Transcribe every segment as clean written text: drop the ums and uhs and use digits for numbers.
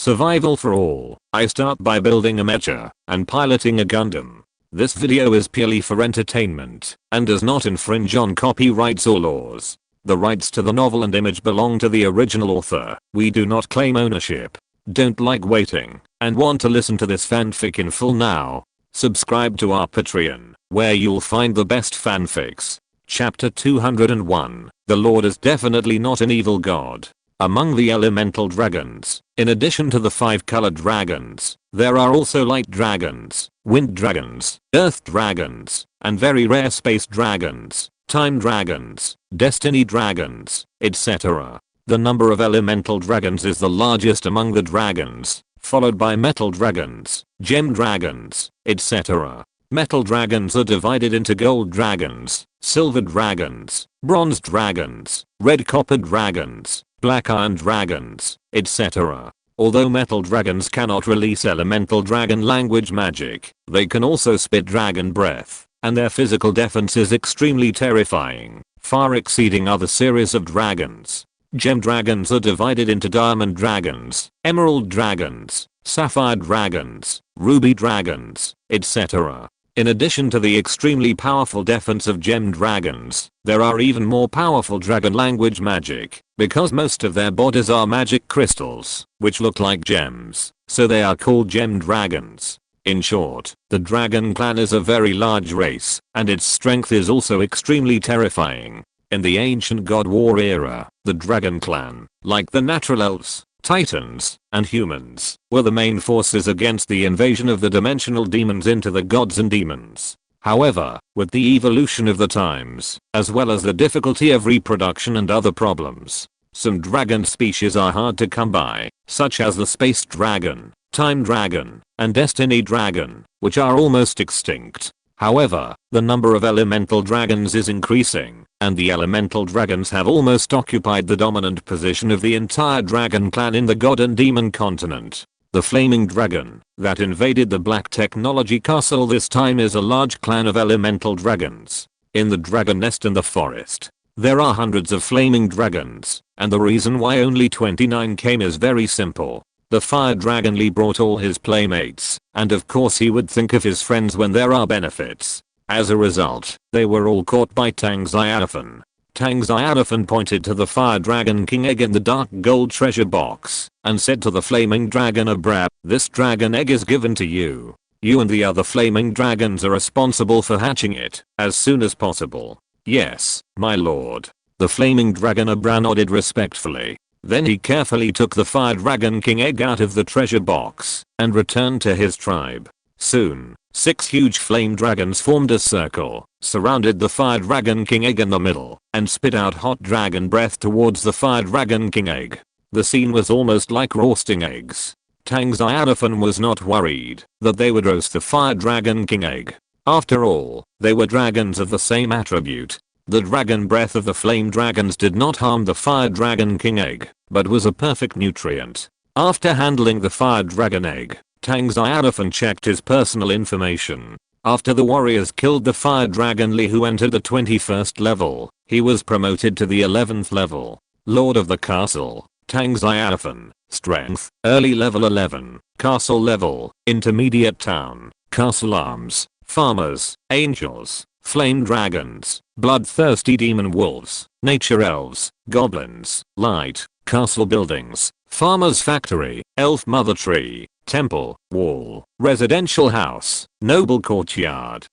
Survival for all. I start by building a mecha and piloting a Gundam. This video is purely for entertainment and does not infringe on copyrights or laws. The rights to the novel and image belong to the original author. We do not claim ownership. Don't like waiting and want to listen to this fanfic in full now? Subscribe to our Patreon, where you'll find the best fanfics. Chapter 201. The Lord is definitely not an evil god. Among the elemental dragons, in addition to the 5-colored dragons, there are also light dragons, wind dragons, earth dragons, and very rare space dragons, time dragons, destiny dragons, etc. The number of elemental dragons is the largest among the dragons, followed by metal dragons, gem dragons, etc. Metal dragons are divided into gold dragons, silver dragons, bronze dragons, red copper dragons, black iron dragons, etc. Although metal dragons cannot release elemental dragon language magic, they can also spit dragon breath, and their physical defense is extremely terrifying, far exceeding other series of dragons. Gem dragons are divided into diamond dragons, emerald dragons, sapphire dragons, ruby dragons, etc. In addition to the extremely powerful defense of gem dragons, there are even more powerful dragon language magic, because most of their bodies are magic crystals, which look like gems, so they are called gem dragons. In short, the dragon clan is a very large race, and its strength is also extremely terrifying. In the ancient God War era, the dragon clan, like the natural elves, titans, and humans, were the main forces against the invasion of the dimensional demons into the gods and demons. However, with the evolution of the times, as well as the difficulty of reproduction and other problems, some dragon species are hard to come by, such as the space dragon, time dragon, and destiny dragon, which are almost extinct. However, the number of elemental dragons is increasing, and the elemental dragons have almost occupied the dominant position of the entire dragon clan in the god and demon continent. The flaming dragon that invaded the black technology castle this time is a large clan of elemental dragons. In the dragon nest in the forest, there are hundreds of flaming dragons, and the reason why only 29 came is very simple. The fire dragon Lee brought all his playmates, and of course he would think of his friends when there are benefits. As a result, they were all caught by Tang Xiaofan. Tang Xiaofan pointed to the fire dragon king egg in the dark gold treasure box, and said to the flaming dragon Abrab, "This dragon egg is given to you. You and the other flaming dragons are responsible for hatching it, as soon as possible." "Yes, my lord." The flaming dragon Abra nodded respectfully. Then he carefully took the fire dragon king egg out of the treasure box, and returned to his tribe. Soon, 6 huge flame dragons formed a circle, surrounded the fire dragon king egg in the middle, and spit out hot dragon breath towards the fire dragon king egg. The scene was almost like roasting eggs. Tang Xiaofan was not worried that they would roast the fire dragon king egg. After all, they were dragons of the same attribute. The dragon breath of the flame dragons did not harm the fire dragon king egg, but was a perfect nutrient. After handling the fire dragon egg, Tang Xiaofan checked his personal information. After the warriors killed the fire dragon Lee who entered the 21st level, he was promoted to the 11th level. Lord of the castle, Tang Xiaofan. Strength, early level 11, castle level, intermediate town, castle arms, farmers, angels, flame dragons, bloodthirsty demon wolves, nature elves, goblins, light, castle buildings, farmer's factory, elf mother tree, temple, wall, residential house, noble courtyard,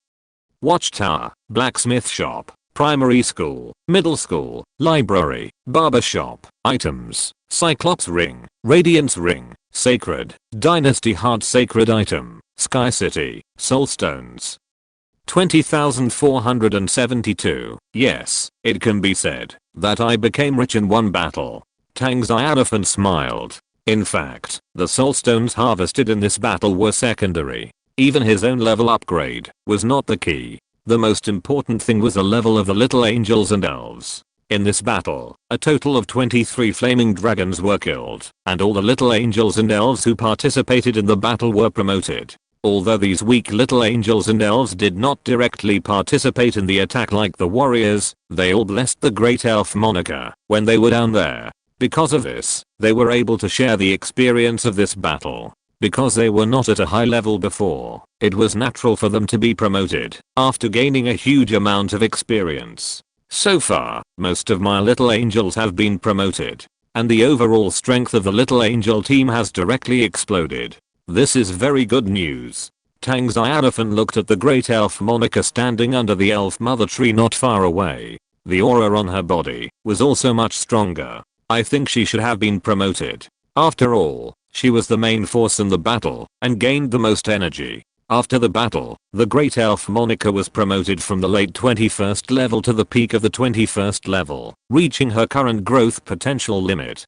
watchtower, blacksmith shop, primary school, middle school, library, barber shop, items, cyclops ring, radiance ring, sacred, dynasty heart sacred item, sky city, soulstones. 20,472. Yes, it can be said that I became rich in one battle. Tang Xiaofan smiled. In fact, the soulstones harvested in this battle were secondary. Even his own level upgrade was not the key. The most important thing was the level of the little angels and elves. In this battle, a total of 23 flaming dragons were killed, and all the little angels and elves who participated in the battle were promoted. Although these weak little angels and elves did not directly participate in the attack like the warriors, they all blessed the great elf moniker when they were down there. Because of this, they were able to share the experience of this battle. Because they were not at a high level before, it was natural for them to be promoted after gaining a huge amount of experience. So far, most of my little angels have been promoted, and the overall strength of the little angel team has directly exploded. This is very good news. Tang Xiaofan looked at the great elf Monica standing under the elf mother tree not far away. The aura on her body was also much stronger. I think she should have been promoted. After all, she was the main force in the battle and gained the most energy. After the battle, the great elf Monica was promoted from the late 21st level to the peak of the 21st level, reaching her current growth potential limit.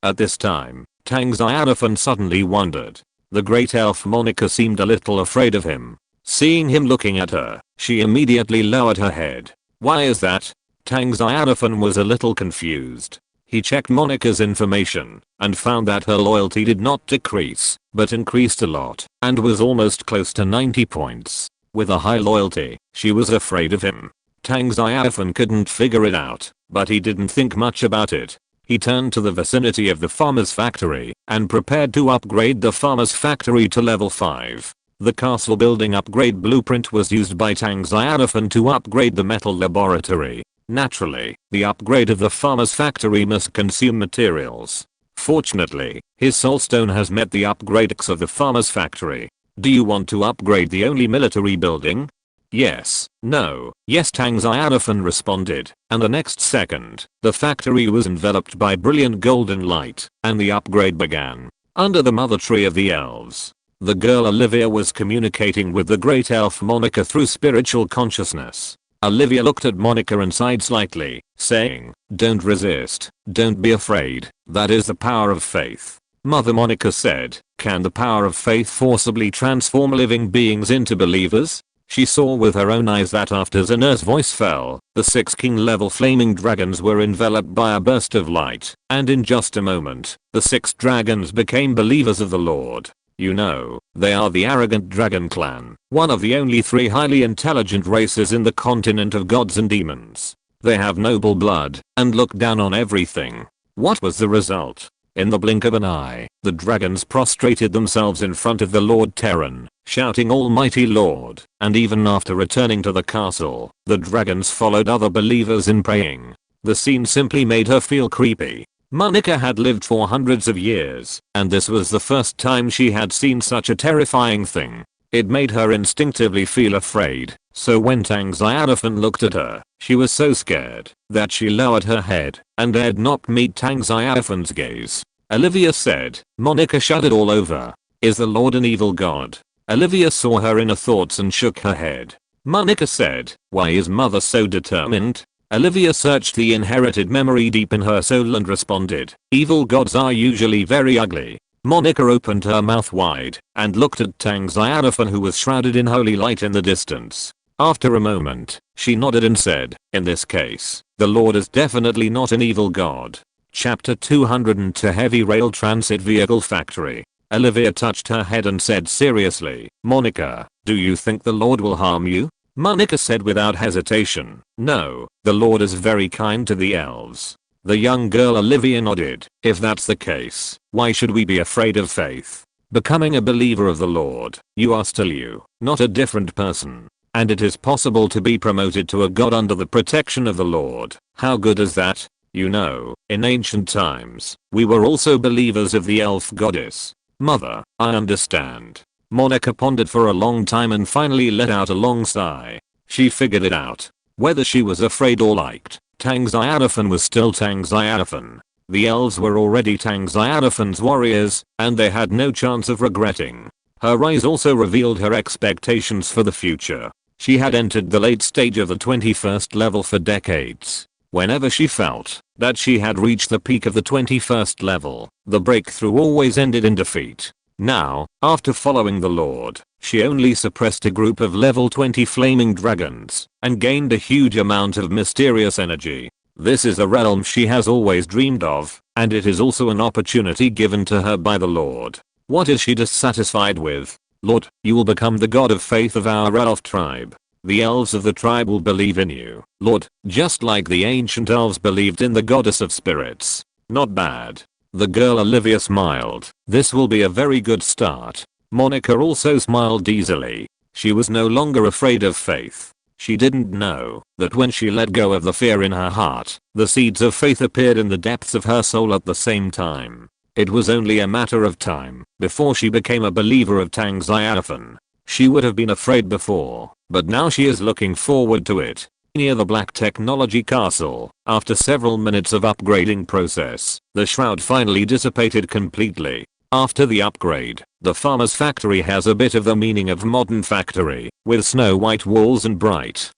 At this time, Tang Xiaofan suddenly wondered. The great elf Monica seemed a little afraid of him. Seeing him looking at her, she immediately lowered her head. Why is that? Tang Xiaofan was a little confused. He checked Monica's information and found that her loyalty did not decrease, but increased a lot, and was almost close to 90 points. With a high loyalty, she was afraid of him. Tang Xiaofan couldn't figure it out, but he didn't think much about it. He turned to the vicinity of the farmer's factory and prepared to upgrade the farmer's factory to level 5. The castle building upgrade blueprint was used by Tang Xiaofan to upgrade the metal laboratory. Naturally, the upgrade of the farmer's factory must consume materials. Fortunately, his soulstone has met the upgrades of the farmer's factory. Do you want to upgrade the only military building? Yes, no, yes, Tang Xiaofan responded, and the next second, the factory was enveloped by brilliant golden light, and the upgrade began. Under the mother tree of the elves, the girl Olivia was communicating with the great elf Monica through spiritual consciousness. Olivia looked at Monica and sighed slightly, saying, "Don't resist, don't be afraid, that is the power of faith." Mother Monica said, "Can the power of faith forcibly transform living beings into believers?" She saw with her own eyes that after Xana's voice fell, the 6 king level flaming dragons were enveloped by a burst of light, and in just a moment, the 6 dragons became believers of the Lord. You know, they are the arrogant dragon clan, one of the only 3 highly intelligent races in the continent of gods and demons. They have noble blood and look down on everything. What was the result? In the blink of an eye, the dragons prostrated themselves in front of the Lord Terran, shouting Almighty Lord, and even after returning to the castle, the dragons followed other believers in praying. The scene simply made her feel creepy. Monica had lived for hundreds of years, and this was the first time she had seen such a terrifying thing. It made her instinctively feel afraid, so when Tang Xiaofan looked at her, she was so scared that she lowered her head and dared not meet Tang Xiaofan's gaze. Olivia said, Monica shuddered all over. Is the Lord an evil god? Olivia saw her inner thoughts and shook her head. Monica said, why is mother so determined? Olivia searched the inherited memory deep in her soul and responded, evil gods are usually very ugly. Monica opened her mouth wide and looked at Tang Xiaofan, who was shrouded in holy light in the distance. After a moment, she nodded and said, in this case, the Lord is definitely not an evil god. Chapter 202 Heavy Rail Transit Vehicle Factory. Olivia touched her head and said seriously, Monica, do you think the Lord will harm you? Monica said without hesitation, no, the Lord is very kind to the elves. The young girl Olivia nodded, if that's the case, why should we be afraid of faith? Becoming a believer of the Lord, you are still you, not a different person. And it is possible to be promoted to a god under the protection of the Lord. How good is that? You know, in ancient times, we were also believers of the elf goddess. Mother, I understand. Monica pondered for a long time and finally let out a long sigh. She figured it out. Whether she was afraid or liked, Tang Xiaofan was still Tang Xiaofan. The elves were already Tang Xiaofan's warriors, and they had no chance of regretting. Her eyes also revealed her expectations for the future. She had entered the late stage of the 21st level for decades. Whenever she felt that she had reached the peak of the 21st level, the breakthrough always ended in defeat. Now, after following the Lord, she only suppressed a group of level 20 flaming dragons and gained a huge amount of mysterious energy. This is a realm she has always dreamed of, and it is also an opportunity given to her by the Lord. What is she dissatisfied with? Lord, you will become the god of faith of our elf tribe. The elves of the tribe will believe in you, Lord, just like the ancient elves believed in the goddess of spirits. Not bad. The girl Olivia smiled. This will be a very good start. Monica also smiled easily. She was no longer afraid of faith. She didn't know that when she let go of the fear in her heart, the seeds of faith appeared in the depths of her soul at the same time. It was only a matter of time before she became a believer of Tang Xiaofan. She would have been afraid before, but now she is looking forward to it. Near the Black Technology Castle, after several minutes of upgrading process, the shroud finally dissipated completely. After the upgrade, the farmer's factory has a bit of the meaning of modern factory, with snow white walls and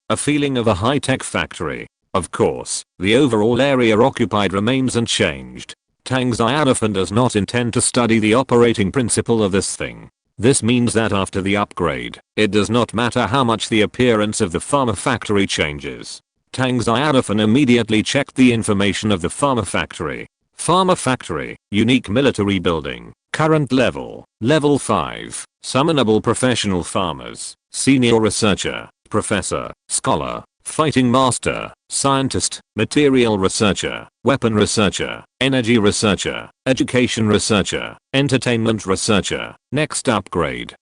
a feeling of a high-tech factory. Of course, the overall area occupied remains unchanged. Tang Xiaofan does not intend to study the operating principle of this thing. This means that after the upgrade, it does not matter how much the appearance of the farmer factory changes. Tang Xiaofan immediately checked the information of the farmer factory. Farmer factory, unique military building, current level, level 5, summonable professional farmers, senior researcher, professor, scholar, fighting master, scientist, material researcher, weapon researcher, energy researcher, education researcher, entertainment researcher. Next upgrade.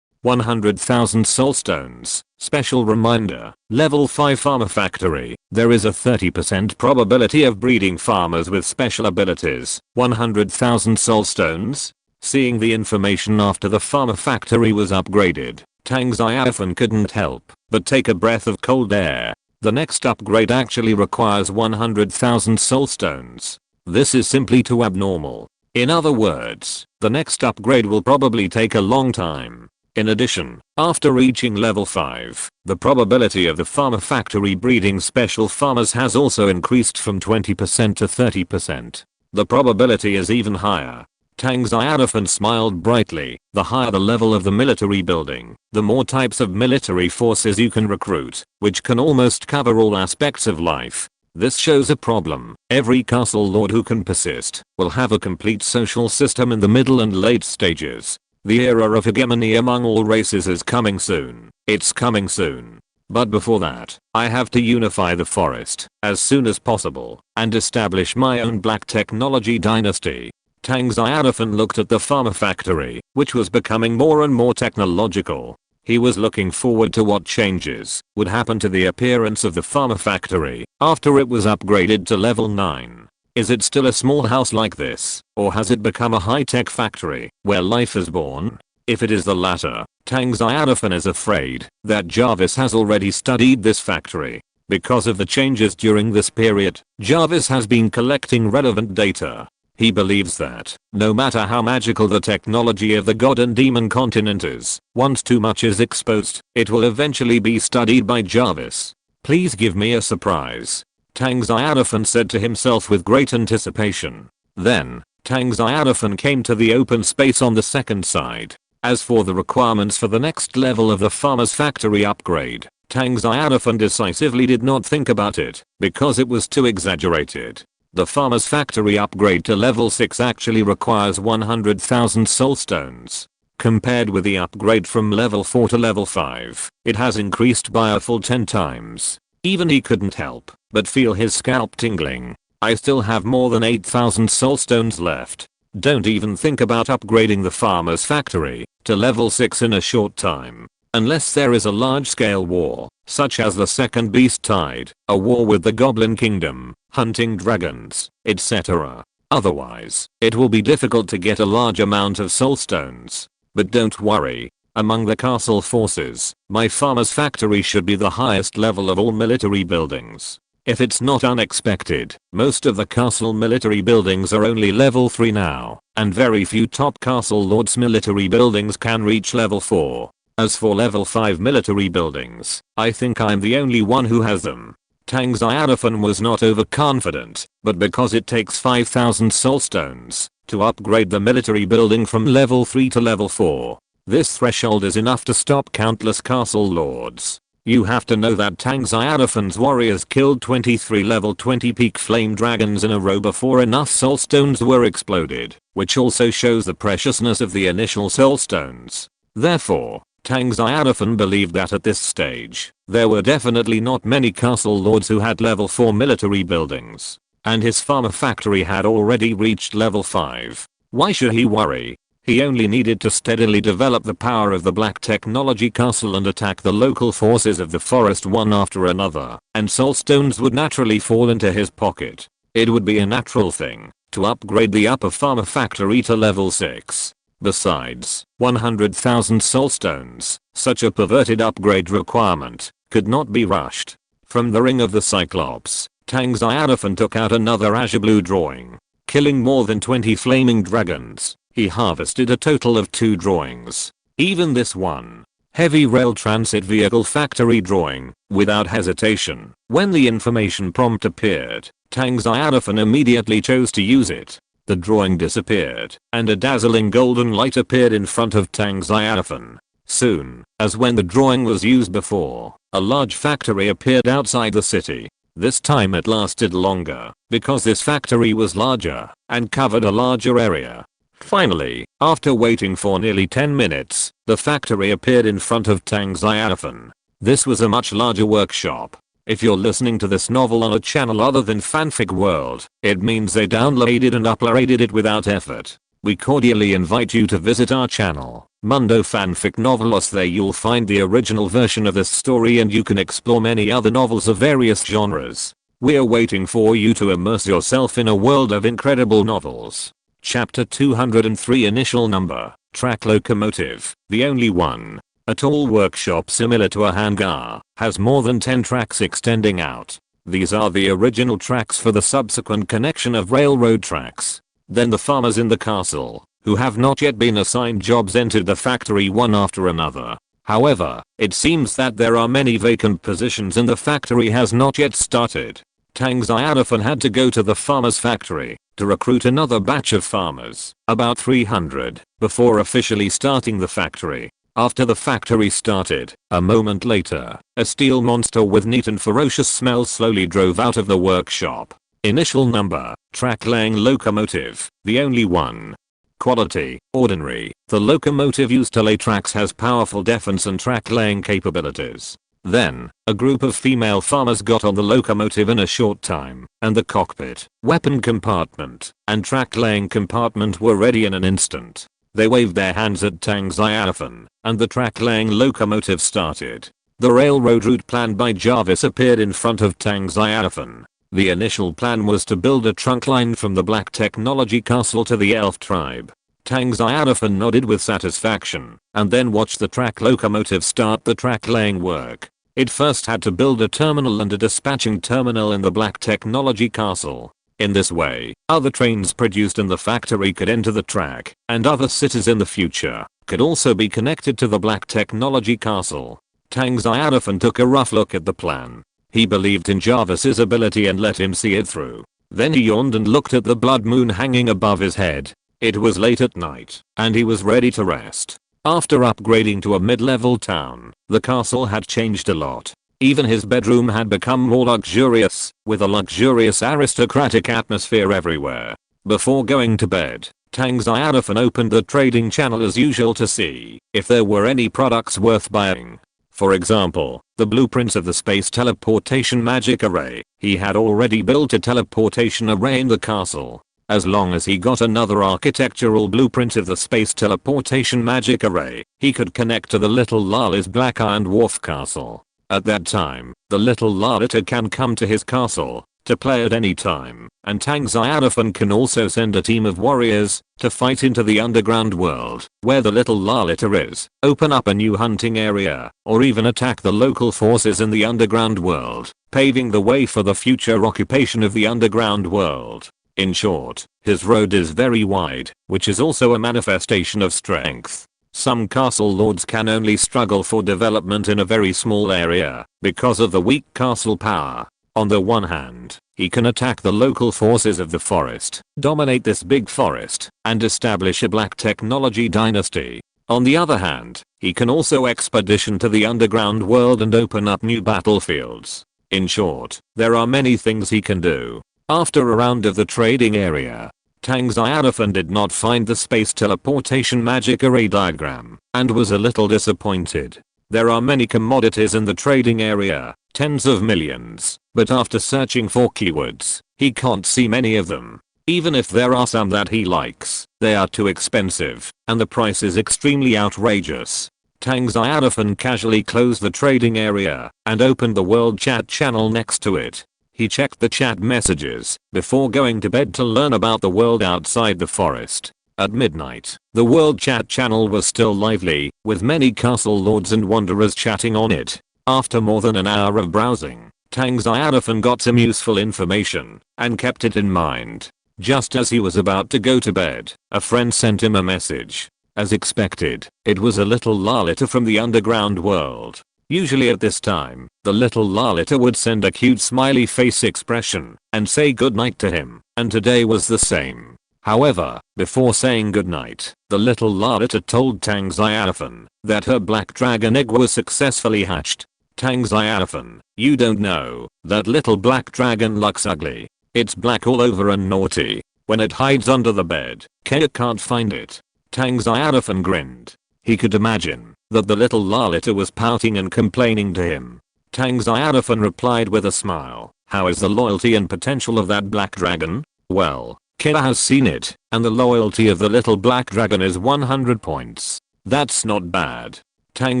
100,000 soulstones. Special reminder, level 5 farmer factory, there is a 30% probability of breeding farmers with special abilities. 100,000 soulstones? Seeing the information after the farmer factory was upgraded, Tang Xiaofan couldn't help but take a breath of cold air. The next upgrade actually requires 100,000 soulstones. This is simply too abnormal. In other words, the next upgrade will probably take a long time. In addition, after reaching level 5, the probability of the farmer factory breeding special farmers has also increased from 20% to 30%. The probability is even higher. Tang Xiaofan smiled brightly. The higher the level of the military building, the more types of military forces you can recruit, which can almost cover all aspects of life. This shows a problem. Every castle lord who can persist will have a complete social system in the middle and late stages. The era of hegemony among all races is coming soon. It's coming soon. But before that, I have to unify the forest as soon as possible and establish my own black technology dynasty. Tang Xiaofan looked at the farmer factory, which was becoming more and more technological. He was looking forward to what changes would happen to the appearance of the farmer factory after it was upgraded to level 9. Is it still a small house like this, or has it become a high-tech factory where life is born? If it is the latter, Tang Xiaofan is afraid that Jarvis has already studied this factory. Because of the changes during this period, Jarvis has been collecting relevant data. He believes that, no matter how magical the technology of the god and demon continent is, once too much is exposed, it will eventually be studied by Jarvis. Please give me a surprise. Tang Xiaofan said to himself with great anticipation. Then, Tang Xiaofan came to the open space on the second side. As for the requirements for the next level of the farmer's factory upgrade, Tang Xiaofan decisively did not think about it, because it was too exaggerated. The farmer's factory upgrade to level 6 actually requires 100,000 soulstones. Compared with the upgrade from level 4 to level 5, it has increased by a full 10 times. Even he couldn't help but feel his scalp tingling. I still have more than 8,000 soulstones left. Don't even think about upgrading the farmer's factory to level 6 in a short time. Unless there is a large-scale war, such as the Second Beast Tide, a war with the Goblin Kingdom, hunting dragons, etc. Otherwise, it will be difficult to get a large amount of soulstones. But don't worry. Among the castle forces, my farmer's factory should be the highest level of all military buildings. If it's not unexpected, most of the castle military buildings are only level 3 now, and very few top castle lords' military buildings can reach level 4. As for level 5 military buildings, I think I'm the only one who has them. Tang Xiaofan was not overconfident, but because it takes 5,000 soulstones to upgrade the military building from level 3 to level 4, this threshold is enough to stop countless castle lords. You have to know that Tang Xiaofan's warriors killed 23 level 20 peak flame dragons in a row before enough soulstones were exploded, which also shows the preciousness of the initial soulstones. Therefore, Tang Xiaofan believed that at this stage, there were definitely not many castle lords who had level 4 military buildings. and his farmer factory had already reached level 5. Why should he worry? He only needed to steadily develop the power of the Black Technology Castle and attack the local forces of the forest one after another, and soul stones would naturally fall into his pocket. It would be a natural thing to upgrade the upper farmer factory to level 6. Besides, 100,000 soul stones, such a perverted upgrade requirement, could not be rushed. From the ring of the Cyclops, Tang Xiaofan took out another azure blue drawing. Killing more than 20 flaming dragons, he harvested a total of 2 drawings. Even this one, heavy rail transit vehicle factory drawing, without hesitation. When the information prompt appeared, Tang Xiaofan immediately chose to use it. The drawing disappeared, and a dazzling golden light appeared in front of Tang Xiaofan. Soon, as when the drawing was used before, a large factory appeared outside the city. This time it lasted longer, because this factory was larger, and covered a larger area. Finally, after waiting for nearly 10 minutes, the factory appeared in front of Tang Xiaofan. This was a much larger workshop. If you're listening to this novel on a channel other than Fanfic World, it means they downloaded and uploaded it without effort. We cordially invite you to visit our channel, Mundo Fanfic Novelos. There you'll find the original version of this story and you can explore many other novels of various genres. We're waiting for you to immerse yourself in a world of incredible novels. Chapter 203 Initial Number, Track Locomotive, the only one. A tall workshop similar to a hangar, has more than 10 tracks extending out. These are the original tracks for the subsequent connection of railroad tracks. Then the farmers in the castle, who have not yet been assigned jobs, entered the factory one after another. However, it seems that there are many vacant positions and the factory has not yet started. Tang Xiaofan had to go to the farmer's factory to recruit another batch of farmers, about 300, before officially starting the factory. After the factory started, a moment later, a steel monster with neat and ferocious smell slowly drove out of the workshop. Initial number, track laying locomotive, the only one. Quality, ordinary. The locomotive used to lay tracks has powerful defense and track laying capabilities. Then, a group of female farmers got on the locomotive in a short time, and the cockpit, weapon compartment, and track laying compartment were ready in an instant. They waved their hands at Tang Xiaofan, and the track laying locomotive started. The railroad route planned by Jarvis appeared in front of Tang Xiaofan. The initial plan was to build a trunk line from the Black Technology Castle to the Elf tribe. Tang Xiaofan nodded with satisfaction, and then watched the track locomotive start the track laying work. It first had to build a terminal and a dispatching terminal in the Black Technology Castle. In this way, other trains produced in the factory could enter the track, and other cities in the future could also be connected to the Black Technology Castle. Tang Xiaofan took a rough look at the plan. He believed in Jarvis's ability and let him see it through. Then he yawned and looked at the blood moon hanging above his head. It was late at night, and he was ready to rest. After upgrading to a mid-level town, the castle had changed a lot. Even his bedroom had become more luxurious, with a luxurious aristocratic atmosphere everywhere. Before going to bed, Tang Xiaofan opened the trading channel as usual to see if there were any products worth buying. For example, the blueprints of the space teleportation magic array. He had already built a teleportation array in the castle. As long as he got another architectural blueprint of the space teleportation magic array, he could connect to the Little Lala's Black Iron Dwarf castle. At that time, the Little Lalita can come to his castle to play at any time, and Tang Xiaofan can also send a team of warriors to fight into the underground world where the Little Lalita is, open up a new hunting area, or even attack the local forces in the underground world, paving the way for the future occupation of the underground world. In short, his road is very wide, which is also a manifestation of strength. Some castle lords can only struggle for development in a very small area because of the weak castle power. On the one hand, he can attack the local forces of the forest, dominate this big forest, and establish a black technology dynasty. On the other hand, he can also expedition to the underground world and open up new battlefields. In short, there are many things he can do. After a round of the trading area, Tang Xiaofan did not find the space teleportation magic array diagram, and was a little disappointed. There are many commodities in the trading area, tens of millions, but after searching for keywords, he can't see many of them. Even if there are some that he likes, they are too expensive, and the price is extremely outrageous. Tang Xiaofan casually closed the trading area and opened the world chat channel next to it. He checked the chat messages before going to bed to learn about the world outside the forest. At midnight, the world chat channel was still lively, with many castle lords and wanderers chatting on it. After more than an hour of browsing, Tang Xiaofan got some useful information and kept it in mind. Just as he was about to go to bed, a friend sent him a message. As expected, it was a little Lalita from the underground world. Usually at this time, the little Lalita would send a cute smiley face expression and say goodnight to him, and today was the same. However, before saying goodnight, the little Lalita told Tang Xiaofan that her black dragon egg was successfully hatched. Tang Xiaofan, you don't know, that little black dragon looks ugly. It's black all over and naughty. When it hides under the bed, Kaya can't find it. Tang Xiaofan grinned. He could imagine that the little Lalita was pouting and complaining to him. Tang Xiaofan replied with a smile, how is the loyalty and potential of that black dragon? Well, Kaya has seen it, and the loyalty of the little black dragon is 100 points. That's not bad. Tang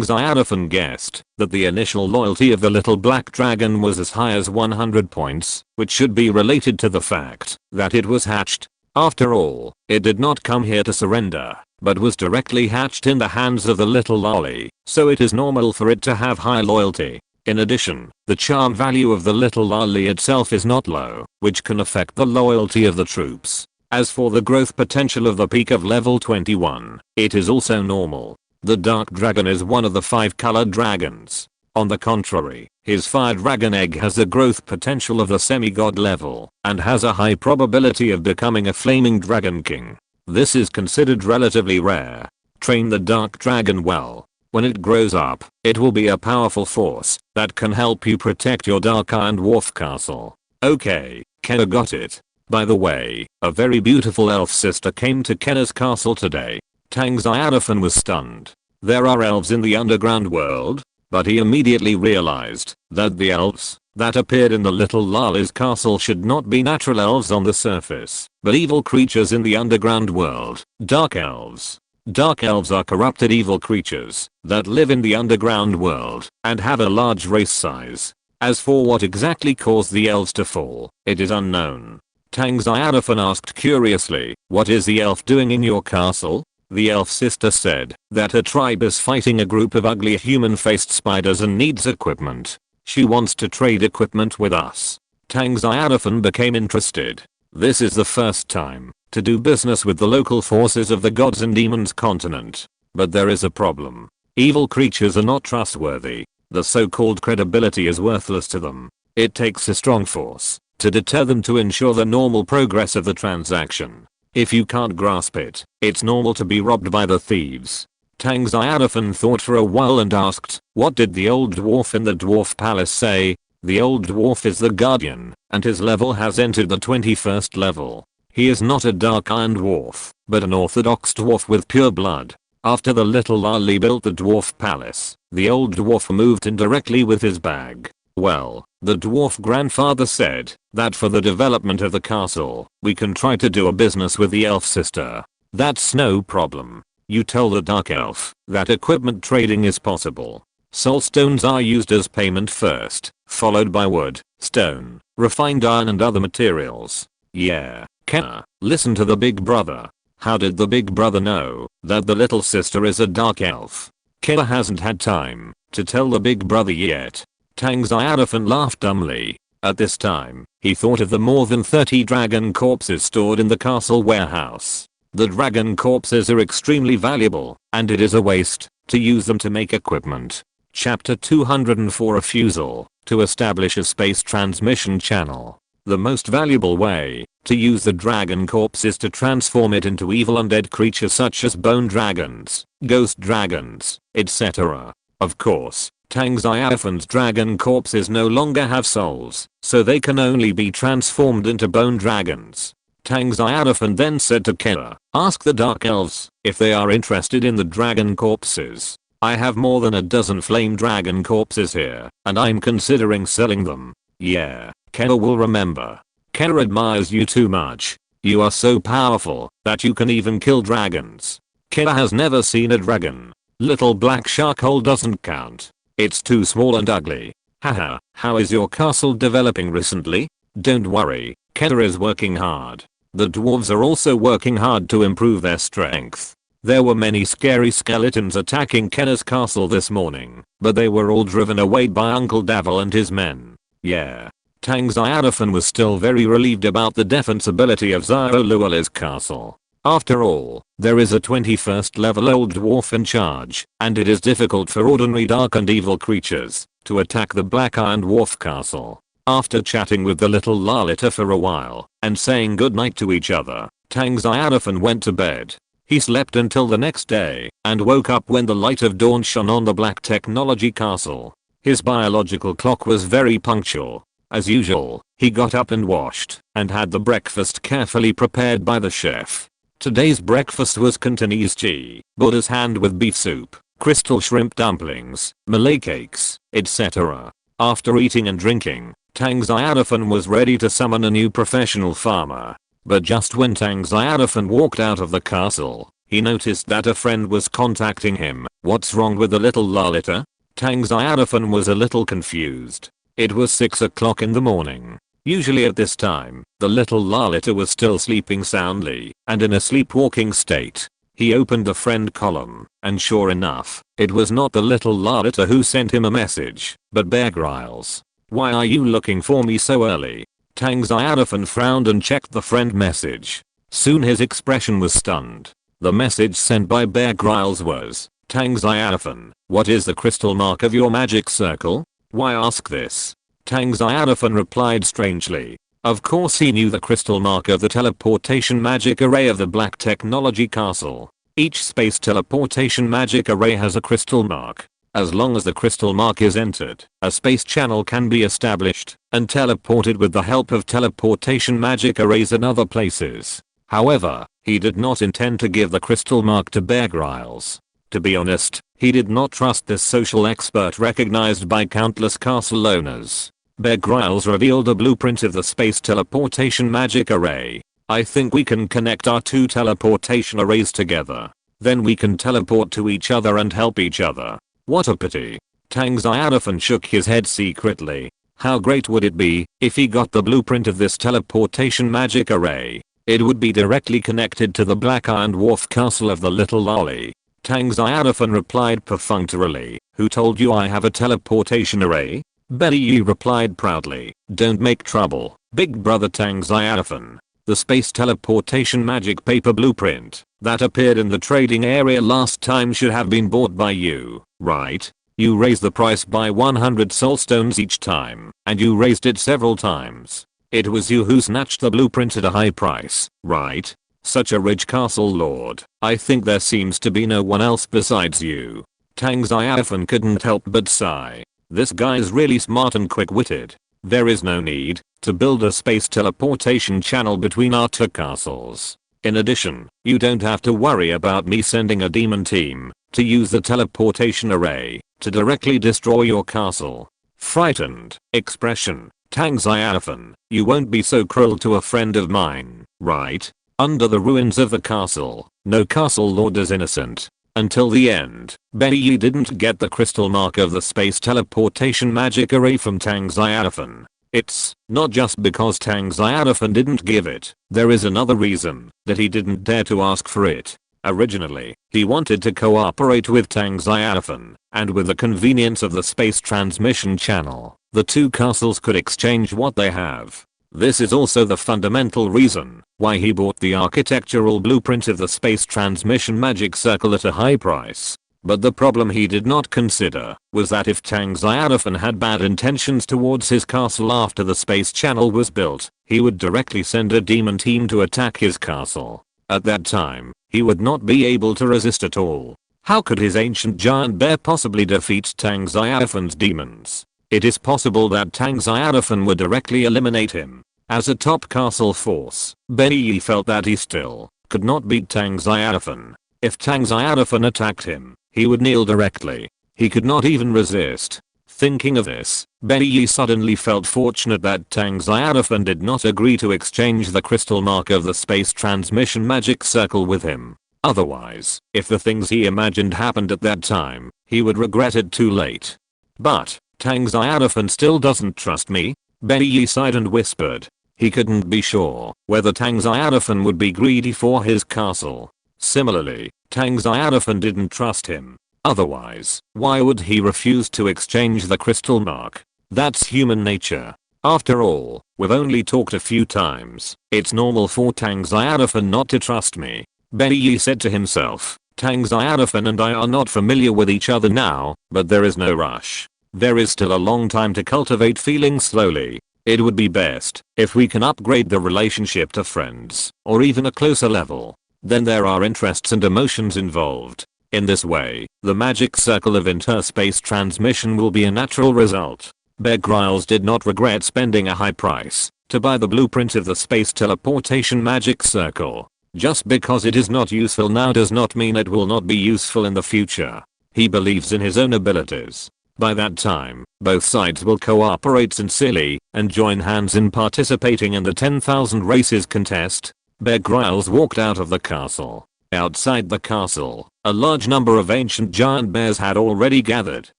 Xiaofan guessed that the initial loyalty of the little black dragon was as high as 100 points, which should be related to the fact that it was hatched. After all, it did not come here to surrender, but was directly hatched in the hands of the little lolly, so it is normal for it to have high loyalty. In addition, the charm value of the little lolly itself is not low, which can affect the loyalty of the troops. As for the growth potential of the peak of level 21, it is also normal. The dark dragon is one of the 5 colored dragons. On the contrary, his fire dragon egg has the growth potential of the semi-god level and has a high probability of becoming a flaming dragon king. This is considered relatively rare. Train the dark dragon well. When it grows up, it will be a powerful force that can help you protect your dark iron dwarf castle. Okay, Kenna got it. By the way, a very beautiful elf sister came to Kenna's castle today. Tang Xiaofan was stunned. There are elves in the underground world? But he immediately realized that the elves that appeared in the little Lala's castle should not be natural elves on the surface, but evil creatures in the underground world, dark elves. Dark elves are corrupted evil creatures that live in the underground world and have a large race size. As for what exactly caused the elves to fall, it is unknown. Tang Xiaofan asked curiously, what is the elf doing in your castle? The elf sister said that her tribe is fighting a group of ugly human-faced spiders and needs equipment. She wants to trade equipment with us. Tang Xiaofan became interested. This is the first time to do business with the local forces of the gods and demons continent. But there is a problem. Evil creatures are not trustworthy. The so-called credibility is worthless to them. It takes a strong force to deter them to ensure the normal progress of the transaction. If you can't grasp it, it's normal to be robbed by the thieves. Tang Xiaofan thought for a while and asked, what did the old dwarf in the dwarf palace say? The old dwarf is the guardian, and his level has entered the 21st level. He is not a dark iron dwarf, but an orthodox dwarf with pure blood. After the little Lali built the dwarf palace, the old dwarf moved in directly with his bag. Well, the dwarf grandfather said that for the development of the castle, we can try to do a business with the elf sister. That's no problem. You tell the dark elf that equipment trading is possible. Soul stones are used as payment first, followed by wood, stone, refined iron and other materials. Yeah, Kenna, listen to the big brother. How did the big brother know that the little sister is a dark elf? Kenna hasn't had time to tell the big brother yet. Tang Xiaofan laughed dumbly. At this time, he thought of the more than 30 dragon corpses stored in the castle warehouse. The dragon corpses are extremely valuable, and it is a waste to use them to make equipment. Chapter 204 Refusal to establish a space transmission channel. The most valuable way to use the dragon corpse is to transform it into evil undead creatures such as bone dragons, ghost dragons, etc. Of course, Tang Xiaofan's dragon corpses no longer have souls, so they can only be transformed into bone dragons. Tang Xiaofan then said to Kenna, ask the dark elves if they are interested in the dragon corpses. I have more than a dozen flame dragon corpses here, and I'm considering selling them. Yeah, Kera will remember. Kera admires you too much. You are so powerful that you can even kill dragons. Kera has never seen a dragon. Little black shark hole doesn't count. It's too small and ugly. Haha, how is your castle developing recently? Don't worry, Kera is working hard. The dwarves are also working hard to improve their strength. There were many scary skeletons attacking Kera's castle this morning, but they were all driven away by Uncle Davil and his men. Yeah. Tang Xiaofan was still very relieved about the defense ability of Xiao Luoli's castle. After all, there is a 21st level old dwarf in charge, and it is difficult for ordinary dark and evil creatures to attack the Black Iron Dwarf castle. After chatting with the little Lalita for a while and saying goodnight to each other, Tang Xiaofan went to bed. He slept until the next day and woke up when the light of dawn shone on the Black Technology castle. His biological clock was very punctual. As usual, he got up and washed and had the breakfast carefully prepared by the chef. Today's breakfast was Cantonese ghee, Buddha's hand with beef soup, crystal shrimp dumplings, Malay cakes, etc. After eating and drinking, Tang Xiaofan was ready to summon a new professional farmer. But just when Tang Xiaofan walked out of the castle, he noticed that a friend was contacting him. What's wrong with the little Lalita? Tang Xiaofan was a little confused. It was 6 o'clock in the morning. Usually at this time, the little Lalita was still sleeping soundly and in a sleepwalking state. He opened the friend column, and sure enough, it was not the little Lalita who sent him a message, but Bear Grylls. Why are you looking for me so early? Tang Xiaofan frowned and checked the friend message. Soon his expression was stunned. The message sent by Bear Grylls was, Tang Xiaofan, what is the crystal mark of your magic circle? Why ask this? Tang Xiaofan replied strangely. Of course he knew the crystal mark of the teleportation magic array of the Black Technology castle. Each space teleportation magic array has a crystal mark. As long as the crystal mark is entered, a space channel can be established and teleported with the help of teleportation magic arrays in other places. However, he did not intend to give the crystal mark to Bear Grylls. To be honest, he did not trust this social expert recognized by countless castle owners. Bear Grylls revealed a blueprint of the space teleportation magic array. I think we can connect our two teleportation arrays together. Then we can teleport to each other and help each other. What a pity. Tang Xiaofan shook his head secretly. How great would it be if he got the blueprint of this teleportation magic array? It would be directly connected to the Black Iron Dwarf castle of the little lolly. Tang Xiaofan replied perfunctorily. Who told you I have a teleportation array? Betty Yi replied proudly. Don't make trouble, big brother Tang Xiaofan. The space teleportation magic paper blueprint that appeared in the trading area last time should have been bought by you, right? You raised the price by 100 soulstones each time, and you raised it several times. It was you who snatched the blueprint at a high price, right? Such a rich castle lord. I think there seems to be no one else besides you. Tang Xiaofan couldn't help but sigh. This guy's really smart and quick-witted. There is no need to build a space teleportation channel between our two castles. In addition, you don't have to worry about me sending a demon team to use the teleportation array to directly destroy your castle. Frightened expression. Tang Xiaofan, you won't be so cruel to a friend of mine, right? Under the ruins of the castle, no castle lord is innocent. Until the end, Betty Yi didn't get the crystal mark of the space teleportation magic array from Tang Xiaofan. It's not just because Tang Xiaofan didn't give it. There is another reason that he didn't dare to ask for it. Originally, he wanted to cooperate with Tang Xiaofan, and with the convenience of the space transmission channel, the two castles could exchange what they have. This is also the fundamental reason why he bought the architectural blueprint of the space transmission magic circle at a high price. But the problem he did not consider was that if Tang Xiaofan had bad intentions towards his castle after the space channel was built, he would directly send a demon team to attack his castle. At that time, he would not be able to resist at all. How could his ancient giant bear possibly defeat Tang Xiaofan's demons? It is possible that Tang Xiaofan would directly eliminate him. As a top castle force, Betty Yi felt that he still could not beat Tang Xiaofan. If Tang Xiaofan attacked him, he would kneel directly. He could not even resist. Thinking of this, Yi suddenly felt fortunate that Tang Xiaofan did not agree to exchange the crystal mark of the space transmission magic circle with him. Otherwise, if the things he imagined happened at that time, he would regret it too late. But, Tang Xiaofan still doesn't trust me? Yi sighed and whispered. He couldn't be sure whether Tang Xiaofan would be greedy for his castle. Similarly, Tang Xiaofan didn't trust him. Otherwise, why would he refuse to exchange the crystal mark? That's human nature. After all, we've only talked a few times. It's normal for Tang Xiaofan not to trust me. Yi said to himself. Tang Xiaofan and I are not familiar with each other now, but there is no rush. There is still a long time to cultivate feelings slowly. It would be best if we can upgrade the relationship to friends, or even a closer level. Then there are interests and emotions involved. In this way, the magic circle of interspace transmission will be a natural result. Bear Grylls did not regret spending a high price to buy the blueprint of the space teleportation magic circle. Just because it is not useful now does not mean it will not be useful in the future. He believes in his own abilities. By that time, both sides will cooperate sincerely and join hands in participating in the 10,000 races contest. Bear Grylls walked out of the castle. Outside the castle, a large number of ancient giant bears had already gathered.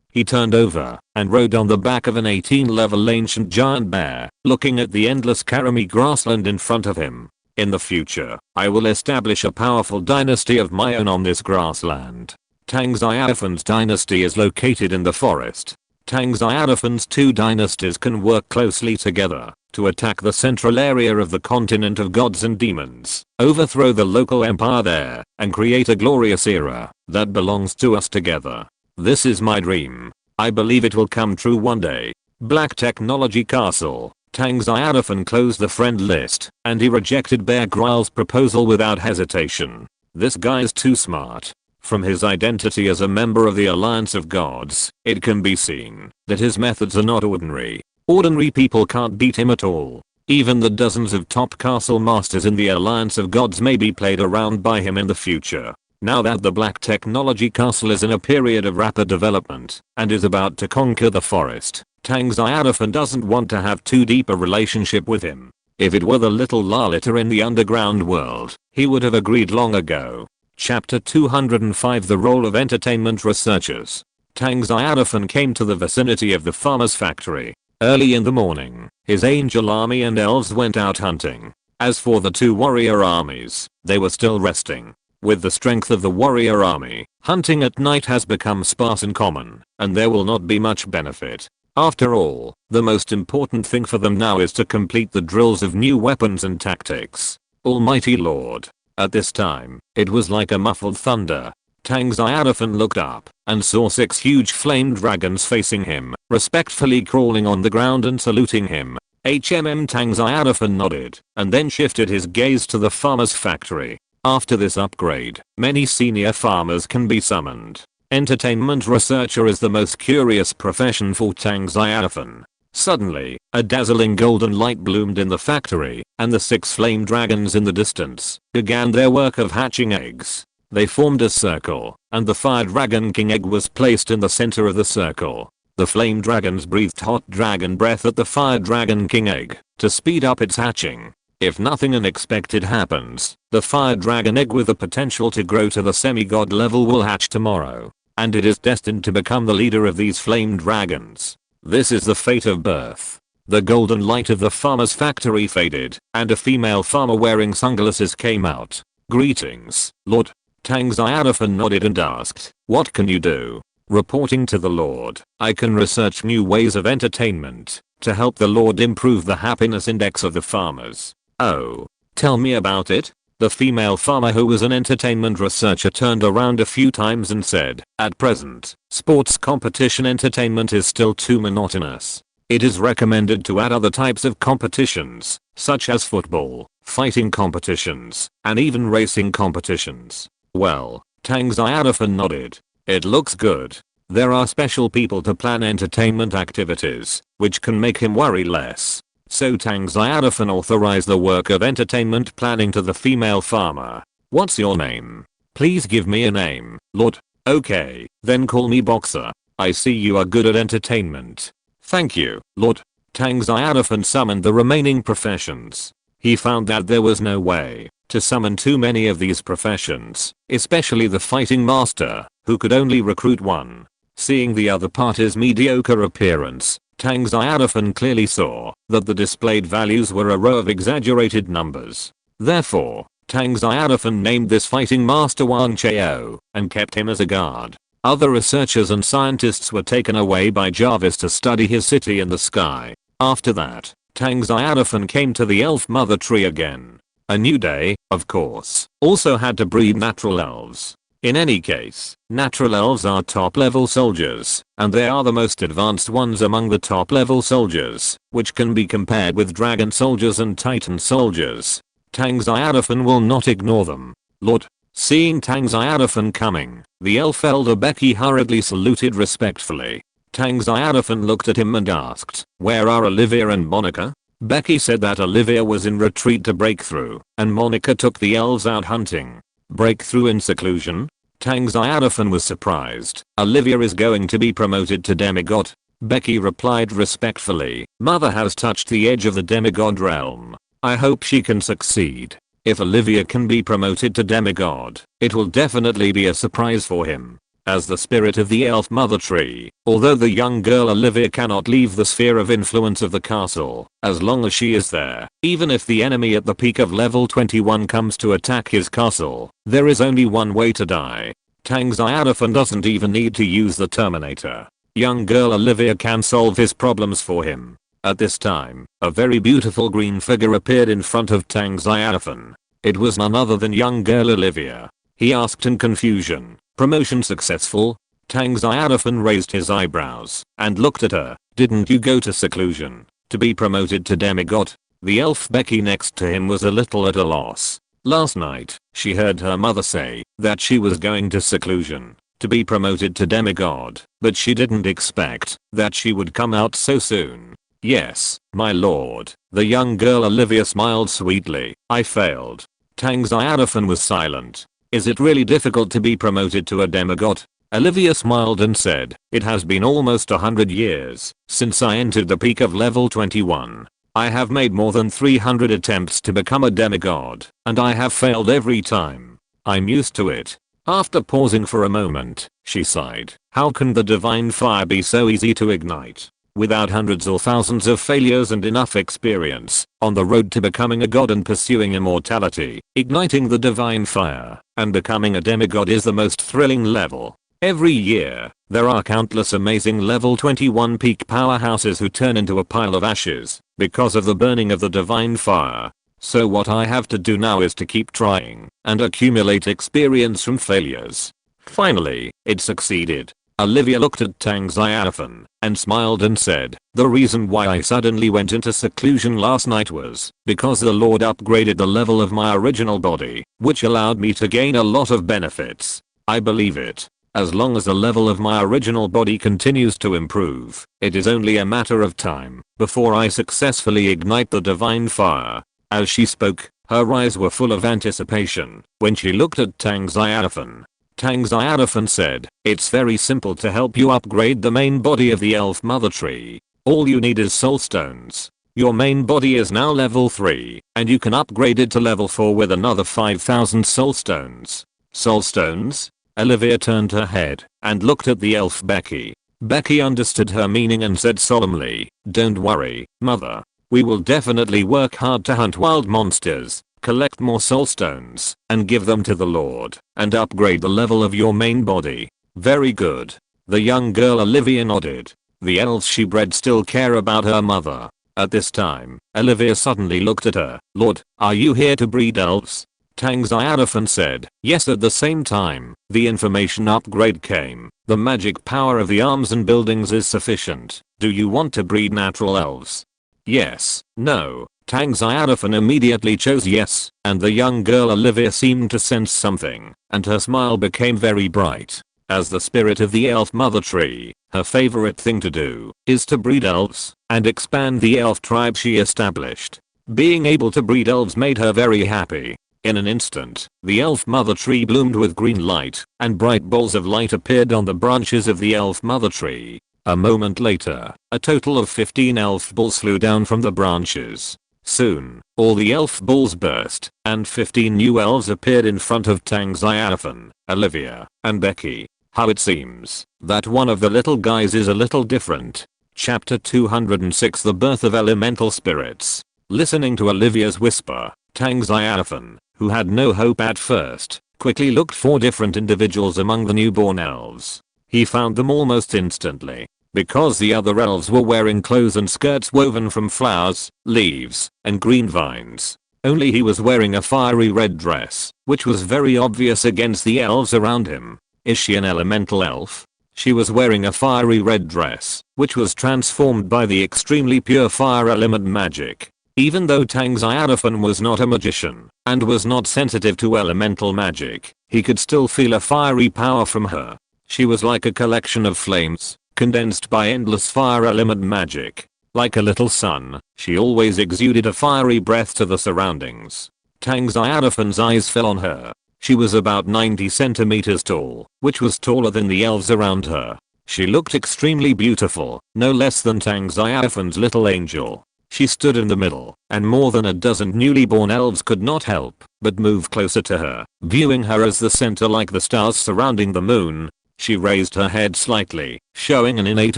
He turned over and rode on the back of an 18-level ancient giant bear, looking at the endless Karami grassland in front of him. In the future, I will establish a powerful dynasty of my own on this grassland. Tang Xiaofan's dynasty is located in the forest. Tang Xiaofan's two dynasties can work closely together to attack the central area of the continent of gods and demons, overthrow the local empire there, and create a glorious era that belongs to us together. This is my dream. I believe it will come true one day. Black Technology Castle. Tang Xiaofan closed the friend list, and he rejected Bear Grylls' proposal without hesitation. This guy's too smart. From his identity as a member of the Alliance of Gods, it can be seen that his methods are not ordinary. Ordinary people can't beat him at all. Even the dozens of top castle masters in the Alliance of Gods may be played around by him in the future. Now that the Black Technology Castle is in a period of rapid development and is about to conquer the forest, Tang Xiaofan doesn't want to have too deep a relationship with him. If it were the little Lalita in the underground world, he would have agreed long ago. Chapter 205 The Role of Entertainment Researchers. Tang Xiaofan came to the vicinity of the farmer's factory. Early in the morning, his angel army and elves went out hunting. As for the two warrior armies, they were still resting. With the strength of the warrior army, hunting at night has become sparse and common, and there will not be much benefit. After all, the most important thing for them now is to complete the drills of new weapons and tactics. Almighty Lord. At this time, it was like a muffled thunder. Tang Xiaofan looked up and saw 6 huge flame dragons facing him, respectfully crawling on the ground and saluting him. Tang Xiaofan nodded and then shifted his gaze to the farmer's factory. After this upgrade, many senior farmers can be summoned. Entertainment researcher is the most curious profession for Tang Xiaofan. Suddenly, a dazzling golden light bloomed in the factory, and the 6 flame dragons in the distance began their work of hatching eggs. They formed a circle, and the fire dragon king egg was placed in the center of the circle. The flame dragons breathed hot dragon breath at the fire dragon king egg to speed up its hatching. If nothing unexpected happens, the fire dragon egg with the potential to grow to the semi-god level will hatch tomorrow, and it is destined to become the leader of these flame dragons. This is the fate of birth. The golden light of the farmer's factory faded, and a female farmer wearing sunglasses came out. Greetings, Lord. Tang Xiaofan nodded and asked, what can you do? Reporting to the Lord, I can research new ways of entertainment to help the Lord improve the happiness index of the farmers. Oh, tell me about it. The female farmer who was an entertainment researcher turned around a few times and said, at present, sports competition entertainment is still too monotonous. It is recommended to add other types of competitions, such as football, fighting competitions, and even racing competitions. Well, Tang Xiaofan nodded. It looks good. There are special people to plan entertainment activities, which can make him worry less. So Tang Xiaofan authorized the work of entertainment planning to the female farmer. What's your name? Please give me a name, Lord. Okay, then call me Boxer. I see you are good at entertainment. Thank you, Lord. Tang Xiaofan summoned the remaining professions. He found that there was no way to summon too many of these professions, especially the fighting master, who could only recruit one. Seeing the other party's mediocre appearance, Tang Xiaofan clearly saw that the displayed values were a row of exaggerated numbers. Therefore, Tang Xiaofan named this fighting master Wang Chao and kept him as a guard. Other researchers and scientists were taken away by Jarvis to study his city in the sky. After that, Tang Xiaofan came to the elf mother tree again. A new day, of course, also had to breed natural elves. In any case, natural elves are top level soldiers, and they are the most advanced ones among the top level soldiers, which can be compared with dragon soldiers and titan soldiers. Tang Xiaofan will not ignore them. Lord. Seeing Tang Xiaofan coming, the elf elder Becky hurriedly saluted respectfully. Tang Xiaofan looked at him and asked, "Where are Olivia and Monica?" Becky said that Olivia was in retreat to breakthrough, and Monica took the elves out hunting. Breakthrough in seclusion? Tang Xiaofan was surprised. Olivia is going to be promoted to demigod. Becky replied respectfully, "Mother has touched the edge of the demigod realm. I hope she can succeed. If Olivia can be promoted to demigod, it will definitely be a surprise for him." As the spirit of the elf mother tree, although the young girl Olivia cannot leave the sphere of influence of the castle, as long as she is there, even if the enemy at the peak of level 21 comes to attack his castle, there is only one way to die. Tang Xiaofan doesn't even need to use the Terminator. Young girl Olivia can solve his problems for him. At this time, a very beautiful green figure appeared in front of Tang Xiaofan. It was none other than young girl Olivia. He asked in confusion, "Promotion successful?" Tang Xiaofan raised his eyebrows and looked at her. "Didn't you go to seclusion to be promoted to demigod?" The elf Becky next to him was a little at a loss. Last night, she heard her mother say that she was going to seclusion to be promoted to demigod, but she didn't expect that she would come out so soon. "Yes, my lord." The young girl Olivia smiled sweetly. "I failed." Tang Xiaofan was silent. "Is it really difficult to be promoted to a demigod?" Olivia smiled and said, "It has been almost 100 years since I entered the peak of level 21. I have made more than 300 attempts to become a demigod, and I have failed every time. I'm used to it." After pausing for a moment, she sighed. "How can the divine fire be so easy to ignite? Without hundreds or thousands of failures and enough experience on the road to becoming a god and pursuing immortality, igniting the divine fire and becoming a demigod is the most thrilling level. Every year, there are countless amazing level 21 peak powerhouses who turn into a pile of ashes because of the burning of the divine fire. So what I have to do now is to keep trying and accumulate experience from failures." Finally, it succeeded. Olivia looked at Tang Xiaofan and smiled and said, "The reason why I suddenly went into seclusion last night was because the Lord upgraded the level of my original body, which allowed me to gain a lot of benefits. I believe it. As long as the level of my original body continues to improve, it is only a matter of time before I successfully ignite the divine fire." As she spoke, her eyes were full of anticipation when she looked at Tang Xiaofan. Tang Xiaofan said, "It's very simple to help you upgrade the main body of the elf mother tree. All you need is soul stones. Your main body is now level 3, and you can upgrade it to level 4 with another 5,000 soul stones." Soul stones? Olivia turned her head and looked at the elf Becky. Becky understood her meaning and said solemnly, "Don't worry, mother. We will definitely work hard to hunt wild monsters, collect more soul stones, and give them to the Lord, and upgrade the level of your main body." "Very good." The young girl Olivia nodded. The elves she bred still care about her mother. At this time, Olivia suddenly looked at her. "Lord, are you here to breed elves?" Tang Xiaofan said, "Yes." At the same time, the information upgrade came. "The magic power of the arms and buildings is sufficient. Do you want to breed natural elves?" "Yes, no." Tang Xiaofan immediately chose yes, and the young girl Olivia seemed to sense something, and her smile became very bright. As the spirit of the elf mother tree, her favorite thing to do is to breed elves and expand the elf tribe she established. Being able to breed elves made her very happy. In an instant, the elf mother tree bloomed with green light, and bright balls of light appeared on the branches of the elf mother tree. A moment later, a total of 15 elf balls flew down from the branches. Soon, all the elf balls burst, and 15 new elves appeared in front of Tang Xiaofan, Olivia, and Becky. How it seems that one of the little guys is a little different. Chapter 206 The Birth of Elemental Spirits. Listening to Olivia's whisper, Tang Xiaofan, who had no hope at first, quickly looked for different individuals among the newborn elves. He found them almost instantly. Because the other elves were wearing clothes and skirts woven from flowers, leaves, and green vines. Only he was wearing a fiery red dress, which was very obvious against the elves around him. Is she an elemental elf? She was wearing a fiery red dress, which was transformed by the extremely pure fire element magic. Even though Tang Xiaofan was not a magician, and was not sensitive to elemental magic, he could still feel a fiery power from her. She was like a collection of flames, condensed by endless fire element magic. Like a little sun, she always exuded a fiery breath to the surroundings. Tang Xiaofan's eyes fell on her. She was about 90 centimeters tall, which was taller than the elves around her. She looked extremely beautiful, no less than Tang Xiaofan's little angel. She stood in the middle, and more than a dozen newly born elves could not help but move closer to her, viewing her as the center like the stars surrounding the moon. She raised her head slightly, showing an innate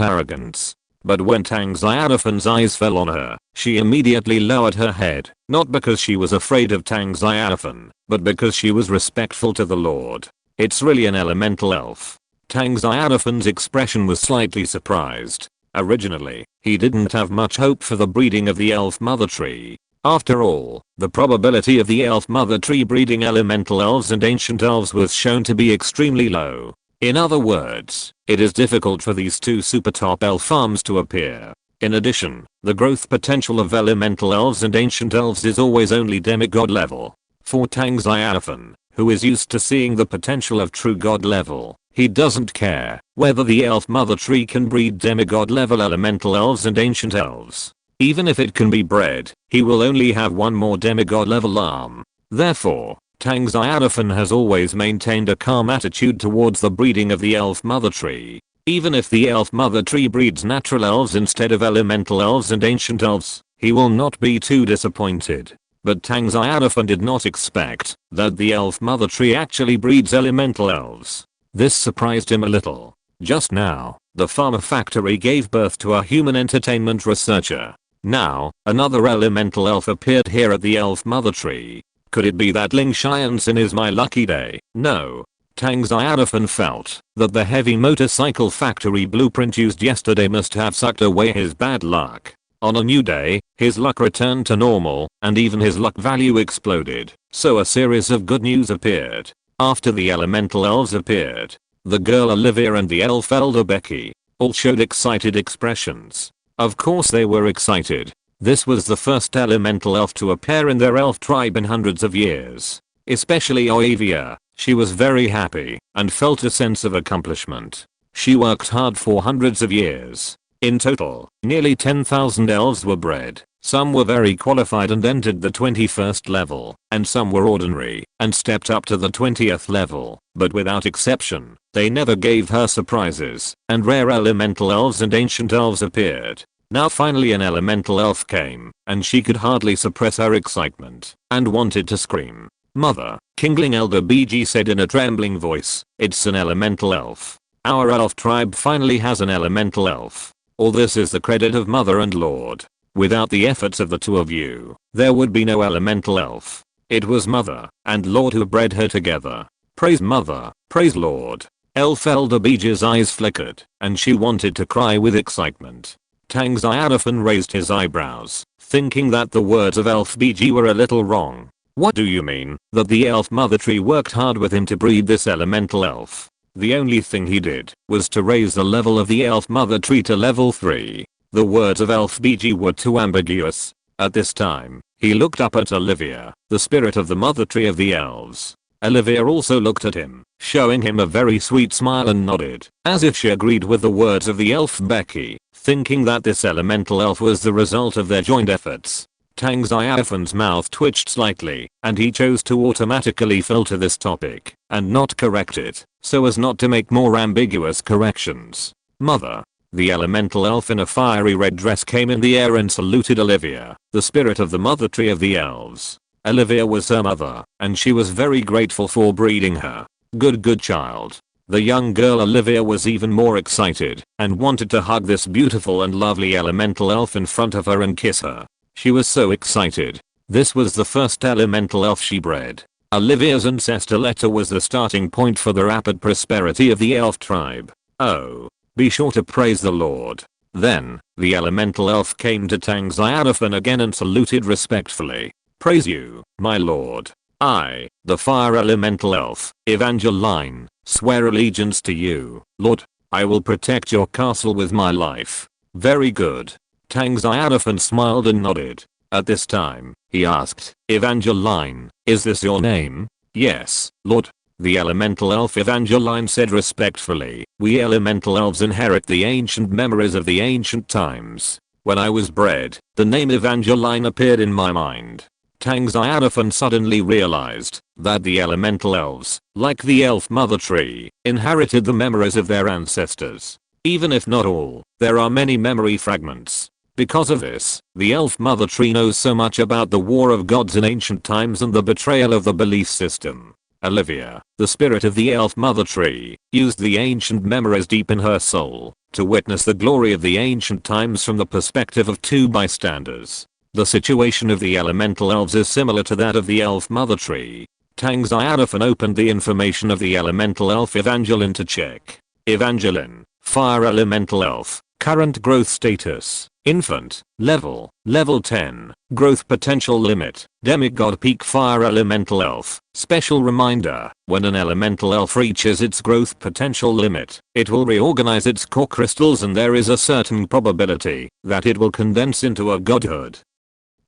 arrogance. But when Tang Xiaofan's eyes fell on her, she immediately lowered her head, not because she was afraid of Tang Xiaofan, but because she was respectful to the Lord. It's really an elemental elf. Tang Xiaofan's expression was slightly surprised. Originally, he didn't have much hope for the breeding of the elf mother tree. After all, the probability of the elf mother tree breeding elemental elves and ancient elves was shown to be extremely low. In other words, it is difficult for these two super top elf farms to appear. In addition, the growth potential of elemental elves and ancient elves is always only demigod level. For Tang Xiaofan, who is used to seeing the potential of true god level, he doesn't care whether the elf mother tree can breed demigod level elemental elves and ancient elves. Even if it can be bred, he will only have one more demigod level arm. Therefore, Tang Xiaofan has always maintained a calm attitude towards the breeding of the elf mother tree. Even if the elf mother tree breeds natural elves instead of elemental elves and ancient elves, he will not be too disappointed. But Tang Xiaofan did not expect that the elf mother tree actually breeds elemental elves. This surprised him a little. Just now, the farmer factory gave birth to a human entertainment researcher. Now, another elemental elf appeared here at the elf mother tree. Could it be that Ling Xianxin is my lucky day? No. Tang Xiaofan felt that the heavy motorcycle factory blueprint used yesterday must have sucked away his bad luck. On a new day, his luck returned to normal, and even his luck value exploded. So a series of good news appeared. After the elemental elves appeared, the girl Olivia and the elf elder Becky all showed excited expressions. Of course they were excited. This was the first elemental elf to appear in their elf tribe in hundreds of years. Especially Olivia, she was very happy and felt a sense of accomplishment. She worked hard for hundreds of years. In total, nearly 10,000 elves were bred. Some were very qualified and entered the 21st level, and some were ordinary and stepped up to the 20th level, but without exception, they never gave her surprises, and rare elemental elves and ancient elves appeared. Now finally an elemental elf came, and she could hardly suppress her excitement, and wanted to scream. Mother, Kingling Elder BG said in a trembling voice, it's an elemental elf. Our elf tribe finally has an elemental elf. All this is the credit of Mother and Lord. Without the efforts of the two of you, there would be no elemental elf. It was Mother and Lord who bred her together. Praise Mother, praise Lord. Elf Elder BG's eyes flickered, and she wanted to cry with excitement. Tang Xiaofan raised his eyebrows, thinking that the words of Elf BG were a little wrong. What do you mean, that the elf mother tree worked hard with him to breed this elemental elf? The only thing he did was to raise the level of the elf mother tree to level 3. The words of Elf BG were too ambiguous. At this time, he looked up at Olivia, the spirit of the mother tree of the elves. Olivia also looked at him, showing him a very sweet smile and nodded, as if she agreed with the words of the elf Becky, thinking that this elemental elf was the result of their joint efforts. Tang Xiaofan's mouth twitched slightly, and he chose to automatically filter this topic, and not correct it, so as not to make more ambiguous corrections. Mother. The elemental elf in a fiery red dress came in the air and saluted Olivia, the spirit of the mother tree of the elves. Olivia was her mother, and she was very grateful for breeding her. Good child. The young girl Olivia was even more excited, and wanted to hug this beautiful and lovely elemental elf in front of her and kiss her. She was so excited. This was the first elemental elf she bred. Olivia's ancestor letter was the starting point for the rapid prosperity of the elf tribe. Oh. Be sure to praise the Lord. Then, the elemental elf came to Tang Xiaofan again and saluted respectfully. Praise you, my lord. I, the fire elemental elf, Evangeline, swear allegiance to you, Lord. I will protect your castle with my life. Very good. Tang Xiaofan smiled and nodded. At this time, he asked, Evangeline, is this your name? Yes, Lord. The elemental elf Evangeline said respectfully, we elemental elves inherit the ancient memories of the ancient times. When I was bred, the name Evangeline appeared in my mind. Tang Xiaofan suddenly realized that the elemental elves, like the elf mother tree, inherited the memories of their ancestors. Even if not all, there are many memory fragments. Because of this, the elf mother tree knows so much about the war of gods in ancient times and the betrayal of the belief system. Olivia, the spirit of the elf mother tree, used the ancient memories deep in her soul to witness the glory of the ancient times from the perspective of two bystanders. The situation of the elemental elves is similar to that of the elf mother tree. Tang Xiaofan opened the information of the elemental elf Evangeline to check. Evangeline, fire elemental elf, current growth status, infant, level 10, growth potential limit, demigod peak fire elemental elf. Special reminder, when an elemental elf reaches its growth potential limit, it will reorganize its core crystals and there is a certain probability that it will condense into a godhood.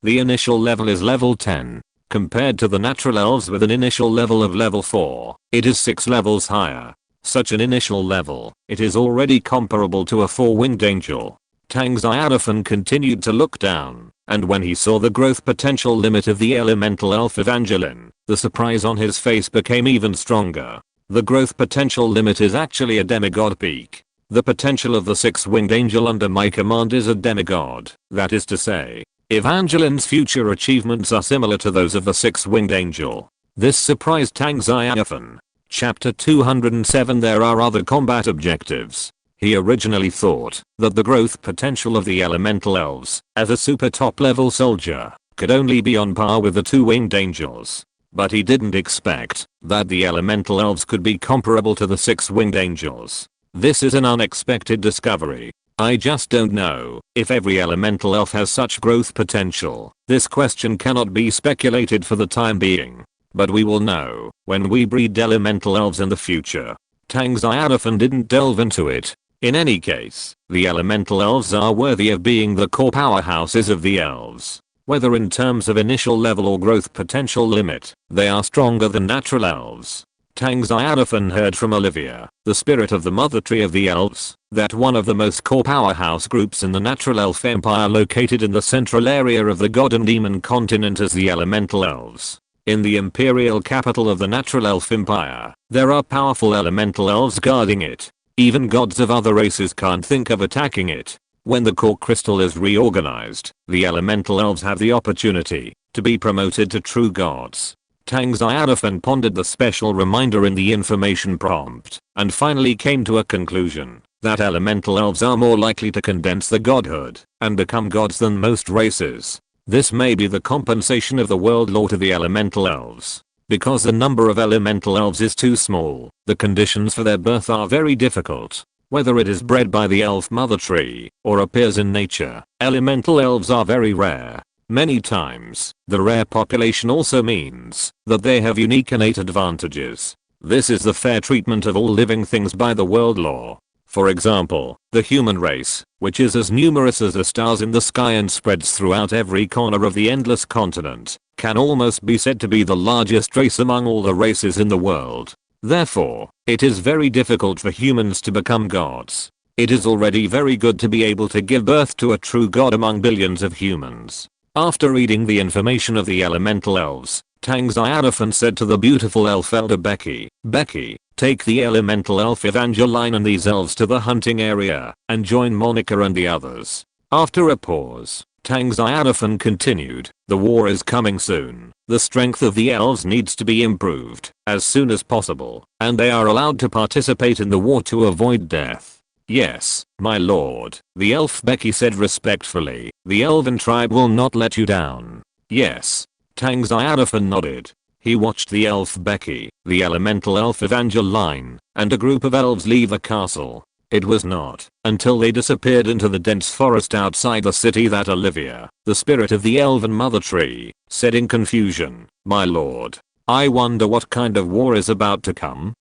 The initial level is level 10. Compared to the natural elves with an initial level of level 4, it is 6 levels higher. Such an initial level, it is already comparable to a 4-winged angel. Tang Xiaofan continued to look down, and when he saw the growth potential limit of the elemental elf Evangeline, the surprise on his face became even stronger. The growth potential limit is actually a demigod peak. The potential of the 6-winged angel under my command is a demigod, that is to say, Evangeline's future achievements are similar to those of the 6-winged angel. This surprised Tang Xiaofan. Chapter 207 There are other combat objectives. He originally thought that the growth potential of the elemental elves, as a super top level soldier, could only be on par with the 2-winged angels. But he didn't expect that the elemental elves could be comparable to the 6-winged angels. This is an unexpected discovery. I just don't know if every elemental elf has such growth potential. This question cannot be speculated for the time being. But we will know when we breed elemental elves in the future. Tang Xiaofan didn't delve into it. In any case, the elemental elves are worthy of being the core powerhouses of the elves. Whether in terms of initial level or growth potential limit, they are stronger than natural elves. Tang Xiaofan heard from Olivia, the spirit of the mother tree of the elves, that one of the most core powerhouse groups in the natural elf empire located in the central area of the god and demon continent is the elemental elves. In the imperial capital of the natural elf empire, there are powerful elemental elves guarding it. Even gods of other races can't think of attacking it. When the core crystal is reorganized, the elemental elves have the opportunity to be promoted to true gods. Tang Xiaofan pondered the special reminder in the information prompt, and finally came to a conclusion that elemental elves are more likely to condense the godhood and become gods than most races. This may be the compensation of the world law to the elemental elves. Because the number of elemental elves is too small, the conditions for their birth are very difficult. Whether it is bred by the elf mother tree or appears in nature, elemental elves are very rare. Many times, the rare population also means that they have unique innate advantages. This is the fair treatment of all living things by the world law. For example, the human race, which is as numerous as the stars in the sky and spreads throughout every corner of the endless continent, can almost be said to be the largest race among all the races in the world. Therefore, it is very difficult for humans to become gods. It is already very good to be able to give birth to a true god among billions of humans. After reading the information of the elemental elves, Tang Xiaofan said to the beautiful elf elder Becky, "Becky, take the elemental elf Evangeline and these elves to the hunting area and join Monica and the others." After a pause, Tang Xiaofan continued, "The war is coming soon. The strength of the elves needs to be improved as soon as possible, and they are allowed to participate in the war to avoid death." "Yes, my lord," the elf Becky said respectfully. "The elven tribe will not let you down." "Yes." Tang Xiaofan nodded. He watched the elf Becky, the elemental elf Evangeline, and a group of elves leave the castle. It was not until they disappeared into the dense forest outside the city that Olivia, the spirit of the elven mother tree, said in confusion, "My lord, I wonder what kind of war is about to come."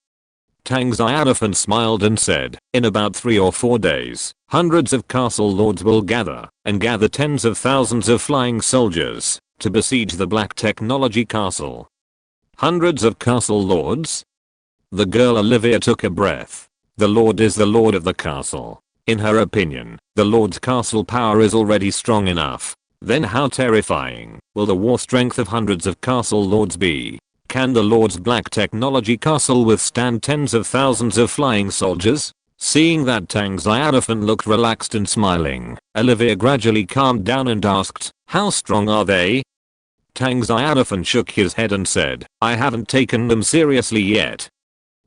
Tang Xiaofan smiled and said, "In about 3 or 4 days, hundreds of castle lords will gather tens of thousands of flying soldiers to besiege the Black Technology Castle." Hundreds of castle lords? The girl Olivia took a breath. The lord is the lord of the castle. In her opinion, the lord's castle power is already strong enough. Then how terrifying will the war strength of hundreds of castle lords be? Can the lord's Black Technology Castle withstand tens of thousands of flying soldiers? Seeing that Tang Xiaofan looked relaxed and smiling, Olivia gradually calmed down and asked, "How strong are they?" Tang Xiaofan shook his head and said, "I haven't taken them seriously yet."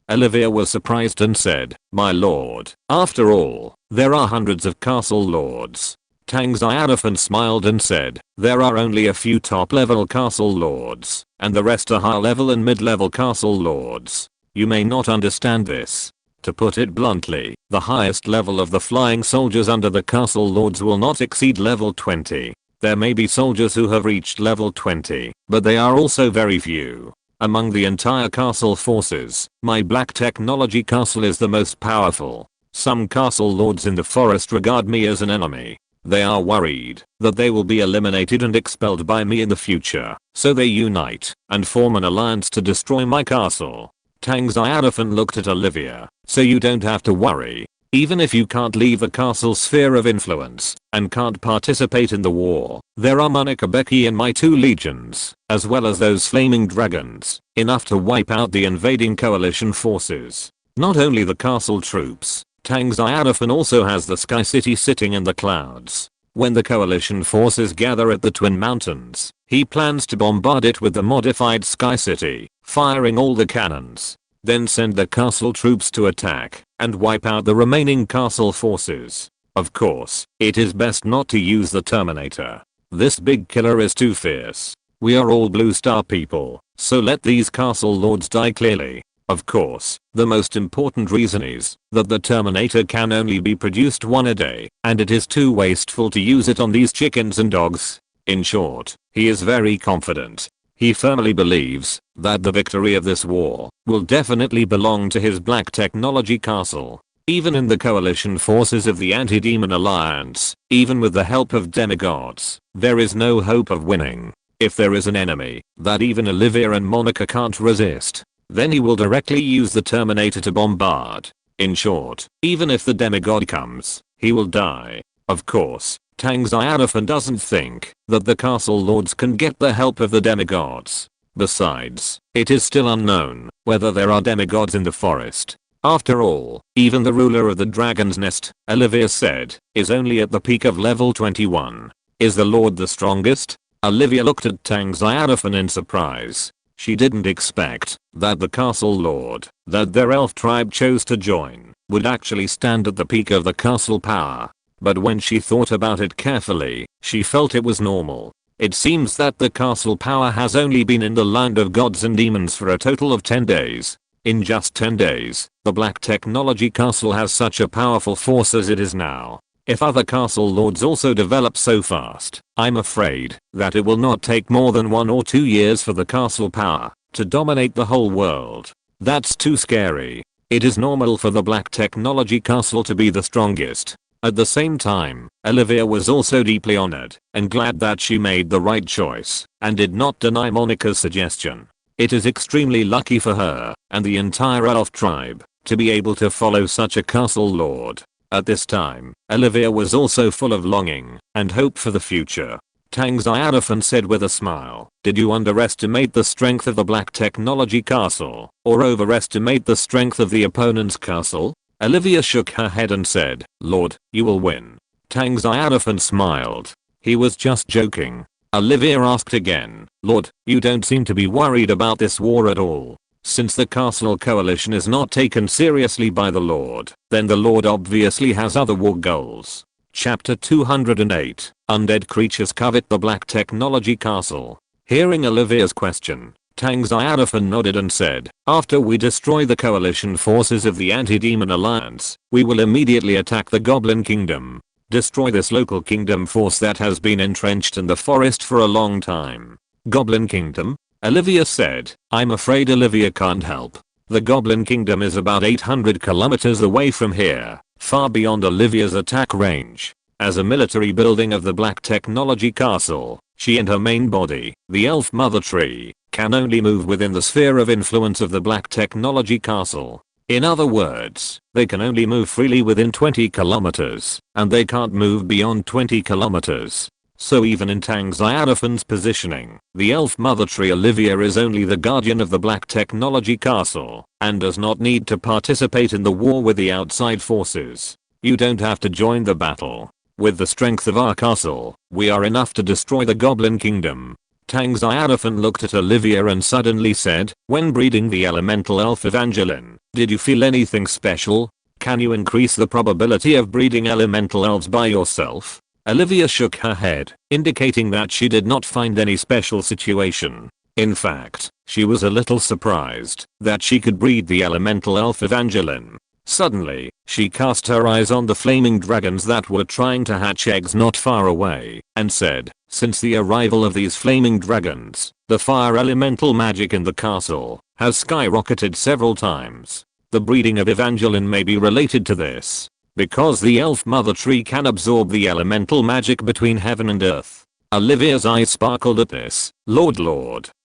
Olivia was surprised and said, "My lord, after all, there are hundreds of castle lords." Tang Xiaofan smiled and said, "There are only a few top-level castle lords, and the rest are high-level and mid-level castle lords. You may not understand this. To put it bluntly, the highest level of the flying soldiers under the castle lords will not exceed level 20. There may be soldiers who have reached level 20, but they are also very few. Among the entire castle forces, my Black Technology Castle is the most powerful. Some castle lords in the forest regard me as an enemy. They are worried that they will be eliminated and expelled by me in the future, so they unite and form an alliance to destroy my castle." Tang Xiaofan looked at Olivia, "So you don't have to worry. Even if you can't leave the castle's sphere of influence and can't participate in the war, there are Monica, Becky and my 2 legions, as well as those flaming dragons, enough to wipe out the invading coalition forces. Not only the castle troops, Tang Xiaofan also has the Sky City sitting in the clouds. When the coalition forces gather at the Twin Mountains, he plans to bombard it with the modified Sky City, firing all the cannons. Then send the castle troops to attack and wipe out the remaining castle forces. Of course, it is best not to use the Terminator. This big killer is too fierce. We are all Blue Star people, so let these castle lords die clearly. Of course, the most important reason is that the Terminator can only be produced 1 a day, and it is too wasteful to use it on these chickens and dogs." In short, he is very confident. He firmly believes that the victory of this war will definitely belong to his Black Technology Castle. Even in the coalition forces of the Anti-Demon Alliance, even with the help of demigods, there is no hope of winning. If there is an enemy that even Olivia and Monica can't resist, then he will directly use the Terminator to bombard. In short, even if the demigod comes, he will die. Of course, Tang Xiaofan doesn't think that the castle lords can get the help of the demigods. Besides, it is still unknown whether there are demigods in the forest. After all, even the ruler of the dragon's nest, Olivia said, is only at the peak of level 21. Is the lord the strongest? Olivia looked at Tang Xiaofan in surprise. She didn't expect that the castle lord that their elf tribe chose to join would actually stand at the peak of the castle power. But when she thought about it carefully, she felt it was normal. It seems that the castle power has only been in the land of gods and demons for a total of 10 days. In just 10 days, the Black Technology Castle has such a powerful force as it is now. If other castle lords also develop so fast, I'm afraid that it will not take more than 1 or 2 years for the castle power to dominate the whole world. That's too scary. It is normal for the Black Technology Castle to be the strongest. At the same time, Olivia was also deeply honored and glad that she made the right choice and did not deny Monica's suggestion. It is extremely lucky for her and the entire elf tribe to be able to follow such a castle lord. At this time, Olivia was also full of longing and hope for the future. Tang Xiaofan said with a smile. Did you underestimate the strength of the Black Technology Castle, or overestimate the strength of the opponent's castle? Olivia shook her head and said, Lord, you will win. Tang Xiaofan smiled. He was just joking. Olivia asked again, Lord, you don't seem to be worried about this war at all. Since the castle coalition is not taken seriously by the Lord, then the Lord obviously has other war goals. Chapter 208, Undead creatures covet the Black Technology Castle. Hearing Olivia's question, Tang Xiaofan nodded and said, after we destroy the coalition forces of the Anti-Demon Alliance, we will immediately attack the Goblin Kingdom. Destroy this local kingdom force that has been entrenched in the forest for a long time. Goblin Kingdom? Olivia said. I'm afraid Olivia can't help. The Goblin Kingdom is about 800 kilometers away from here, far beyond Olivia's attack range. As a military building of the Black Technology Castle, she and her main body, the Elf Mother Tree, can only move within the sphere of influence of the Black Technology Castle. In other words, they can only move freely within 20 kilometers, and they can't move beyond 20 kilometers. So even in Tang Xiaofan's positioning, the Elf Mother Tree Olivia is only the guardian of the Black Technology Castle, and does not need to participate in the war with the outside forces. You don't have to join the battle. With the strength of our castle, we are enough to destroy the Goblin Kingdom. Tang Xiaofan looked at Olivia and suddenly said, when breeding the elemental elf Evangeline, did you feel anything special? Can you increase the probability of breeding elemental elves by yourself? Olivia shook her head, indicating that she did not find any special situation. In fact, she was a little surprised that she could breed the elemental elf Evangeline. Suddenly, she cast her eyes on the flaming dragons that were trying to hatch eggs not far away, and said, since the arrival of these flaming dragons, the fire elemental magic in the castle has skyrocketed several times. The breeding of Evangeline may be related to this, because the Elf Mother Tree can absorb the elemental magic between heaven and earth. Olivia's eyes sparkled at this. Lord,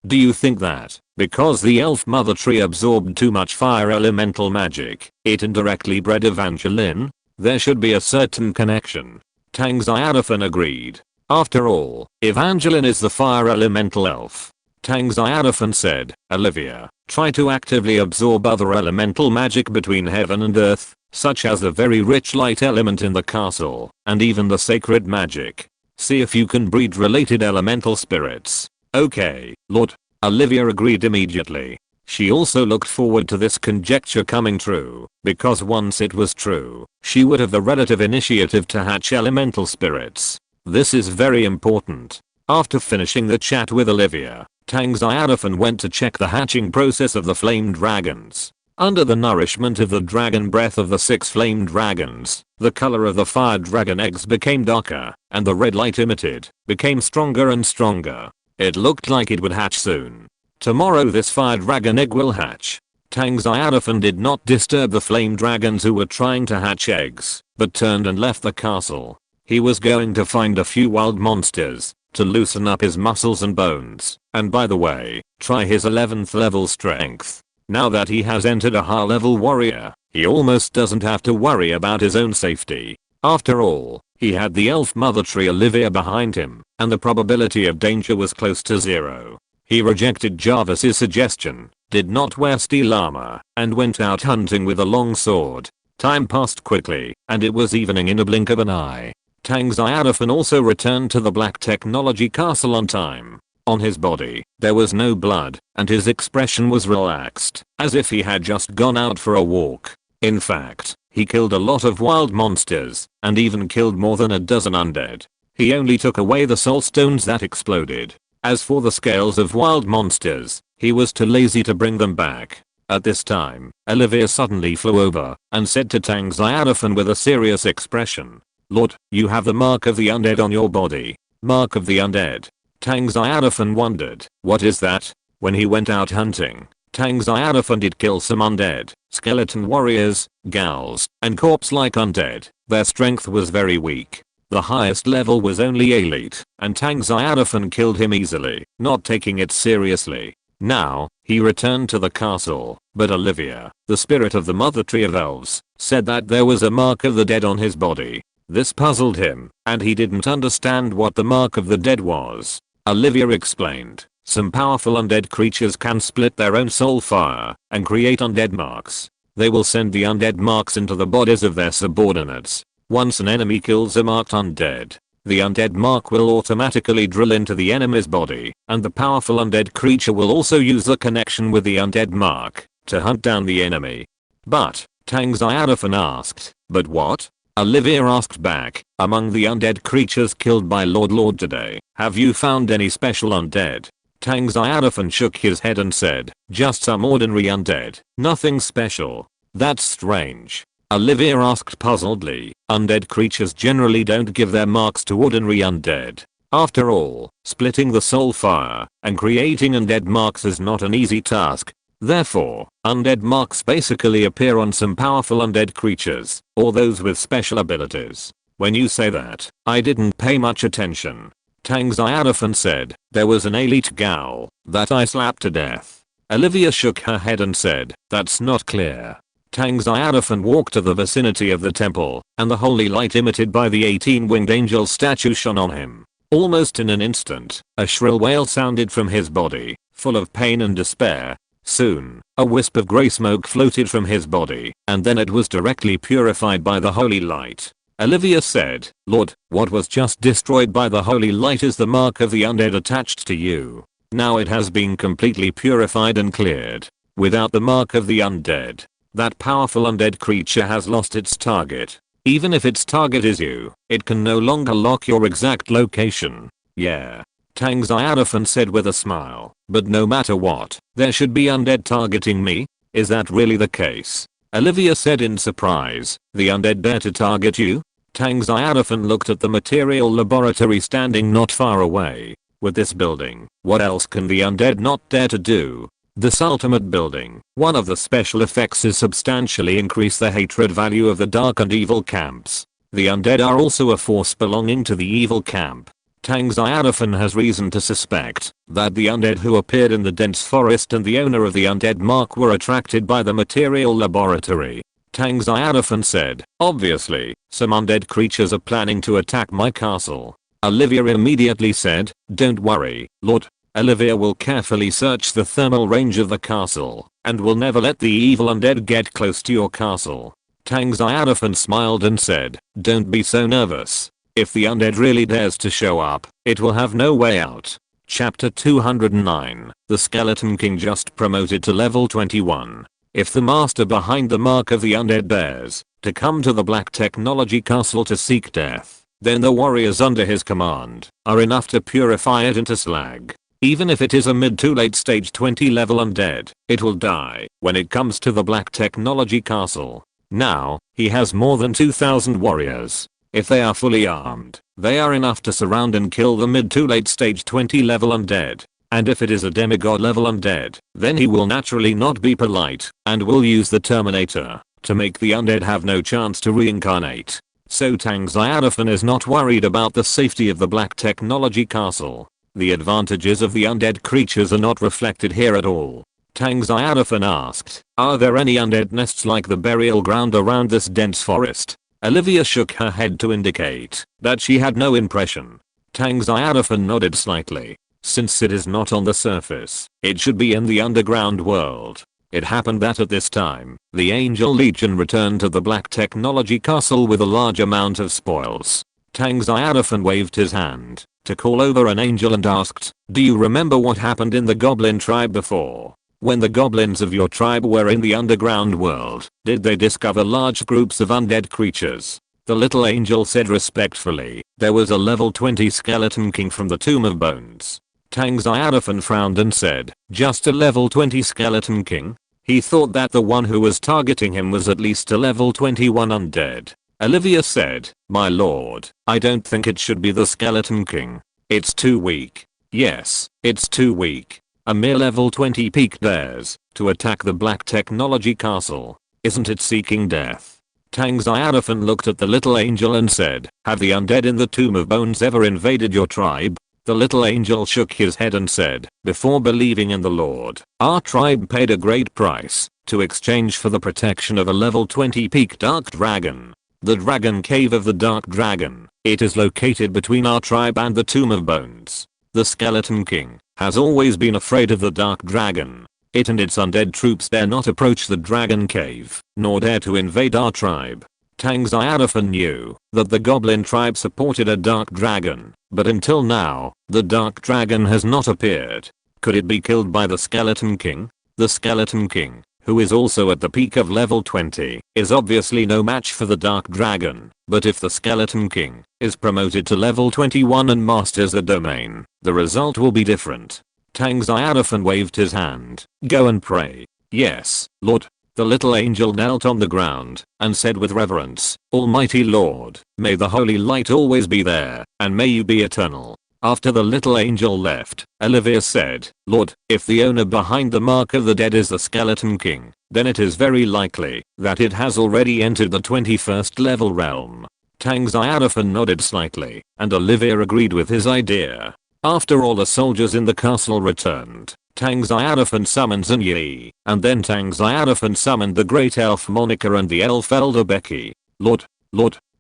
do you think that, because the Elf Mother Tree absorbed too much fire elemental magic, it indirectly bred Evangeline? There should be a certain connection. Tang Xiaofan agreed. After all, Evangeline is the fire elemental elf. Tang Xiaofan said, Olivia, try to actively absorb other elemental magic between heaven and earth, such as the very rich light element in the castle, and even the sacred magic. See if you can breed related elemental spirits. Okay, Lord. Olivia agreed immediately. She also looked forward to this conjecture coming true, because once it was true, she would have the relative initiative to hatch elemental spirits. This is very important. After finishing the chat with Olivia, Tang Xiaofan went to check the hatching process of the flame dragons. Under the nourishment of the dragon breath of the 6 flame dragons, the color of the fire dragon eggs became darker, and the red light emitted became stronger and stronger. It looked like it would hatch soon. Tomorrow this fire dragon egg will hatch. Tang Xiaofan did not disturb the flame dragons who were trying to hatch eggs, but turned and left the castle. He was going to find a few wild monsters to loosen up his muscles and bones, and by the way, try his 11th level strength. Now that he has entered a high level warrior, he almost doesn't have to worry about his own safety. After all, he had the Elf Mother Tree Olivia behind him, and the probability of danger was close to 0. He rejected Jarvis's suggestion, did not wear steel armor, and went out hunting with a long sword. Time passed quickly, and it was evening in a blink of an eye. Tang Xiaofan also returned to the Black Technology Castle on time. On his body, there was no blood, and his expression was relaxed, as if he had just gone out for a walk. In fact, he killed a lot of wild monsters, and even killed more than a dozen undead. He only took away the soul stones that exploded. As for the scales of wild monsters, he was too lazy to bring them back. At this time, Olivia suddenly flew over, and said to Tang Xiaofan with a serious expression, Lord, you have the mark of the undead on your body. Mark of the undead. Tang Xiaofan wondered, what is that? When he went out hunting, Tang Xiaofan did kill some undead, skeleton warriors, gals, and corpse-like undead. Their strength was very weak. The highest level was only elite, and Tang Xiaofan killed him easily, not taking it seriously. Now, he returned to the castle, but Olivia, the spirit of the Mother Tree of Elves, said that there was a mark of the dead on his body. This puzzled him, and he didn't understand what the mark of the dead was. Olivia explained, some powerful undead creatures can split their own soul fire and create undead marks. They will send the undead marks into the bodies of their subordinates. Once an enemy kills a marked undead, the undead mark will automatically drill into the enemy's body, and the powerful undead creature will also use the connection with the undead mark to hunt down the enemy. But, Tang Xiaofan asked, but what? Olivia asked back, among the undead creatures killed by Lord today, have you found any special undead? Tang Xiaofan shook his head and said, just some ordinary undead, nothing special. That's strange. Olivia asked puzzledly, undead creatures generally don't give their marks to ordinary undead. After all, splitting the soul fire and creating undead marks is not an easy task. Therefore, undead marks basically appear on some powerful undead creatures, or those with special abilities. When you say that, I didn't pay much attention. Tang Xiaofan said, there was an elite gal that I slapped to death. Olivia shook her head and said, that's not clear. Tang Xiaofan walked to the vicinity of the temple, and the holy light emitted by the 18-winged angel statue shone on him. Almost in an instant, a shrill wail sounded from his body, full of pain and despair. Soon, a wisp of grey smoke floated from his body, and then it was directly purified by the holy light. Olivia said, Lord, what was just destroyed by the holy light is the mark of the undead attached to you. Now it has been completely purified and cleared. Without the mark of the undead, that powerful undead creature has lost its target. Even if its target is you, it can no longer lock your exact location. Yeah. Tang Xiaofan said with a smile, but no matter what, there should be undead targeting me? Is that really the case? Olivia said in surprise, the undead dare to target you? Tang Xiaofan looked at the material laboratory standing not far away. With this building, what else can the undead not dare to do? This ultimate building, one of the special effects is substantially increase the hatred value of the dark and evil camps. The undead are also a force belonging to the evil camp. Tang Xiaofan has reason to suspect that the undead who appeared in the dense forest and the owner of the undead mark were attracted by the material laboratory. Tang Xiaofan said, obviously, some undead creatures are planning to attack my castle. Olivia immediately said, don't worry, Lord. Olivia will carefully search the thermal range of the castle and will never let the evil undead get close to your castle. Tang Xiaofan smiled and said, don't be so nervous. If the undead really dares to show up, it will have no way out. Chapter 209, the Skeleton King just promoted to level 21. If the master behind the mark of the undead dares to come to the Black Technology Castle to seek death, then the warriors under his command are enough to purify it into slag. Even if it is a mid to late stage 20 level undead, it will die when it comes to the Black Technology Castle. Now, he has more than 2,000 warriors. If they are fully armed, they are enough to surround and kill the mid to late stage 20 level undead. And if it is a demigod level undead, then he will naturally not be polite and will use the Terminator to make the undead have no chance to reincarnate. So Tang Xiaofan is not worried about the safety of the Black Technology Castle. The advantages of the undead creatures are not reflected here at all. Tang Xiaofan asked, are there any undead nests like the burial ground around this dense forest? Olivia shook her head to indicate that she had no impression. Tang Xiaofan nodded slightly. Since it is not on the surface, it should be in the underground world. It happened that at this time, the Angel Legion returned to the Black Technology Castle with a large amount of spoils. Tang Xiaofan waved his hand to call over an angel and asked, do you remember what happened in the goblin tribe before? When the goblins of your tribe were in the underground world, did they discover large groups of undead creatures? The little angel said respectfully, there was a level 20 skeleton king from the Tomb of Bones. Tang Xiaofan frowned and said, just a level 20 skeleton king? He thought that the one who was targeting him was at least a level 21 undead. Olivia said, my lord, I don't think it should be the skeleton king. It's too weak. Yes, it's too weak. A mere level 20 peak dares to attack the Black Technology Castle. Isn't it seeking death? Tang Xiaofan looked at the little angel and said, have the undead in the Tomb of Bones ever invaded your tribe? The little angel shook his head and said, before believing in the Lord, our tribe paid a great price to exchange for the protection of a level 20 peak dark dragon. The Dragon Cave of the Dark Dragon. It is located between our tribe and the Tomb of Bones. The Skeleton King has always been afraid of the Dark Dragon. It and its undead troops dare not approach the Dragon Cave, nor dare to invade our tribe. Tang Xiaofan knew that the Goblin tribe supported a Dark Dragon, but until now, the Dark Dragon has not appeared. Could it be killed by the Skeleton King? The Skeleton King, who is also at the peak of level 20, is obviously no match for the Dark Dragon, but if the Skeleton King is promoted to level 21 and masters the domain, the result will be different. Tang Xiaofan waved his hand. Go and pray. Yes, Lord. The little angel knelt on the ground and said with reverence, Almighty Lord, may the holy light always be there, and may you be eternal. After the little angel left, Olivia said, Lord, if the owner behind the Mark of the Dead is the Skeleton King, then it is very likely that it has already entered the 21st level realm. Tang Xiaofan nodded slightly, and Olivia agreed with his idea. After all the soldiers in the castle returned, Tang Xiaofan summoned Zan Yi, and then Tang Xiaofan summoned the great elf Monica and the elf elder Becky. Lord.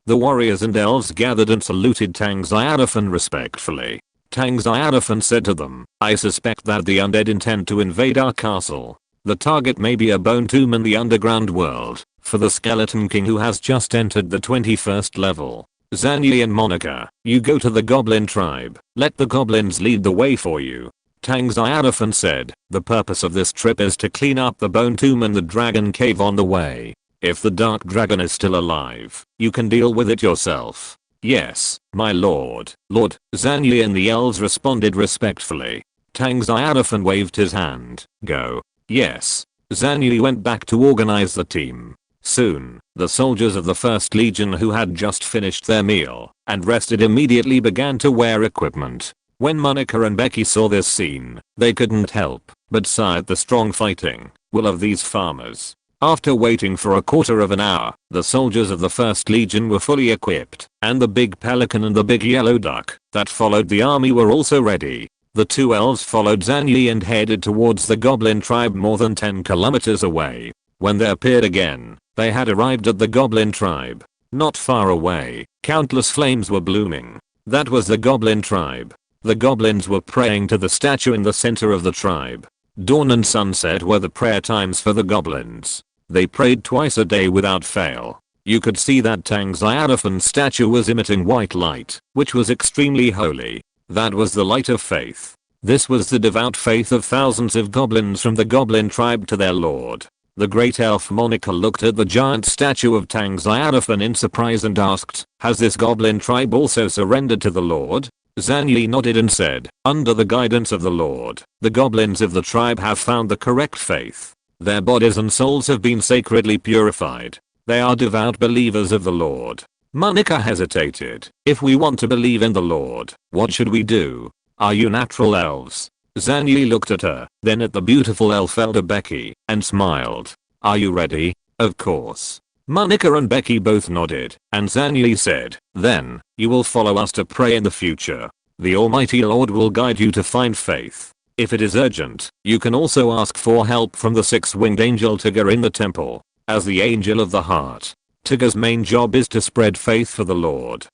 The warriors and elves gathered and saluted Tang Xiaofan respectfully. Tang Xiaofan said to them, I suspect that the undead intend to invade our castle. The target may be a bone tomb in the underground world, for the Skeleton King who has just entered the 21st level. Zan Yi and Monica, you go to the Goblin tribe, let the goblins lead the way for you. Tang Xiaofan said, the purpose of this trip is to clean up the bone tomb and the dragon cave on the way. If the Dark Dragon is still alive, you can deal with it yourself. Yes, my lord. Lord. Zan Yi and the elves responded respectfully. Tang Xiaofan waved his hand. Go. Yes. Zan Yi went back to organize the team. Soon, the soldiers of the 1st Legion who had just finished their meal and rested immediately began to wear equipment. When Monica and Becky saw this scene, they couldn't help but sigh at the strong fighting will of these farmers. After waiting for a quarter of an hour, the soldiers of the 1st Legion were fully equipped, and the big pelican and the big yellow duck that followed the army were also ready. The two elves followed Zan Yi and headed towards the Goblin tribe more than 10 kilometers away. When they appeared again, they had arrived at the Goblin tribe. Not far away, countless flames were blooming. That was the Goblin tribe. The goblins were praying to the statue in the center of the tribe. Dawn and sunset were the prayer times for the goblins. They prayed twice a day without fail. You could see that Tang Xiaofan's statue was emitting white light, which was extremely holy. That was the light of faith. This was the devout faith of thousands of goblins from the Goblin tribe to their lord. The great elf Monica looked at the giant statue of Tang Xiaofan in surprise and asked, has this Goblin tribe also surrendered to the Lord? Zan Yi nodded and said, under the guidance of the Lord, the goblins of the tribe have found the correct faith. Their bodies and souls have been sacredly purified. They are devout believers of the Lord. Monica hesitated. If we want to believe in the Lord, what should we do? Are you natural elves? Zan Yi looked at her, then at the beautiful elf elder Becky, and smiled. Are you ready? Of course. Monica and Becky both nodded, and Zan Yi said, then, you will follow us to pray in the future. The Almighty Lord will guide you to find faith. If it is urgent, you can also ask for help from the 6-winged angel Tiger in the temple. As the angel of the heart, Tiger's main job is to spread faith for the Lord.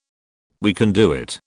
We can do it.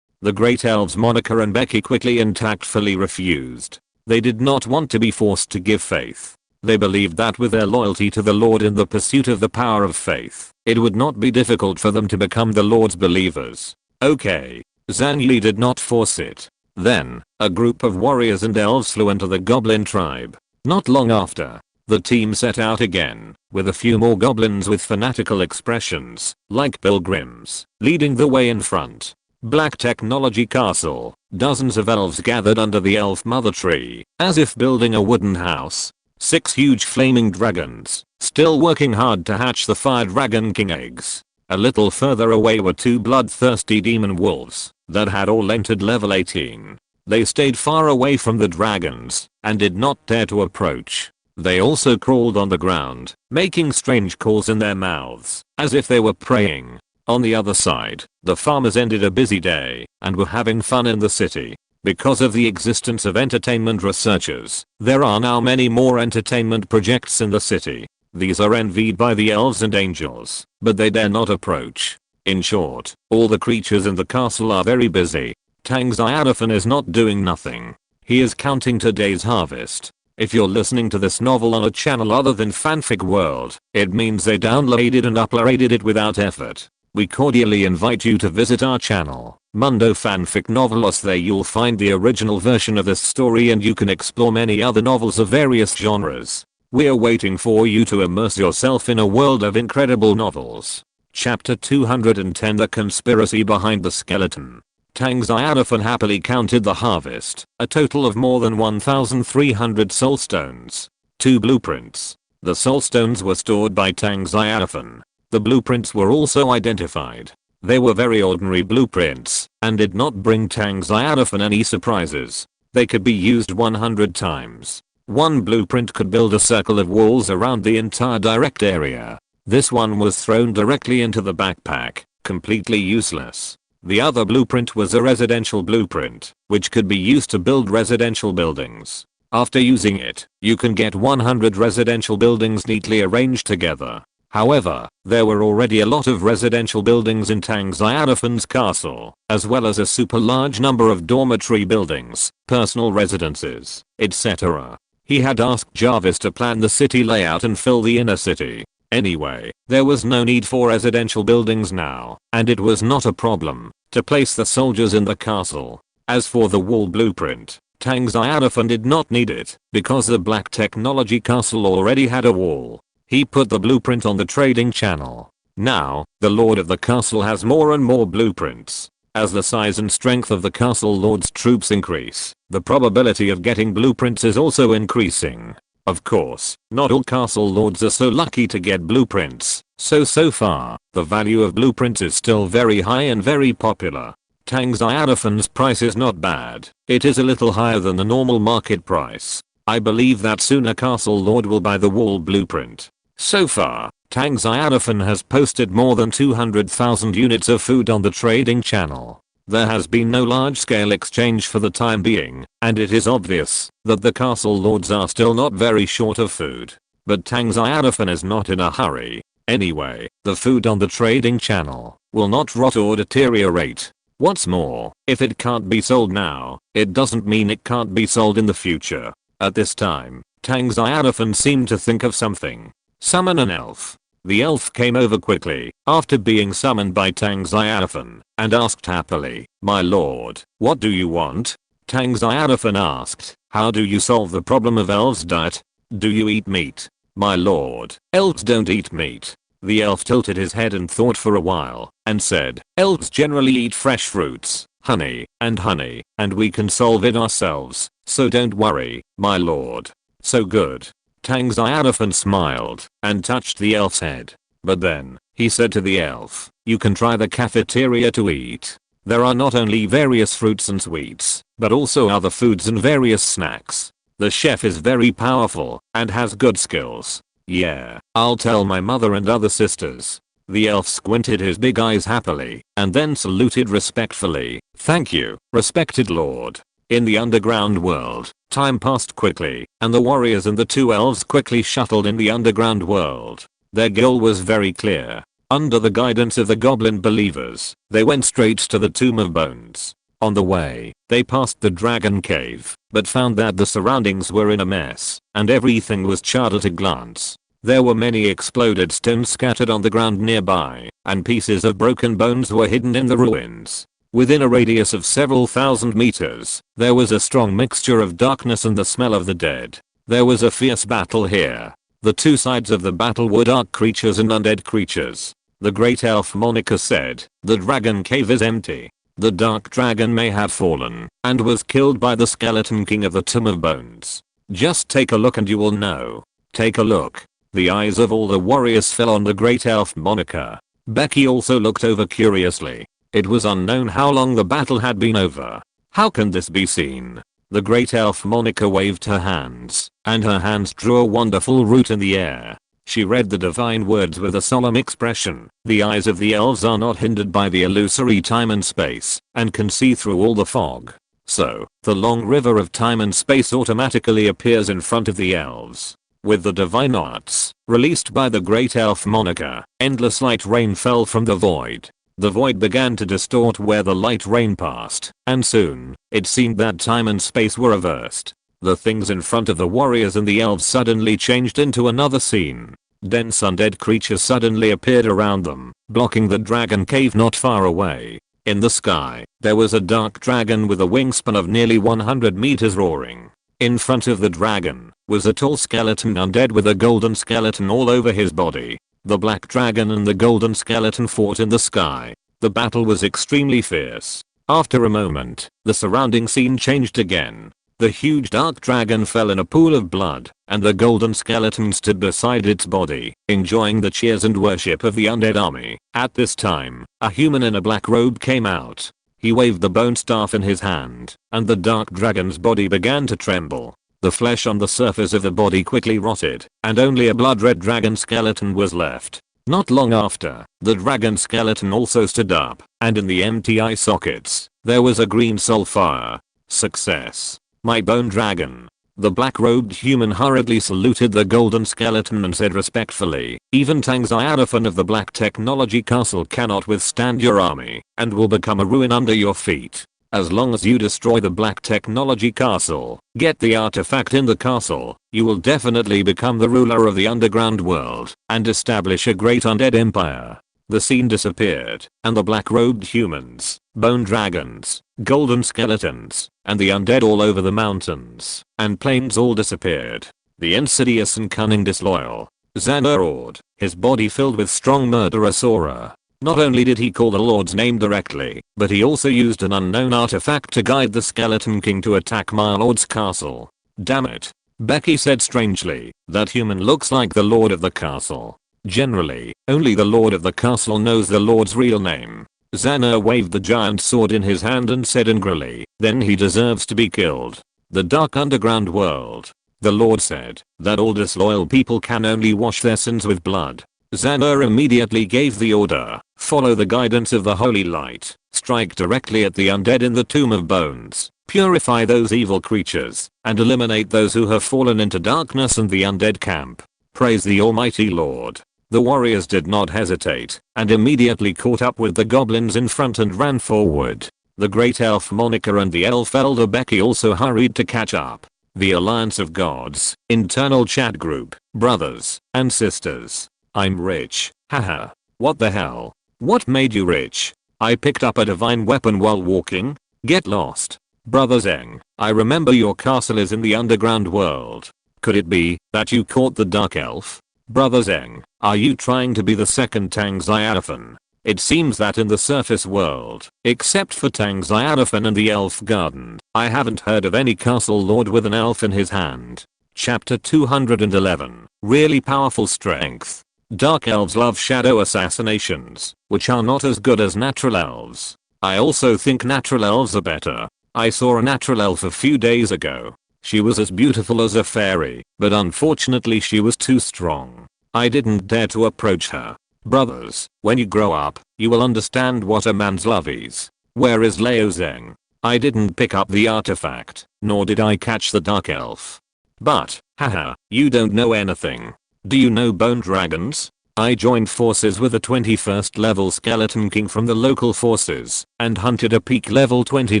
The great elves Monica and Becky quickly and tactfully refused. They did not want to be forced to give faith. They believed that with their loyalty to the Lord in the pursuit of the power of faith, it would not be difficult for them to become the Lord's believers. Okay. Zan Yi did not force it. Then, a group of warriors and elves flew into the Goblin tribe. Not long after, the team set out again, with a few more goblins with fanatical expressions, like pilgrims, leading the way in front. Black Technology Castle. Dozens of elves gathered under the elf mother tree, as if building a wooden house. 6 huge flaming dragons, still working hard to hatch the Fire Dragon King eggs. A little further away were 2 bloodthirsty demon wolves that had all entered level 18. They stayed far away from the dragons and did not dare to approach. They also crawled on the ground, making strange calls in their mouths, as if they were praying. On the other side, the farmers ended a busy day and were having fun in the city. Because of the existence of entertainment researchers, there are now many more entertainment projects in the city. These are envied by the elves and angels, but they dare not approach. In short, all the creatures in the castle are very busy. Tang Xiaofan is not doing nothing. He is counting today's harvest. If you're listening to this novel on a channel other than Fanfic World, it means they downloaded and uploaded it without effort. We cordially invite you to visit our channel, Mundo Fanfic Novelos. There you'll find the original version of this story and you can explore many other novels of various genres. We're waiting for you to immerse yourself in a world of incredible novels. Chapter 210, The Conspiracy Behind the Skeleton. Tang Xiaofan happily counted the harvest, a total of more than 1,300 soulstones. 2 blueprints. The soulstones were stored by Tang Xiaofan. The blueprints were also identified. They were very ordinary blueprints, and did not bring Tang Xiaofan any surprises. They could be used 100 times. One blueprint could build a circle of walls around the entire direct area. This one was thrown directly into the backpack, completely useless. The other blueprint was a residential blueprint, which could be used to build residential buildings. After using it, you can get 100 residential buildings neatly arranged together. However, there were already a lot of residential buildings in Tang Xiaofan's castle, as well as a super large number of dormitory buildings, personal residences, etc. He had asked Jarvis to plan the city layout and fill the inner city. Anyway, there was no need for residential buildings now, and it was not a problem to place the soldiers in the castle. As for the wall blueprint, Tang Xiaofan did not need it, because the Black Technology Castle already had a wall. He put the blueprint on the trading channel. Now, the lord of the castle has more and more blueprints. As the size and strength of the castle lord's troops increase, the probability of getting blueprints is also increasing. Of course, not all castle lords are so lucky to get blueprints, so far, the value of blueprints is still very high and very popular. Tang Xiaofan's price is not bad. It is a little higher than the normal market price. I believe that soon a castle lord will buy the wall blueprint. So far, Tang Xiaofan has posted more than 200,000 units of food on the trading channel. There has been no large-scale exchange for the time being, and it is obvious that the castle lords are still not very short of food. But Tang Xiaofan is not in a hurry. Anyway, the food on the trading channel will not rot or deteriorate. What's more, if it can't be sold now, it doesn't mean it can't be sold in the future. At this time, Tang Xiaofan seemed to think of something. Summon an elf. The elf came over quickly, after being summoned by Tang Xiaofan, and asked happily, "My lord, what do you want?" Tang Xiaofan asked, "How do you solve the problem of elves' diet? Do you eat meat?" "My lord, elves don't eat meat." The elf tilted his head and thought for a while, and said, "Elves generally eat fresh fruits, honey, and we can solve it ourselves, so don't worry, my lord." "So good." Tang Xiaofan smiled, and touched the elf's head. But then, he said to the elf, "You can try the cafeteria to eat. There are not only various fruits and sweets, but also other foods and various snacks. The chef is very powerful, and has good skills. Yeah, I'll tell my mother and other sisters." The elf squinted his big eyes happily, and then saluted respectfully. "Thank you, respected lord." In the underground world, time passed quickly, and the warriors and the 2 elves quickly shuttled in the underground world. Their goal was very clear. Under the guidance of the goblin believers, they went straight to the Tomb of Bones. On the way, they passed the dragon cave, but found that the surroundings were in a mess, and everything was charred at a glance. There were many exploded stones scattered on the ground nearby, and pieces of broken bones were hidden in the ruins. Within a radius of several thousand meters, there was a strong mixture of darkness and the smell of the dead. There was a fierce battle here. The 2 sides of the battle were dark creatures and undead creatures. The great elf Monica said, "The dragon cave is empty. The dark dragon may have fallen, and was killed by the skeleton king of the Tomb of Bones. Just take a look and you will know." "Take a look." The eyes of all the warriors fell on the great elf Monica. Becky also looked over curiously. It was unknown how long the battle had been over. "How can this be seen?" The great elf Monica waved her hands, and her hands drew a wonderful root in the air. She read the divine words with a solemn expression. "The eyes of the elves are not hindered by the illusory time and space, and can see through all the fog. So, the long river of time and space automatically appears in front of the elves. With the divine arts, released by the great elf Monica, endless light rain fell from the void. The void began to distort where the light rain passed, and soon, it seemed that time and space were reversed. The things in front of the warriors and the elves suddenly changed into another scene. Dense undead creatures suddenly appeared around them, blocking the dragon cave not far away. In the sky, there was a dark dragon with a wingspan of nearly 100 meters roaring. In front of the dragon was a tall skeleton undead with a golden skeleton all over his body. The black dragon and the golden skeleton fought in the sky. The battle was extremely fierce. After a moment, the surrounding scene changed again. The huge dark dragon fell in a pool of blood, and the golden skeleton stood beside its body, enjoying the cheers and worship of the undead army. At this time, a human in a black robe came out. He waved the bone staff in his hand, and the dark dragon's body began to tremble. The flesh on the surface of the body quickly rotted, and only a blood-red dragon skeleton was left. Not long after, the dragon skeleton also stood up, and in the empty eye sockets, there was a green soul fire. Success. My bone dragon. The black-robed human hurriedly saluted the golden skeleton and said respectfully, even Tang Xiaofan of the Black Technology Castle cannot withstand your army, and will become a ruin under your feet. As long as you destroy the Black Technology Castle, get the artifact in the castle, you will definitely become the ruler of the underground world, and establish a great undead empire. The scene disappeared, and the black-robed humans, bone dragons, golden skeletons, and the undead all over the mountains and plains all disappeared. The insidious and cunning disloyal Xana roared, his body filled with strong murderous aura. Not only did he call the Lord's name directly, but he also used an unknown artifact to guide the Skeleton King to attack my Lord's castle. Damn it. Becky said strangely, that human looks like the Lord of the castle. Generally, only the Lord of the castle knows the Lord's real name. Xana waved the giant sword in his hand and said angrily, then he deserves to be killed. The dark underground world. The Lord said, that all disloyal people can only wash their sins with blood. Xana immediately gave the order, follow the guidance of the holy light, strike directly at the undead in the tomb of bones, purify those evil creatures, and eliminate those who have fallen into darkness and the undead camp. Praise the Almighty Lord. The warriors did not hesitate, and immediately caught up with the goblins in front and ran forward. The great elf Monica and the elf elder Becky also hurried to catch up. The Alliance of Gods, internal chat group, brothers and sisters. I'm rich, haha. What the hell? What made you rich? I picked up a divine weapon while walking? Get lost. Brother Zeng, I remember your castle is in the underground world. Could it be that you caught the dark elf? Brother Zeng, are you trying to be the second Tang Xiaofan? It seems that in the surface world, except for Tang Xiaofan and the elf garden, I haven't heard of any castle lord with an elf in his hand. Chapter 211, really powerful strength. Dark elves love shadow assassinations, which are not as good as natural elves. I also think natural elves are better. I saw a natural elf a few days ago. She was as beautiful as a fairy, but unfortunately she was too strong. I didn't dare to approach her. Brothers, when you grow up, you will understand what a man's love is. Where is Leo Zeng? I didn't pick up the artifact, nor did I catch the dark elf. But, haha, you don't know anything. Do you know bone dragons? I joined forces with a 21st level skeleton king from the local forces, and hunted a peak level 20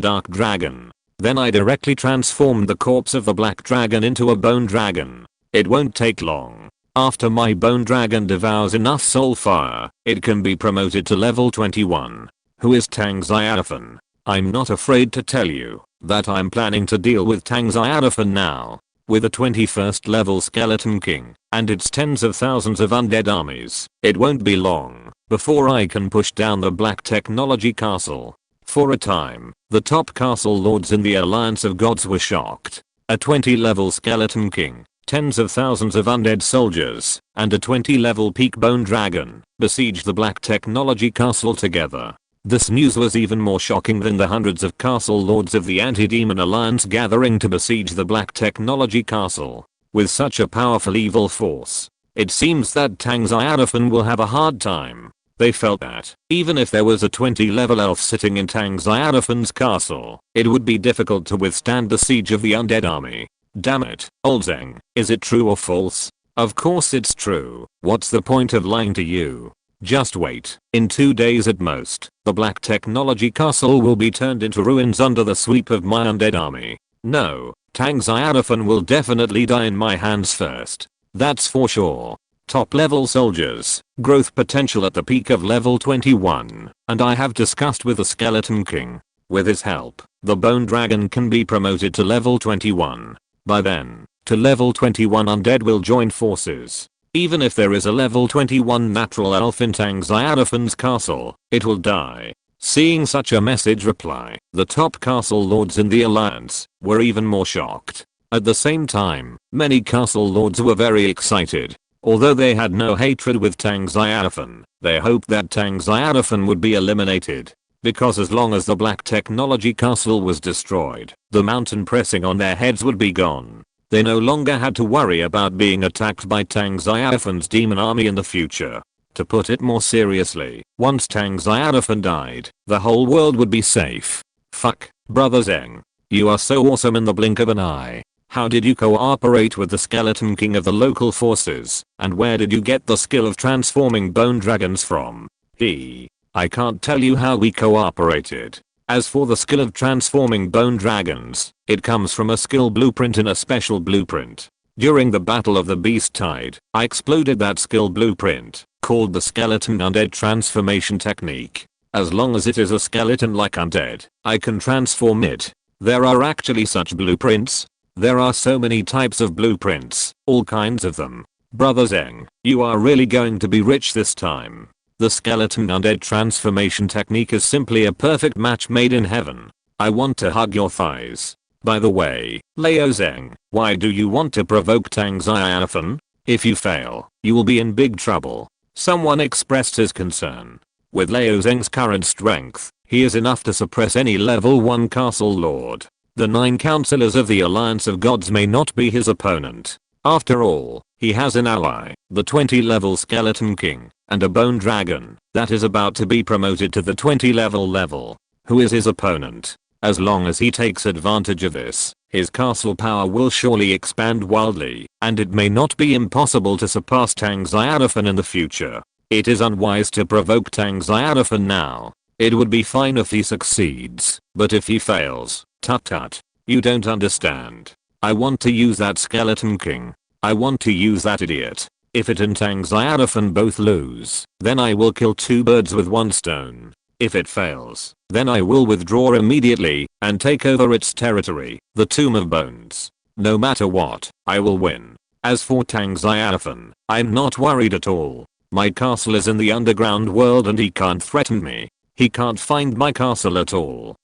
dark dragon. Then I directly transformed the corpse of the black dragon into a bone dragon. It won't take long. After my bone dragon devours enough soul fire, it can be promoted to level 21. Who is Tang Xiaofan? I'm not afraid to tell you that I'm planning to deal with Tang Xiaofan now. With a 21st level skeleton king and its tens of thousands of undead armies, it won't be long before I can push down the Black Technology Castle. For a time, the top castle lords in the Alliance of Gods were shocked. A 20 level skeleton king, tens of thousands of undead soldiers, and a 20 level peak bone dragon besieged the Black Technology Castle together. This news was even more shocking than the hundreds of castle lords of the Anti-Demon Alliance gathering to besiege the Black Technology Castle. With such a powerful evil force, it seems that Tang Xiaofan will have a hard time. They felt that, even if there was a 20 level elf sitting in Tang Xiaofan's castle, it would be difficult to withstand the siege of the undead army. Damn it, old Zeng, is it true or false? Of course it's true. What's the point of lying to you? Just wait. In 2 days at most, the Black Technology Castle will be turned into ruins under the sweep of my undead army. No, Tang Xiaofan will definitely die in my hands first. That's for sure. Top level soldiers, growth potential at the peak of level 21, and I have discussed with the Skeleton King. With his help, the Bone Dragon can be promoted to level 21. By then, to level 21 undead will join forces. Even if there is a level 21 natural elf in Tang Xiaofan's castle, it will die. Seeing such a message reply, the top castle lords in the alliance were even more shocked. At the same time, many castle lords were very excited. Although they had no hatred with Tang Xiaofan, they hoped that Tang Xiaofan would be eliminated. Because as long as the Black Technology Castle was destroyed, the mountain pressing on their heads would be gone. They no longer had to worry about being attacked by Tang Xiaofan's demon army in the future. To put it more seriously, once Tang Xiaofan died, the whole world would be safe. Fuck, brother Zeng. You are so awesome in the blink of an eye. How did you cooperate with the Skeleton King of the local forces, and where did you get the skill of transforming bone dragons from? I can't tell you how we cooperated. As for the skill of transforming bone dragons, it comes from a skill blueprint in a special blueprint. During the Battle of the Beast Tide, I exploded that skill blueprint, called the Skeleton Undead Transformation Technique. As long as it is a skeleton-like undead, I can transform it. There are actually such blueprints. There are so many types of blueprints, all kinds of them. Brother Zeng, you are really going to be rich this time. The Skeleton Undead Transformation Technique is simply a perfect match made in heaven. I want to hug your thighs. By the way, Leo Zeng, why do you want to provoke Tang Xiaofan? If you fail, you will be in big trouble. Someone expressed his concern. With Leo Zeng's current strength, he is enough to suppress any level 1 castle lord. The 9 counselors of the Alliance of Gods may not be his opponent. After all, he has an ally, the 20 level Skeleton King, and a bone dragon that is about to be promoted to the 20 level. Who is his opponent? As long as he takes advantage of this, his castle power will surely expand wildly, and it may not be impossible to surpass Tang Xiaofan in the future. It is unwise to provoke Tang Xiaofan now. It would be fine if he succeeds, but if he fails, tut, you don't understand. I want to use that Skeleton King. I want to use that idiot. If it and Tang Xiaofan both lose, then I will kill 2 birds with 1 stone. If it fails, then I will withdraw immediately and take over its territory, the Tomb of Bones. No matter what, I will win. As for Tang Xiaofan, I'm not worried at all. My castle is in the underground world and he can't threaten me. He can't find my castle at all.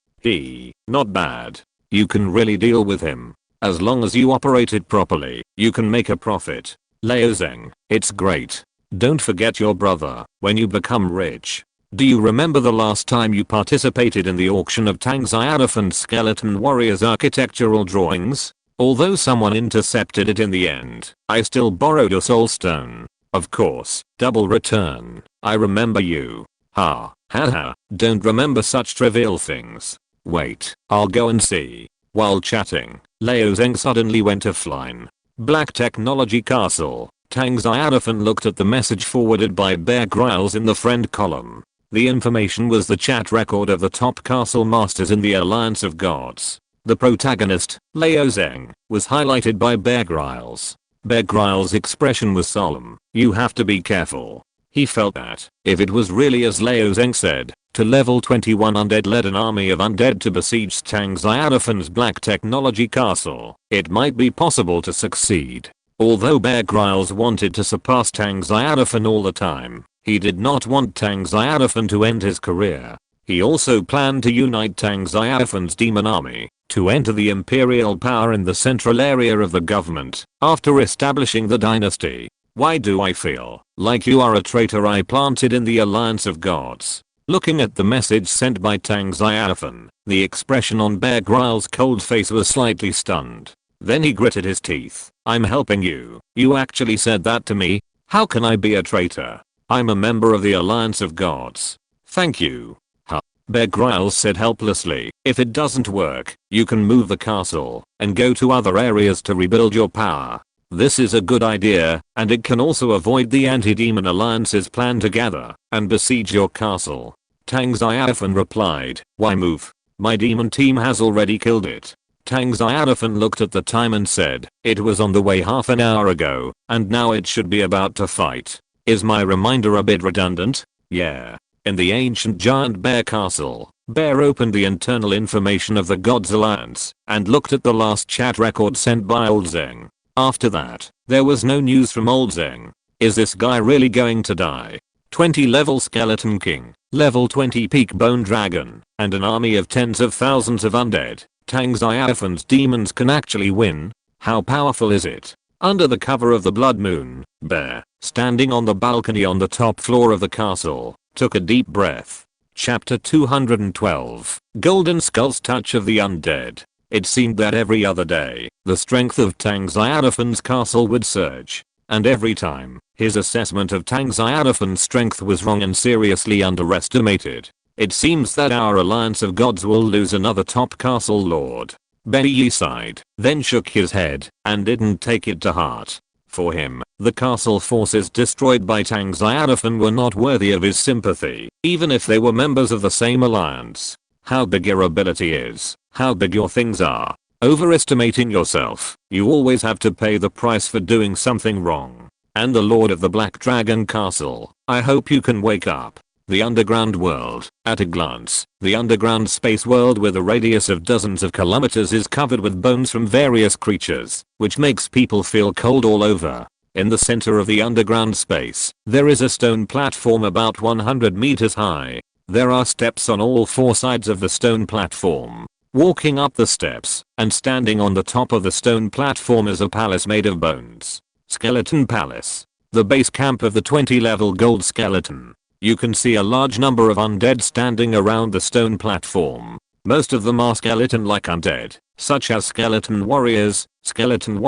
Not bad. You can really deal with him. As long as you operate it properly, you can make a profit. Leo Zeng, it's great. Don't forget your brother when you become rich. Do you remember the last time you participated in the auction of Tang Xiaofan's Skeleton Warrior's architectural drawings? Although someone intercepted it in the end, I still borrowed a soul stone. Of course, double return. I remember you. Haha, don't remember such trivial things. Wait, I'll go and see. While chatting, Leo Zeng suddenly went offline. Black Technology Castle. Tang Xiaofan looked at the message forwarded by Bear Grylls in the friend column. The information was the chat record of the top castle masters in the Alliance of Gods. The protagonist, Leo Zeng, was highlighted by Bear Grylls. Bear Grylls' expression was solemn. You have to be careful. He felt that, if it was really as Leo Zeng said, to level 21 undead led an army of undead to besiege Tang Xiaofan's Black Technology Castle, it might be possible to succeed. Although Bear Grylls wanted to surpass Tang Xiaofan all the time, he did not want Tang Xiaofan to end his career. He also planned to unite Tang Xiaofan's demon army to enter the imperial power in the central area of the government after establishing the dynasty. Why do I feel like you are a traitor I planted in the Alliance of Gods? Looking at the message sent by Tang Xiaofan, the expression on Bear Grylls' cold face was slightly stunned. Then he gritted his teeth. I'm helping you. You actually said that to me? How can I be a traitor? I'm a member of the Alliance of Gods. Thank you. Bear Grylls said helplessly. If it doesn't work, you can move the castle and go to other areas to rebuild your power. This is a good idea, and it can also avoid the anti-demon alliance's plan to gather and besiege your castle. Tang Xiaofan replied, why move? My demon team has already killed it. Tang Xiaofan looked at the time and said, it was on the way half an hour ago, and now it should be about to fight. Is my reminder a bit redundant? Yeah. In the ancient giant bear castle, Bear opened the internal information of the Gods Alliance and looked at the last chat record sent by Old Zeng. After that, there was no news from Old Zeng. Is this guy really going to die? 20 level Skeleton King, level 20 peak Bone Dragon, and an army of tens of thousands of undead. Tang Xiaofan's demons can actually win? How powerful is it? Under the cover of the blood moon, Bear, standing on the balcony on the top floor of the castle, took a deep breath. Chapter 212, Golden Skull's Touch of the Undead. It seemed that every other day, the strength of Tang Xiaofan's castle would surge. And every time, his assessment of Tang Xiaofan's strength was wrong and seriously underestimated. It seems that our alliance of gods will lose another top castle lord. Yi sighed, then shook his head, and didn't take it to heart. For him, the castle forces destroyed by Tang Xiaofan were not worthy of his sympathy, even if they were members of the same alliance. How big your ability is, how big your things are. Overestimating yourself, you always have to pay the price for doing something wrong. And the Lord of the Black Dragon Castle, I hope you can wake up. The underground world, at a glance, the underground space world with a radius of dozens of kilometers is covered with bones from various creatures, which makes people feel cold all over. In the center of the underground space, there is a stone platform about 100 meters high. There are steps on all four sides of the stone platform. Walking up the steps, and standing on the top of the stone platform is a palace made of bones. Skeleton Palace. The base camp of the 20-level gold skeleton. You can see a large number of undead standing around the stone platform. Most of them are skeleton-like undead, such as skeleton warriors, skeleton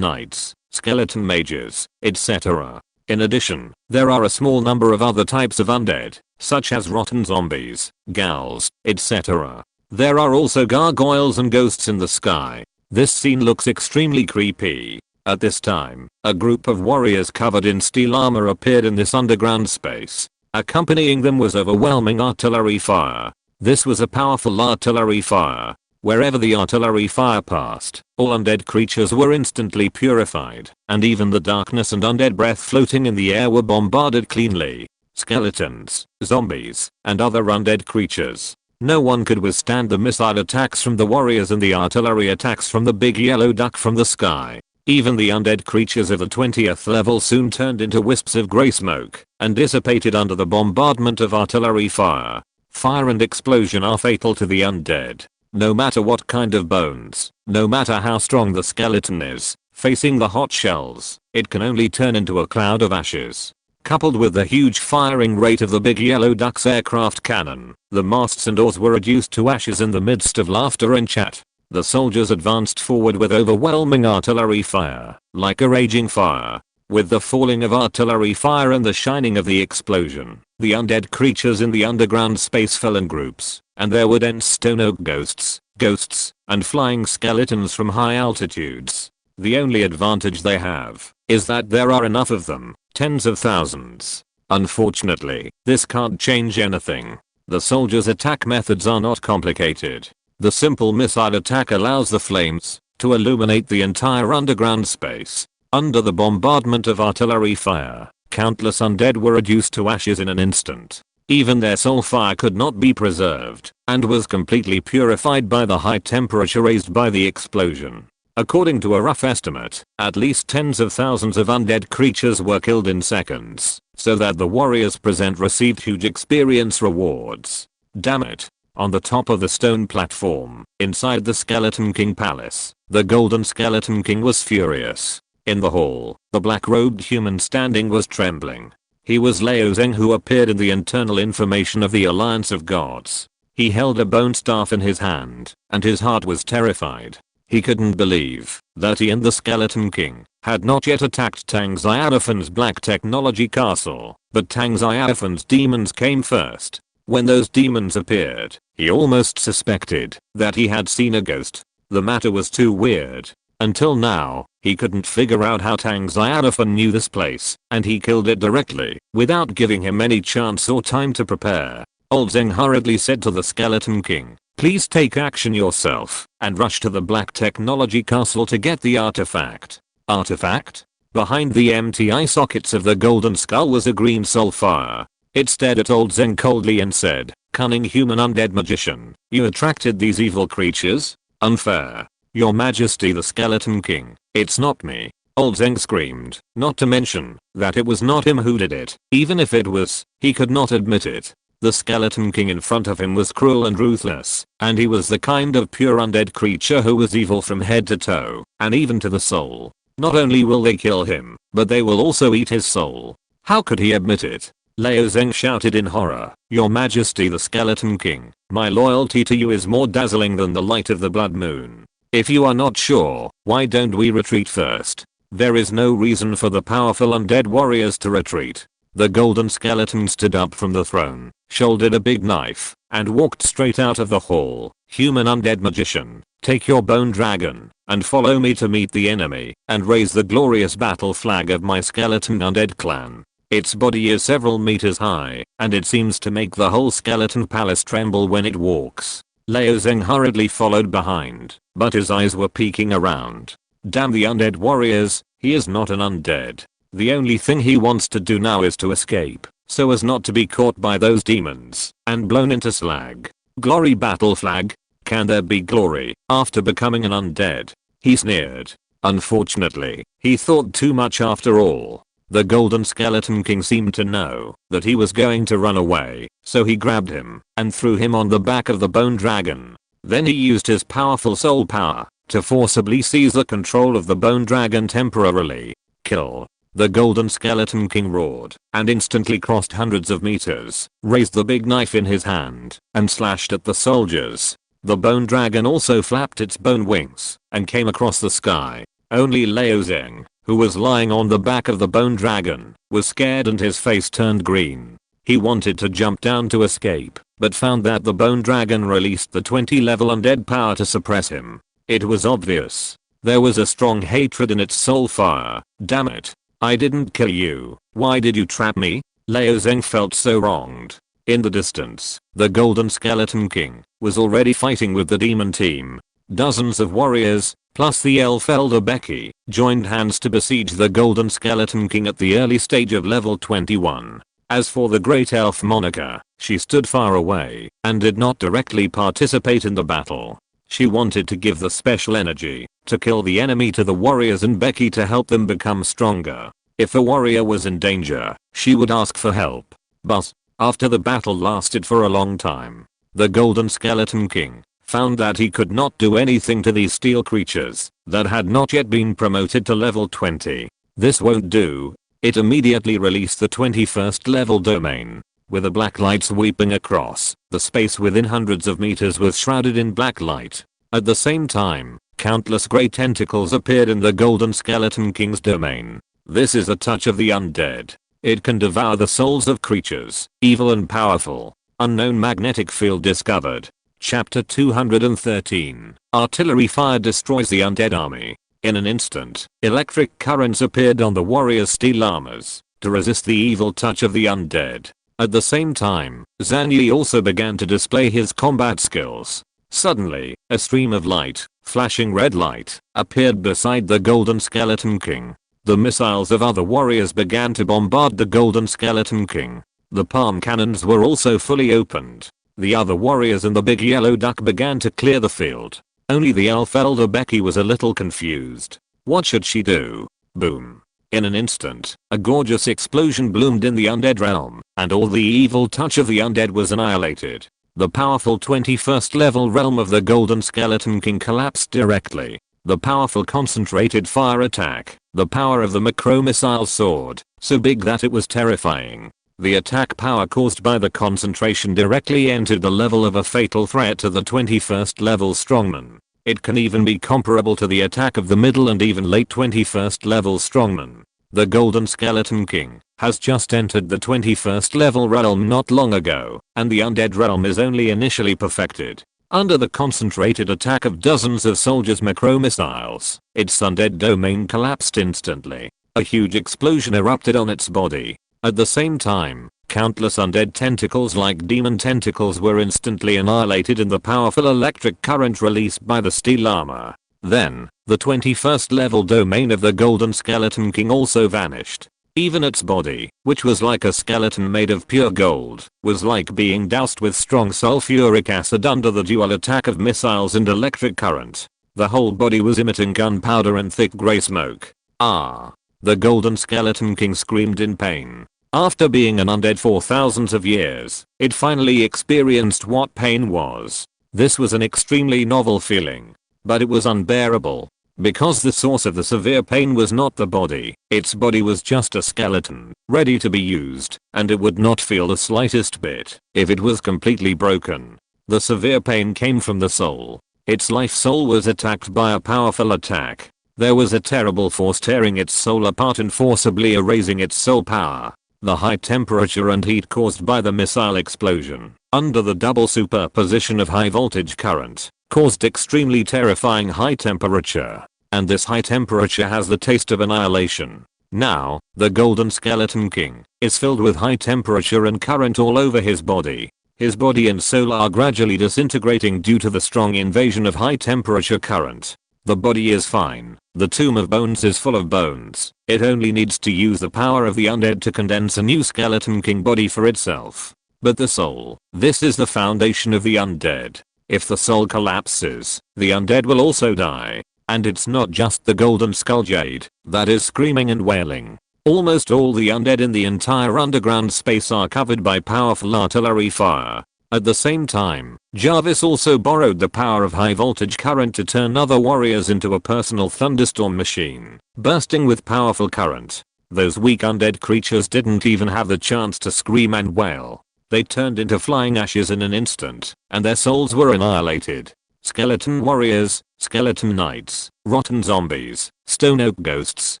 knights, skeleton mages, etc. In addition, there are a small number of other types of undead, such as rotten zombies, ghouls, etc. There are also gargoyles and ghosts in the sky. This scene looks extremely creepy. At this time, a group of warriors covered in steel armor appeared in this underground space. Accompanying them was overwhelming artillery fire. This was a powerful artillery fire. Wherever the artillery fire passed, all undead creatures were instantly purified, and even the darkness and undead breath floating in the air were bombarded cleanly. Skeletons, zombies, and other undead creatures. No one could withstand the missile attacks from the warriors and the artillery attacks from the big yellow duck from the sky. Even the undead creatures of the 20th level soon turned into wisps of grey smoke and dissipated under the bombardment of artillery fire. Fire and explosion are fatal to the undead. No matter what kind of bones, no matter how strong the skeleton is, facing the hot shells, it can only turn into a cloud of ashes. Coupled with the huge firing rate of the big yellow duck's aircraft cannon, the masts and oars were reduced to ashes in the midst of laughter and chat. The soldiers advanced forward with overwhelming artillery fire, like a raging fire. With the falling of artillery fire and the shining of the explosion, the undead creatures in the underground space fell in groups, and there were dense stone oak ghosts, and flying skeletons from high altitudes. The only advantage they have is that there are enough of them, tens of thousands. Unfortunately, this can't change anything. The soldiers' attack methods are not complicated. The simple missile attack allows the flames to illuminate the entire underground space. Under the bombardment of artillery fire, countless undead were reduced to ashes in an instant. Even their soul fire could not be preserved, and was completely purified by the high temperature raised by the explosion. According to a rough estimate, at least tens of thousands of undead creatures were killed in seconds, so that the warriors present received huge experience rewards. Damn it. On the top of the stone platform, inside the Skeleton King Palace, the Golden Skeleton King was furious. In the hall, the black-robed human standing was trembling. He was Lao Zeng, who appeared in the internal information of the Alliance of Gods. He held a bone staff in his hand, and his heart was terrified. He couldn't believe that he and the Skeleton King had not yet attacked Tang Xiaofan's Black Technology Castle, but Tang Xiaofan's demons came first. When those demons appeared, he almost suspected that he had seen a ghost. The matter was too weird. Until now, he couldn't figure out how Tang Xiaofan knew this place, and he killed it directly, without giving him any chance or time to prepare. Old Zeng hurriedly said to the Skeleton King, "Please take action yourself, and rush to the Black Technology Castle to get the artifact." Artifact? Behind the empty eye sockets of the golden skull was a green soul fire. It stared at old Zeng coldly and said, "Cunning human undead magician, you attracted these evil creatures? Unfair. Your Majesty the Skeleton King, it's not me." Old Zeng screamed, not to mention that it was not him who did it. Even if it was, he could not admit it. The Skeleton King in front of him was cruel and ruthless, and he was the kind of pure undead creature who was evil from head to toe, and even to the soul. Not only will they kill him, but they will also eat his soul. How could he admit it? Liu Zeng shouted in horror, "Your Majesty the Skeleton King, my loyalty to you is more dazzling than the light of the blood moon. If you are not sure, why don't we retreat first? There is no reason for the powerful undead warriors to retreat." The golden skeleton stood up from the throne, shouldered a big knife, and walked straight out of the hall. "Human undead magician, take your bone dragon, and follow me to meet the enemy, and raise the glorious battle flag of my skeleton undead clan. Its body is several meters high, and it seems to make the whole skeleton palace tremble when it walks." Liu Zeng hurriedly followed behind, but his eyes were peeking around. Damn the undead warriors, he is not an undead. The only thing he wants to do now is to escape, so as not to be caught by those demons, and blown into slag. Glory battle flag? Can there be glory after becoming an undead? He sneered. Unfortunately, he thought too much after all. The golden skeleton king seemed to know that he was going to run away, so he grabbed him and threw him on the back of the bone dragon. Then he used his powerful soul power to forcibly seize the control of the bone dragon temporarily. Kill. The golden skeleton king roared and instantly crossed hundreds of meters, raised the big knife in his hand, and slashed at the soldiers. The bone dragon also flapped its bone wings and came across the sky. Only Liu Zeng, who was lying on the back of the bone dragon, was scared and his face turned green. He wanted to jump down to escape, but found that the bone dragon released the 20 level undead power to suppress him. It was obvious. There was a strong hatred in its soul fire. Damn it. I didn't kill you. Why did you trap me? Liu Zeng felt so wronged. In the distance, the golden skeleton king was already fighting with the demon team. Dozens of warriors, plus the elf elder Becky, joined hands to besiege the golden skeleton king at the early stage of level 21. As for the great elf Monica, she stood far away and did not directly participate in the battle. She wanted to give the special energy to kill the enemy to the warriors and Becky to help them become stronger. If a warrior was in danger, she would ask for help. But after the battle lasted for a long time, the golden skeleton king found that he could not do anything to these steel creatures that had not yet been promoted to level 20. This won't do. It immediately released the 21st level domain. With a black light sweeping across, the space within hundreds of meters was shrouded in black light. At the same time, countless grey tentacles appeared in the golden skeleton king's domain. This is a touch of the undead. It can devour the souls of creatures, evil and powerful. Unknown magnetic field discovered. Chapter 213. Artillery fire destroys the undead army. In an instant, electric currents appeared on the warriors' steel armors to resist the evil touch of the undead. At the same time, Zhang Yi also began to display his combat skills. Suddenly, a stream of light, flashing red light, appeared beside the golden skeleton king. The missiles of other warriors began to bombard the golden skeleton king. The palm cannons were also fully opened. The other warriors and the big yellow duck began to clear the field. Only the elf elder Becky was a little confused. What should she do? Boom. In an instant, a gorgeous explosion bloomed in the undead realm, and all the evil touch of the undead was annihilated. The powerful 21st level realm of the golden skeleton king collapsed directly. The powerful concentrated fire attack, the power of the macro missile sword, so big that it was terrifying. The attack power caused by the concentration directly entered the level of a fatal threat to the 21st level strongman. It can even be comparable to the attack of the middle and even late 21st level strongman. the Golden Skeleton King, has just entered the 21st level realm not long ago, and the undead realm is only initially perfected. Under the concentrated attack of dozens of soldiers' macro missiles, its undead domain collapsed instantly. A huge explosion erupted on its body. At the same time, countless undead tentacles like demon tentacles were instantly annihilated in the powerful electric current released by the steel armor. Then, the 21st level domain of the Golden Skeleton King also vanished. Even its body, which was like a skeleton made of pure gold, was like being doused with strong sulfuric acid under the dual attack of missiles and electric current. The whole body was emitting gunpowder and thick grey smoke. Ah! The Golden Skeleton King screamed in pain. After being an undead for thousands of years, it finally experienced what pain was. This was an extremely novel feeling. But it was unbearable. Because the source of the severe pain was not the body, its body was just a skeleton, ready to be used, and it would not feel the slightest bit if it was completely broken. The severe pain came from the soul. Its life soul was attacked by a powerful attack. There was a terrible force tearing its soul apart and forcibly erasing its soul power. The high temperature and heat caused by the missile explosion, under the double superposition of high voltage current, caused extremely terrifying high temperature. And this high temperature has the taste of annihilation. Now, the Golden Skeleton King is filled with high temperature and current all over his body. His body and soul are gradually disintegrating due to the strong invasion of high temperature current. The body is fine. The tomb of bones is full of bones. It only needs to use the power of the undead to condense a new Skeleton King body for itself. But the soul, this is the foundation of the undead. If the soul collapses, the undead will also die. And it's not just the Golden Skull Jade that is screaming and wailing. Almost all the undead in the entire underground space are covered by powerful artillery fire. At the same time, Jarvis also borrowed the power of high voltage current to turn other warriors into a personal thunderstorm machine, bursting with powerful current. Those weak undead creatures didn't even have the chance to scream and wail. They turned into flying ashes in an instant, and their souls were annihilated. Skeleton warriors, skeleton knights, rotten zombies, stone oak ghosts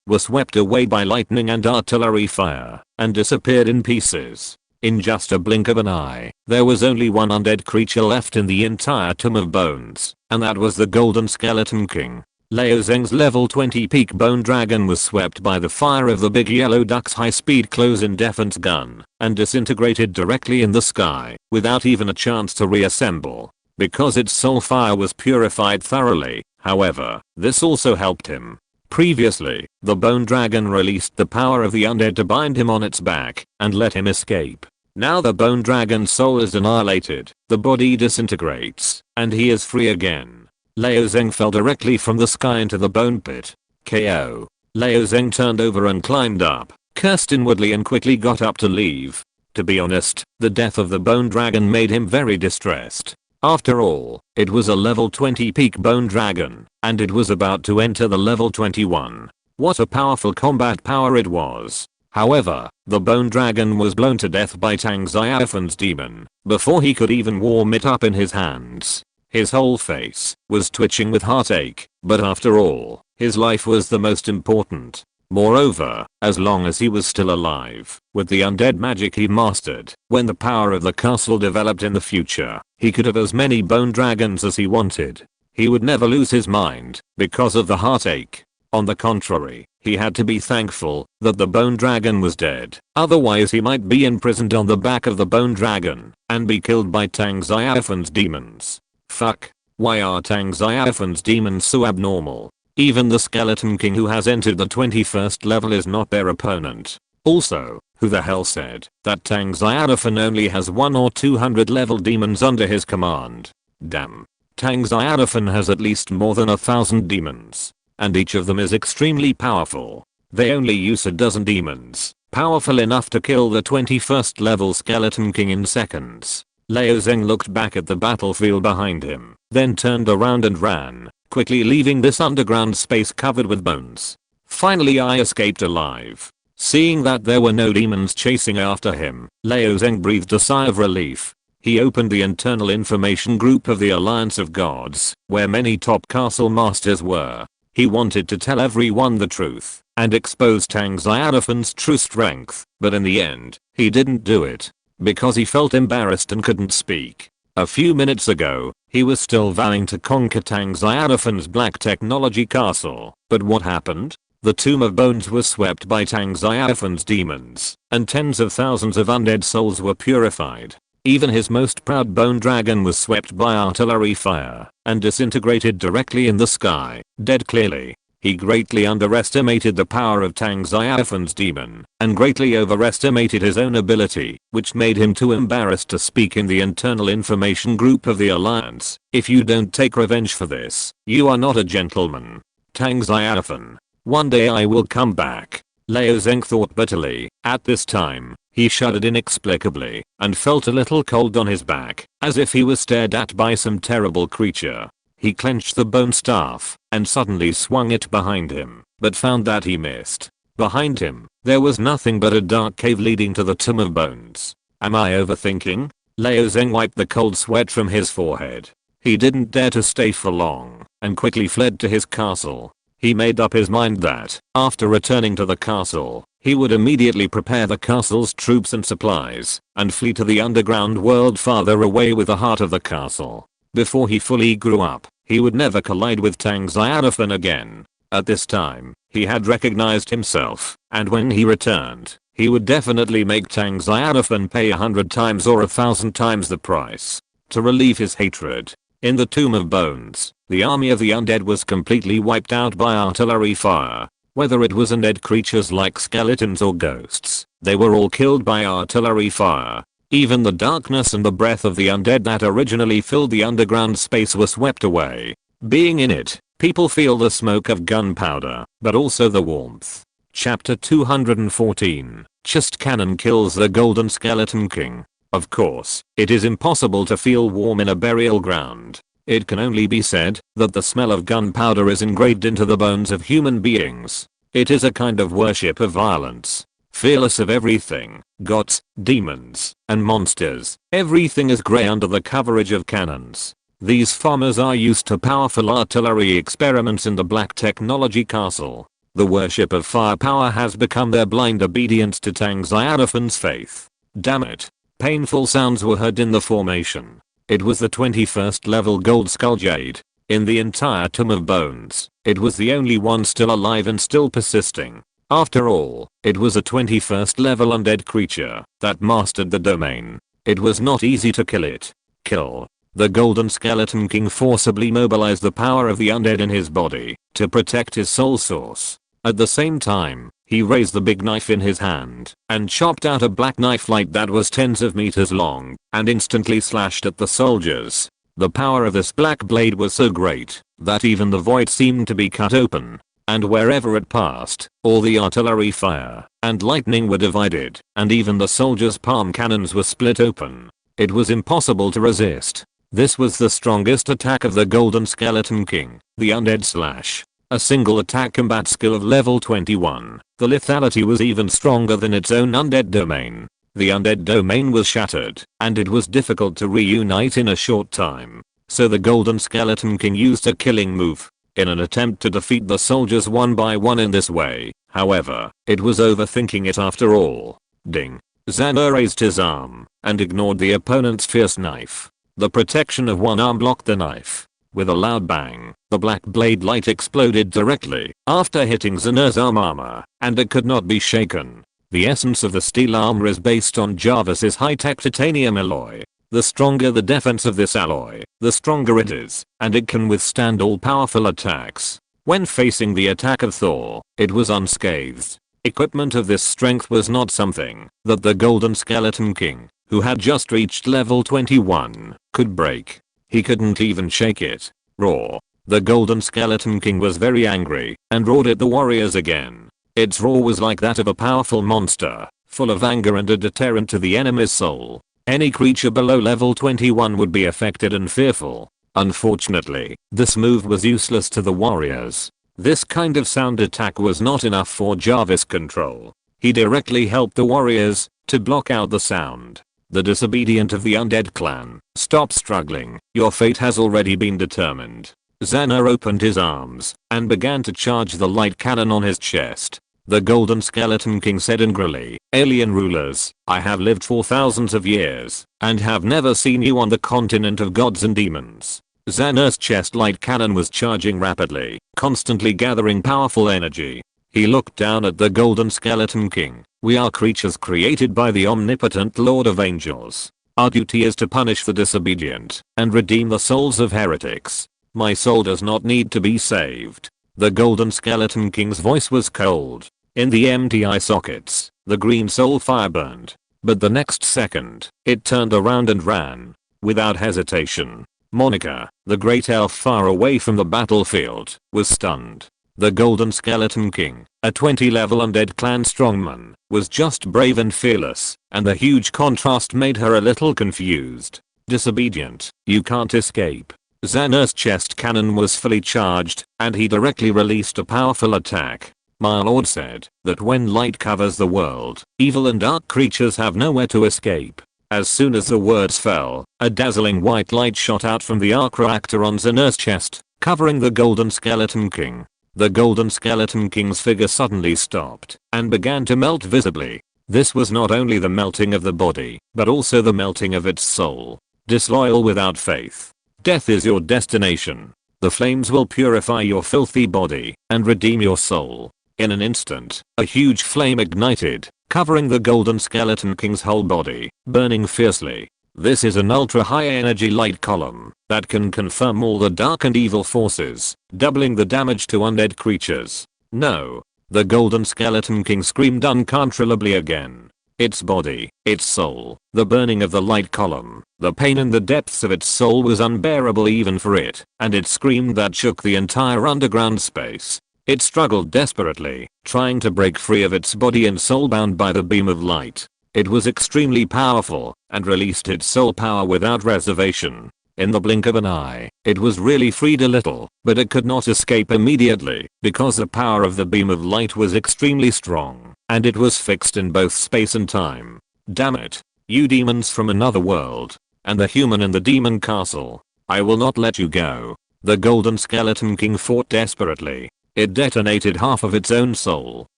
were swept away by lightning and artillery fire, and disappeared in pieces. In just a blink of an eye, there was only one undead creature left in the entire Tomb of Bones, and that was the Golden Skeleton King. Liu Zeng's level 20 peak bone dragon was swept by the fire of the big yellow duck's high-speed close-in defense gun, and disintegrated directly in the sky, without even a chance to reassemble. Because its soul fire was purified thoroughly, however, this also helped him. Previously, the bone dragon released the power of the undead to bind him on its back, and let him escape. Now the bone dragon's soul is annihilated, the body disintegrates, and he is free again. Liu Zeng fell directly from the sky into the bone pit. KO. Liu Zeng turned over and climbed up, cursed inwardly and quickly got up to leave. To be honest, the death of the bone dragon made him very distressed. After all, it was a level 20 peak bone dragon, and it was about to enter the level 21. What a powerful combat power it was. However, the bone dragon was blown to death by Tang Xiaofan's demon before he could even warm it up in his hands. His whole face was twitching with heartache, but after all, his life was the most important. Moreover, as long as he was still alive, with the undead magic he mastered, when the power of the castle developed in the future, he could have as many bone dragons as he wanted. He would never lose his mind because of the heartache. On the contrary, he had to be thankful that the bone dragon was dead. Otherwise he might be imprisoned on the back of the bone dragon and be killed by Tang Xiaofan's demons. Fuck. Why are Tang Xiaofan's demons so abnormal? Even the Skeleton King who has entered the 21st level is not their opponent. Also, who the hell said that Tang Xiaofan only has 1 or 200 level demons under his command? Damn. Tang Xiaofan has at least more than 1,000 demons. And each of them is extremely powerful. They only use a dozen demons, powerful enough to kill the 21st level Skeleton King in seconds. Liu Zeng looked back at the battlefield behind him, then turned around and ran, quickly leaving this underground space covered with bones. Finally I escaped alive. Seeing that there were no demons chasing after him, Liu Zeng breathed a sigh of relief. He opened the internal information group of the Alliance of Gods, where many top castle masters were. He wanted to tell everyone the truth. and expose Tang Xiaofan's true strength, but in the end, he didn't do it because he felt embarrassed and couldn't speak. A few minutes ago, he was still vowing to conquer Tang Xiaofan's black technology castle, but what happened? The Tomb of Bones was swept by Tang Xiaofan's demons, and tens of thousands of undead souls were purified. Even his most proud bone dragon was swept by artillery fire and disintegrated directly in the sky, dead clearly. He greatly underestimated the power of Tang Xiaofan's demon and greatly overestimated his own ability, which made him too embarrassed to speak in the internal information group of the Alliance. If you don't take revenge for this, you are not a gentleman. Tang Xiaofan. One day I will come back. Liu Zheng thought bitterly. At this time, he shuddered inexplicably and felt a little cold on his back, as if he was stared at by some terrible creature. He clenched the bone staff and suddenly swung it behind him, but found that he missed. Behind him, there was nothing but a dark cave leading to the Tomb of Bones. Am I overthinking? Liu Zheng wiped the cold sweat from his forehead. He didn't dare to stay for long and quickly fled to his castle. He made up his mind that, after returning to the castle, he would immediately prepare the castle's troops and supplies and flee to the underground world farther away with the heart of the castle. Before he fully grew up, he would never collide with Tang Xiaofan again. At this time, he had recognized himself, and when he returned, he would definitely make Tang Xiaofan pay 100 times or 1,000 times the price to relieve his hatred. In the Tomb of Bones, the army of the undead was completely wiped out by artillery fire. Whether it was undead creatures like skeletons or ghosts, they were all killed by artillery fire. Even the darkness and the breath of the undead that originally filled the underground space were swept away. Being in it, people feel the smoke of gunpowder, but also the warmth. Chapter 214. Chest Cannon kills the Golden Skeleton King. Of course, it is impossible to feel warm in a burial ground. It can only be said that the smell of gunpowder is engraved into the bones of human beings. It is a kind of worship of violence. Fearless of everything, gods, demons, and monsters, everything is grey under the coverage of cannons. These farmers are used to powerful artillery experiments in the black technology castle. The worship of firepower has become their blind obedience to Tang Xiaofan's faith. Damn it. Painful sounds were heard in the formation. It was the 21st level Gold Skull Jade. In the entire Tomb of Bones, it was the only one still alive and still persisting. After all, it was a 21st level undead creature that mastered the domain. It was not easy to kill it. Kill. The Golden Skeleton King forcibly mobilized the power of the undead in his body to protect his soul source. At the same time, he raised the big knife in his hand and chopped out a black knife light that was tens of meters long and instantly slashed at the soldiers. The power of this black blade was so great that even the void seemed to be cut open. And wherever it passed, all the artillery fire and lightning were divided, and even the soldiers' palm cannons were split open. It was impossible to resist. This was the strongest attack of the Golden Skeleton King, the undead slash. A single attack combat skill of level 21. The lethality was even stronger than its own undead domain. The undead domain was shattered, and it was difficult to reunite in a short time. So the Golden Skeleton King used a killing move in an attempt to defeat the soldiers one by one in this way. However, it was overthinking it after all. Ding. Xana raised his arm and ignored the opponent's fierce knife. The protection of one arm blocked the knife. With a loud bang, the black blade light exploded directly after hitting Xana's armor, and it could not be shaken. The essence of the steel armor is based on Jarvis's high-tech titanium alloy. The stronger the defense of this alloy, the stronger it is, and it can withstand all powerful attacks. When facing the attack of Thor, it was unscathed. Equipment of this strength was not something that the Golden Skeleton King, who had just reached level 21, could break. He couldn't even shake it. Roar. The Golden Skeleton King was very angry and roared at the warriors again. Its roar was like that of a powerful monster, full of anger and a deterrent to the enemy's soul. Any creature below level 21 would be affected and fearful. Unfortunately, this move was useless to the warriors. This kind of sound attack was not enough for Jarvis' control. He directly helped the warriors to block out the sound. The disobedient of the undead clan, stop struggling, your fate has already been determined. Xana opened his arms and began to charge the light cannon on his chest. The Golden Skeleton King said angrily, "Alien rulers, I have lived for thousands of years and have never seen you on the continent of gods and demons." Xanur's chest light cannon was charging rapidly, constantly gathering powerful energy. He looked down at the Golden Skeleton King. "We are creatures created by the omnipotent Lord of Angels. Our duty is to punish the disobedient and redeem the souls of heretics. My soul does not need to be saved." The Golden Skeleton King's voice was cold. In the empty eye sockets, the green soul fire burned. But the next second, it turned around and ran. Without hesitation. Monica, the great elf far away from the battlefield, was stunned. The Golden Skeleton King, a 20-level undead clan strongman, was just brave and fearless, and the huge contrast made her a little confused. "Disobedient, you can't escape." Xanur's chest cannon was fully charged, and he directly released a powerful attack. "My lord said that when light covers the world, evil and dark creatures have nowhere to escape." As soon as the words fell, a dazzling white light shot out from the arc reactor on Xanur's chest, covering the Golden Skeleton King. The Golden Skeleton King's figure suddenly stopped and began to melt visibly. This was not only the melting of the body, but also the melting of its soul. Disloyal without faith. Death is your destination. The flames will purify your filthy body and redeem your soul. In an instant, a huge flame ignited, covering the Golden Skeleton King's whole body, burning fiercely. This is an ultra-high energy light column that can confirm all the dark and evil forces, doubling the damage to undead creatures. "No!" The Golden Skeleton King screamed uncontrollably again. Its body, its soul, the burning of the light column, the pain in the depths of its soul was unbearable even for it, and it screamed that shook the entire underground space. It struggled desperately, trying to break free of its body and soul bound by the beam of light. It was extremely powerful, and released its soul power without reservation. In the blink of an eye, it was really freed a little, but it could not escape immediately, because the power of the beam of light was extremely strong, and it was fixed in both space and time. "Damn it, you demons from another world, and the human in the demon castle. I will not let you go." The Golden Skeleton King fought desperately. It detonated half of its own soul,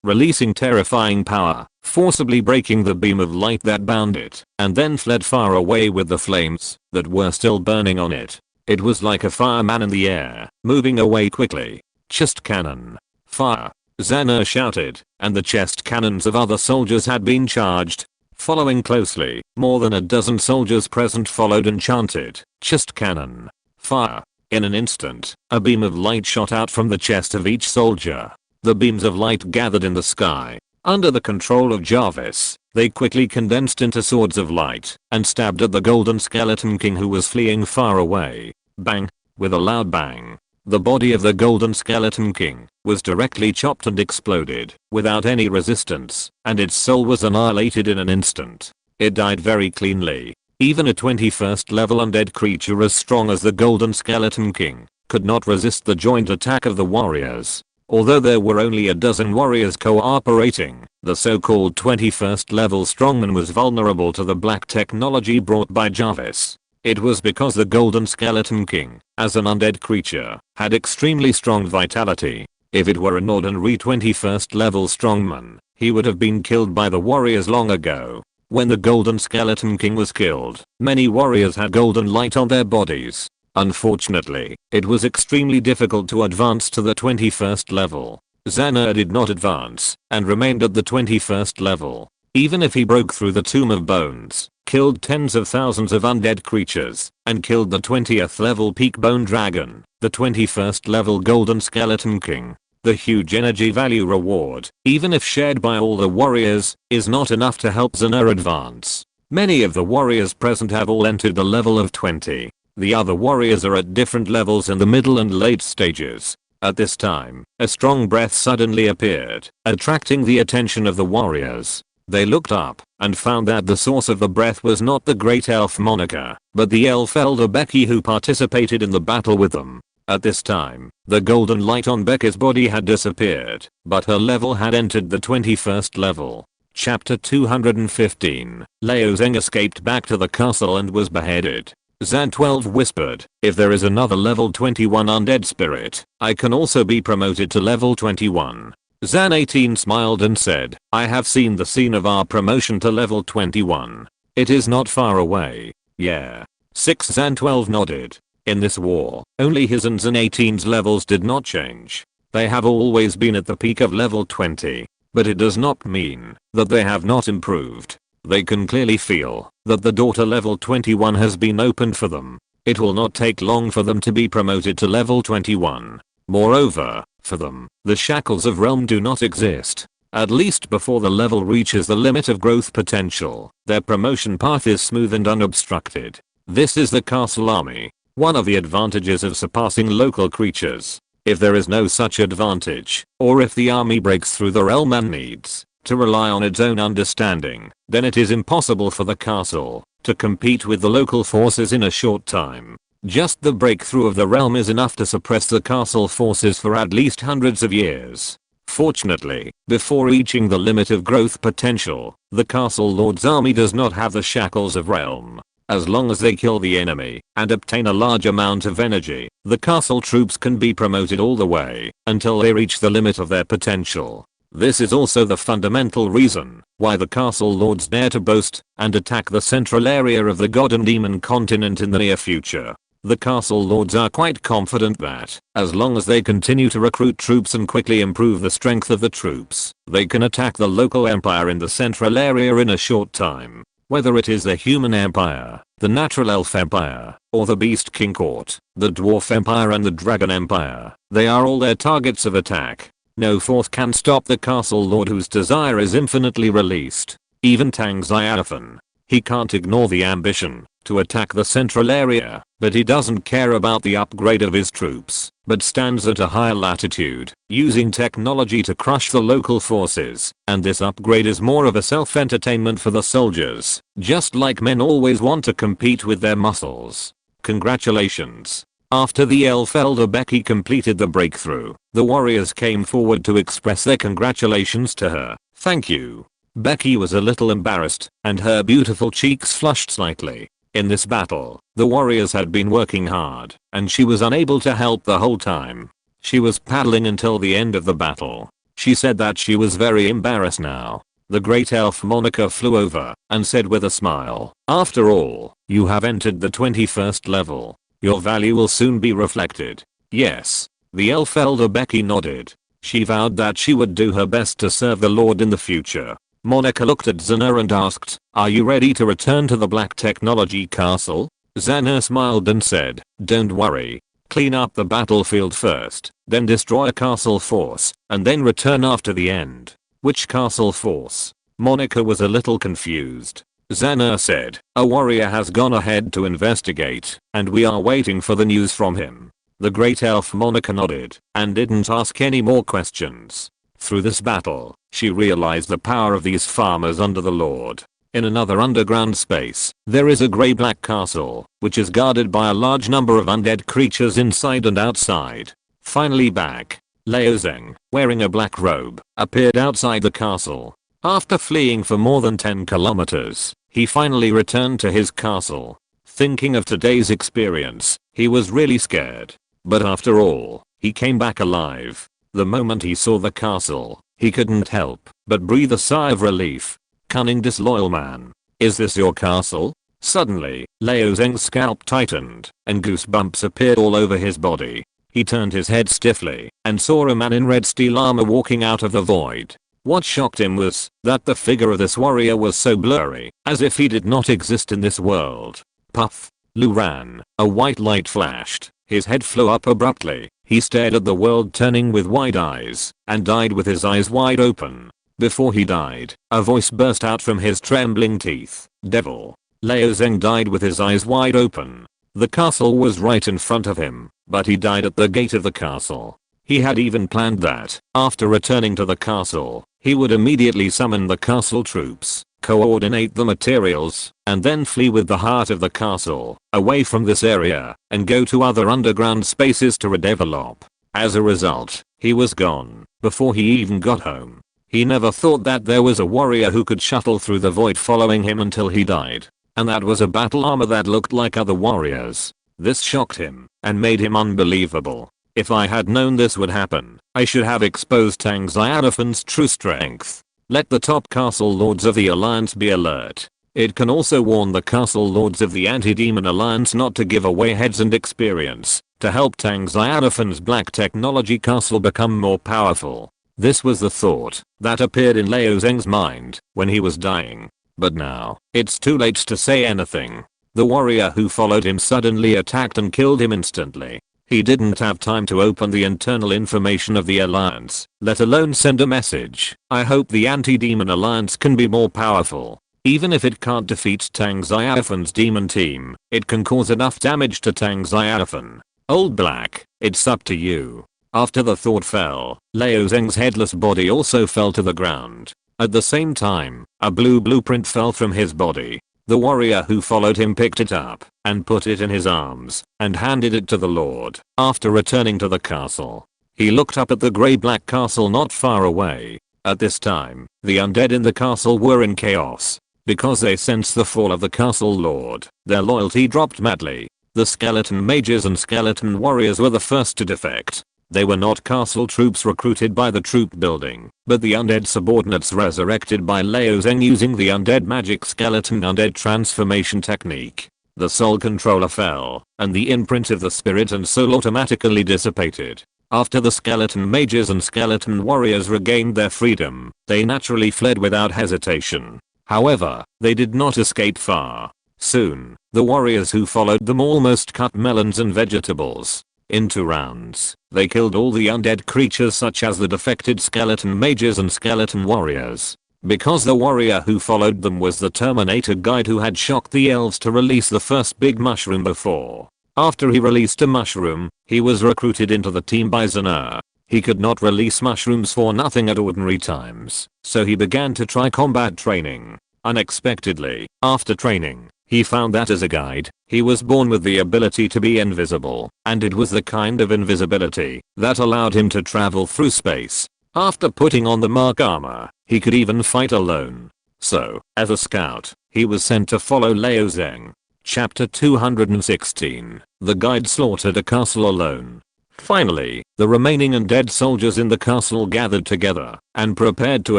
releasing terrifying power, forcibly breaking the beam of light that bound it, and then fled far away with the flames that were still burning on it. It was like a fireman in the air, moving away quickly. "Chest cannon. Fire!" Xanur shouted, and the chest cannons of other soldiers had been charged. Following closely, more than a dozen soldiers present followed and chanted, "Chest cannon. Fire!" In an instant, a beam of light shot out from the chest of each soldier. The beams of light gathered in the sky. Under the control of Jarvis, they quickly condensed into swords of light and stabbed at the Golden Skeleton King who was fleeing far away. Bang! With a loud bang, the body of the Golden Skeleton King was directly chopped and exploded without any resistance, and its soul was annihilated in an instant. It died very cleanly. Even a 21st level undead creature as strong as the Golden Skeleton King could not resist the joint attack of the warriors. Although there were only a dozen warriors cooperating, the so-called 21st level strongman was vulnerable to the black technology brought by Jarvis. It was because the Golden Skeleton King, as an undead creature, had extremely strong vitality. If it were an ordinary 21st level strongman, he would have been killed by the warriors long ago. When the Golden Skeleton King was killed, many warriors had golden light on their bodies. Unfortunately, it was extremely difficult to advance to the 21st level. Xanur did not advance, and remained at the 21st level. Even if he broke through the Tomb of Bones, killed tens of thousands of undead creatures, and killed the 20th level Peak Bone Dragon, the 21st level Golden Skeleton King, the huge energy value reward, even if shared by all the warriors, is not enough to help Xanur advance. Many of the warriors present have all entered the level of 20. The other warriors are at different levels in the middle and late stages. At this time, a strong breath suddenly appeared, attracting the attention of the warriors. They looked up and found that the source of the breath was not the great elf Monica, but the elf elder Becky who participated in the battle with them. At this time, the golden light on Becky's body had disappeared, but her level had entered the 21st level. Chapter 215. Leo Zeng escaped back to the castle and was beheaded. Zan 12 whispered, "If there is another level 21 undead spirit, I can also be promoted to level 21. Zan 18 smiled and said, I have seen the scene of our promotion to level 21. It is not far away. Yeah. 6 Zan 12 nodded. In this war, only his and Zan 18's levels did not change. They have always been at the peak of level 20. But it does not mean that they have not improved. They can clearly feel that the door to level 21 has been opened for them. It will not take long for them to be promoted to level 21. Moreover, for them, the shackles of realm do not exist. At least before the level reaches the limit of growth potential, their promotion path is smooth and unobstructed. This is the castle army. One of the advantages of surpassing local creatures. If there is no such advantage, or if the army breaks through the realm and needs to rely on its own understanding, then it is impossible for the castle to compete with the local forces in a short time. Just the breakthrough of the realm is enough to suppress the castle forces for at least hundreds of years. Fortunately, before reaching the limit of growth potential, the castle lord's army does not have the shackles of realm. As long as they kill the enemy and obtain a large amount of energy, the castle troops can be promoted all the way until they reach the limit of their potential. This is also the fundamental reason why the castle lords dare to boast and attack the central area of the god and demon continent in the near future. The castle lords are quite confident that, as long as they continue to recruit troops and quickly improve the strength of the troops, they can attack the local empire in the central area in a short time. Whether it is the human empire, the natural elf empire, or the beast king court, the dwarf empire and the dragon empire, they are all their targets of attack. No force can stop the castle lord whose desire is infinitely released. Even Tang Xiaofan. He can't ignore the ambition to attack the central area, but he doesn't care about the upgrade of his troops, but stands at a higher latitude, using technology to crush the local forces, and this upgrade is more of a self-entertainment for the soldiers, just like men always want to compete with their muscles. Congratulations. After the elf elder Becky completed the breakthrough, the warriors came forward to express their congratulations to her. Thank you. Becky was a little embarrassed, and her beautiful cheeks flushed slightly. In this battle, the warriors had been working hard, and she was unable to help the whole time. She was paddling until the end of the battle. She said that she was very embarrassed now. The great elf Monica flew over and said with a smile, after all, you have entered the 21st level. Your value will soon be reflected. Yes. The elf elder Becky nodded. She vowed that she would do her best to serve the Lord in the future. Monica looked at Xana and asked, are you ready to return to the Black Technology Castle? Xana smiled and said, don't worry. Clean up the battlefield first, then destroy a castle force, and then return after the end. Which castle force? Monica was a little confused. Xana said, a warrior has gone ahead to investigate, and we are waiting for the news from him. The great elf Monica nodded, and didn't ask any more questions. Through this battle, she realized the power of these farmers under the Lord. In another underground space, there is a grey-black castle, which is guarded by a large number of undead creatures inside and outside. Finally back, Liao Zeng, wearing a black robe, appeared outside the castle. After fleeing for more than 10 kilometers, he finally returned to his castle. Thinking of today's experience, he was really scared. But after all, he came back alive. The moment he saw the castle, he couldn't help but breathe a sigh of relief. Cunning disloyal man. Is this your castle? Suddenly, Liao Zeng's scalp tightened, and goosebumps appeared all over his body. He turned his head stiffly, and saw a man in red steel armor walking out of the void. What shocked him was that the figure of this warrior was so blurry, as if he did not exist in this world. Puff. Lu ran. A white light flashed. His head flew up abruptly. He stared at the world turning with wide eyes, and died with his eyes wide open. Before he died, a voice burst out from his trembling teeth. Devil. Liao Zeng died with his eyes wide open. The castle was right in front of him, but he died at the gate of the castle. He had even planned that, after returning to the castle, he would immediately summon the castle troops, coordinate the materials, and then flee with the heart of the castle, away from this area, and go to other underground spaces to redevelop. As a result, he was gone, before he even got home. He never thought that there was a warrior who could shuttle through the void following him until he died. And that was a battle armor that looked like other warriors. This shocked him, and made him unbelievable. If I had known this would happen, I should have exposed Tang Xiaofan's true strength. Let the top castle lords of the alliance be alert. It can also warn the castle lords of the anti-demon alliance not to give away heads and experience to help Tang Xiaofan's black technology castle become more powerful. This was the thought that appeared in Liu Zeng's mind when he was dying. But now, it's too late to say anything. The warrior who followed him suddenly attacked and killed him instantly. He didn't have time to open the internal information of the alliance, let alone send a message. I hope the anti-demon alliance can be more powerful. Even if it can't defeat Tang Xiaofan's demon team, it can cause enough damage to Tang Xiaofan. Old Black, it's up to you. After the thought fell, Liu Zeng's headless body also fell to the ground. At the same time, a blue blueprint fell from his body. The warrior who followed him picked it up and put it in his arms and handed it to the lord. After returning to the castle, he looked up at the grey-black castle not far away. At this time, the undead in the castle were in chaos. Because they sensed the fall of the castle lord, their loyalty dropped madly. The skeleton mages and skeleton warriors were the first to defect. They were not castle troops recruited by the troop building, but the undead subordinates resurrected by Liu Zeng using the undead magic skeleton undead transformation technique. The soul controller fell, and the imprint of the spirit and soul automatically dissipated. After the skeleton mages and skeleton warriors regained their freedom, they naturally fled without hesitation. However, they did not escape far. Soon, the warriors who followed them almost cut melons and vegetables into rounds. They killed all the undead creatures such as the defected skeleton mages and skeleton warriors. Because the warrior who followed them was the Terminator guide who had shocked the elves to release the first big mushroom before. After he released a mushroom, he was recruited into the team by Zena. He could not release mushrooms for nothing at ordinary times, so he began to try combat training. Unexpectedly, after training, he found that as a guide, he was born with the ability to be invisible, and it was the kind of invisibility that allowed him to travel through space. After putting on the Mark armor, he could even fight alone. So, as a scout, he was sent to follow Liu Zeng. Chapter 216. The guide slaughtered a castle alone. Finally, the remaining undead soldiers in the castle gathered together and prepared to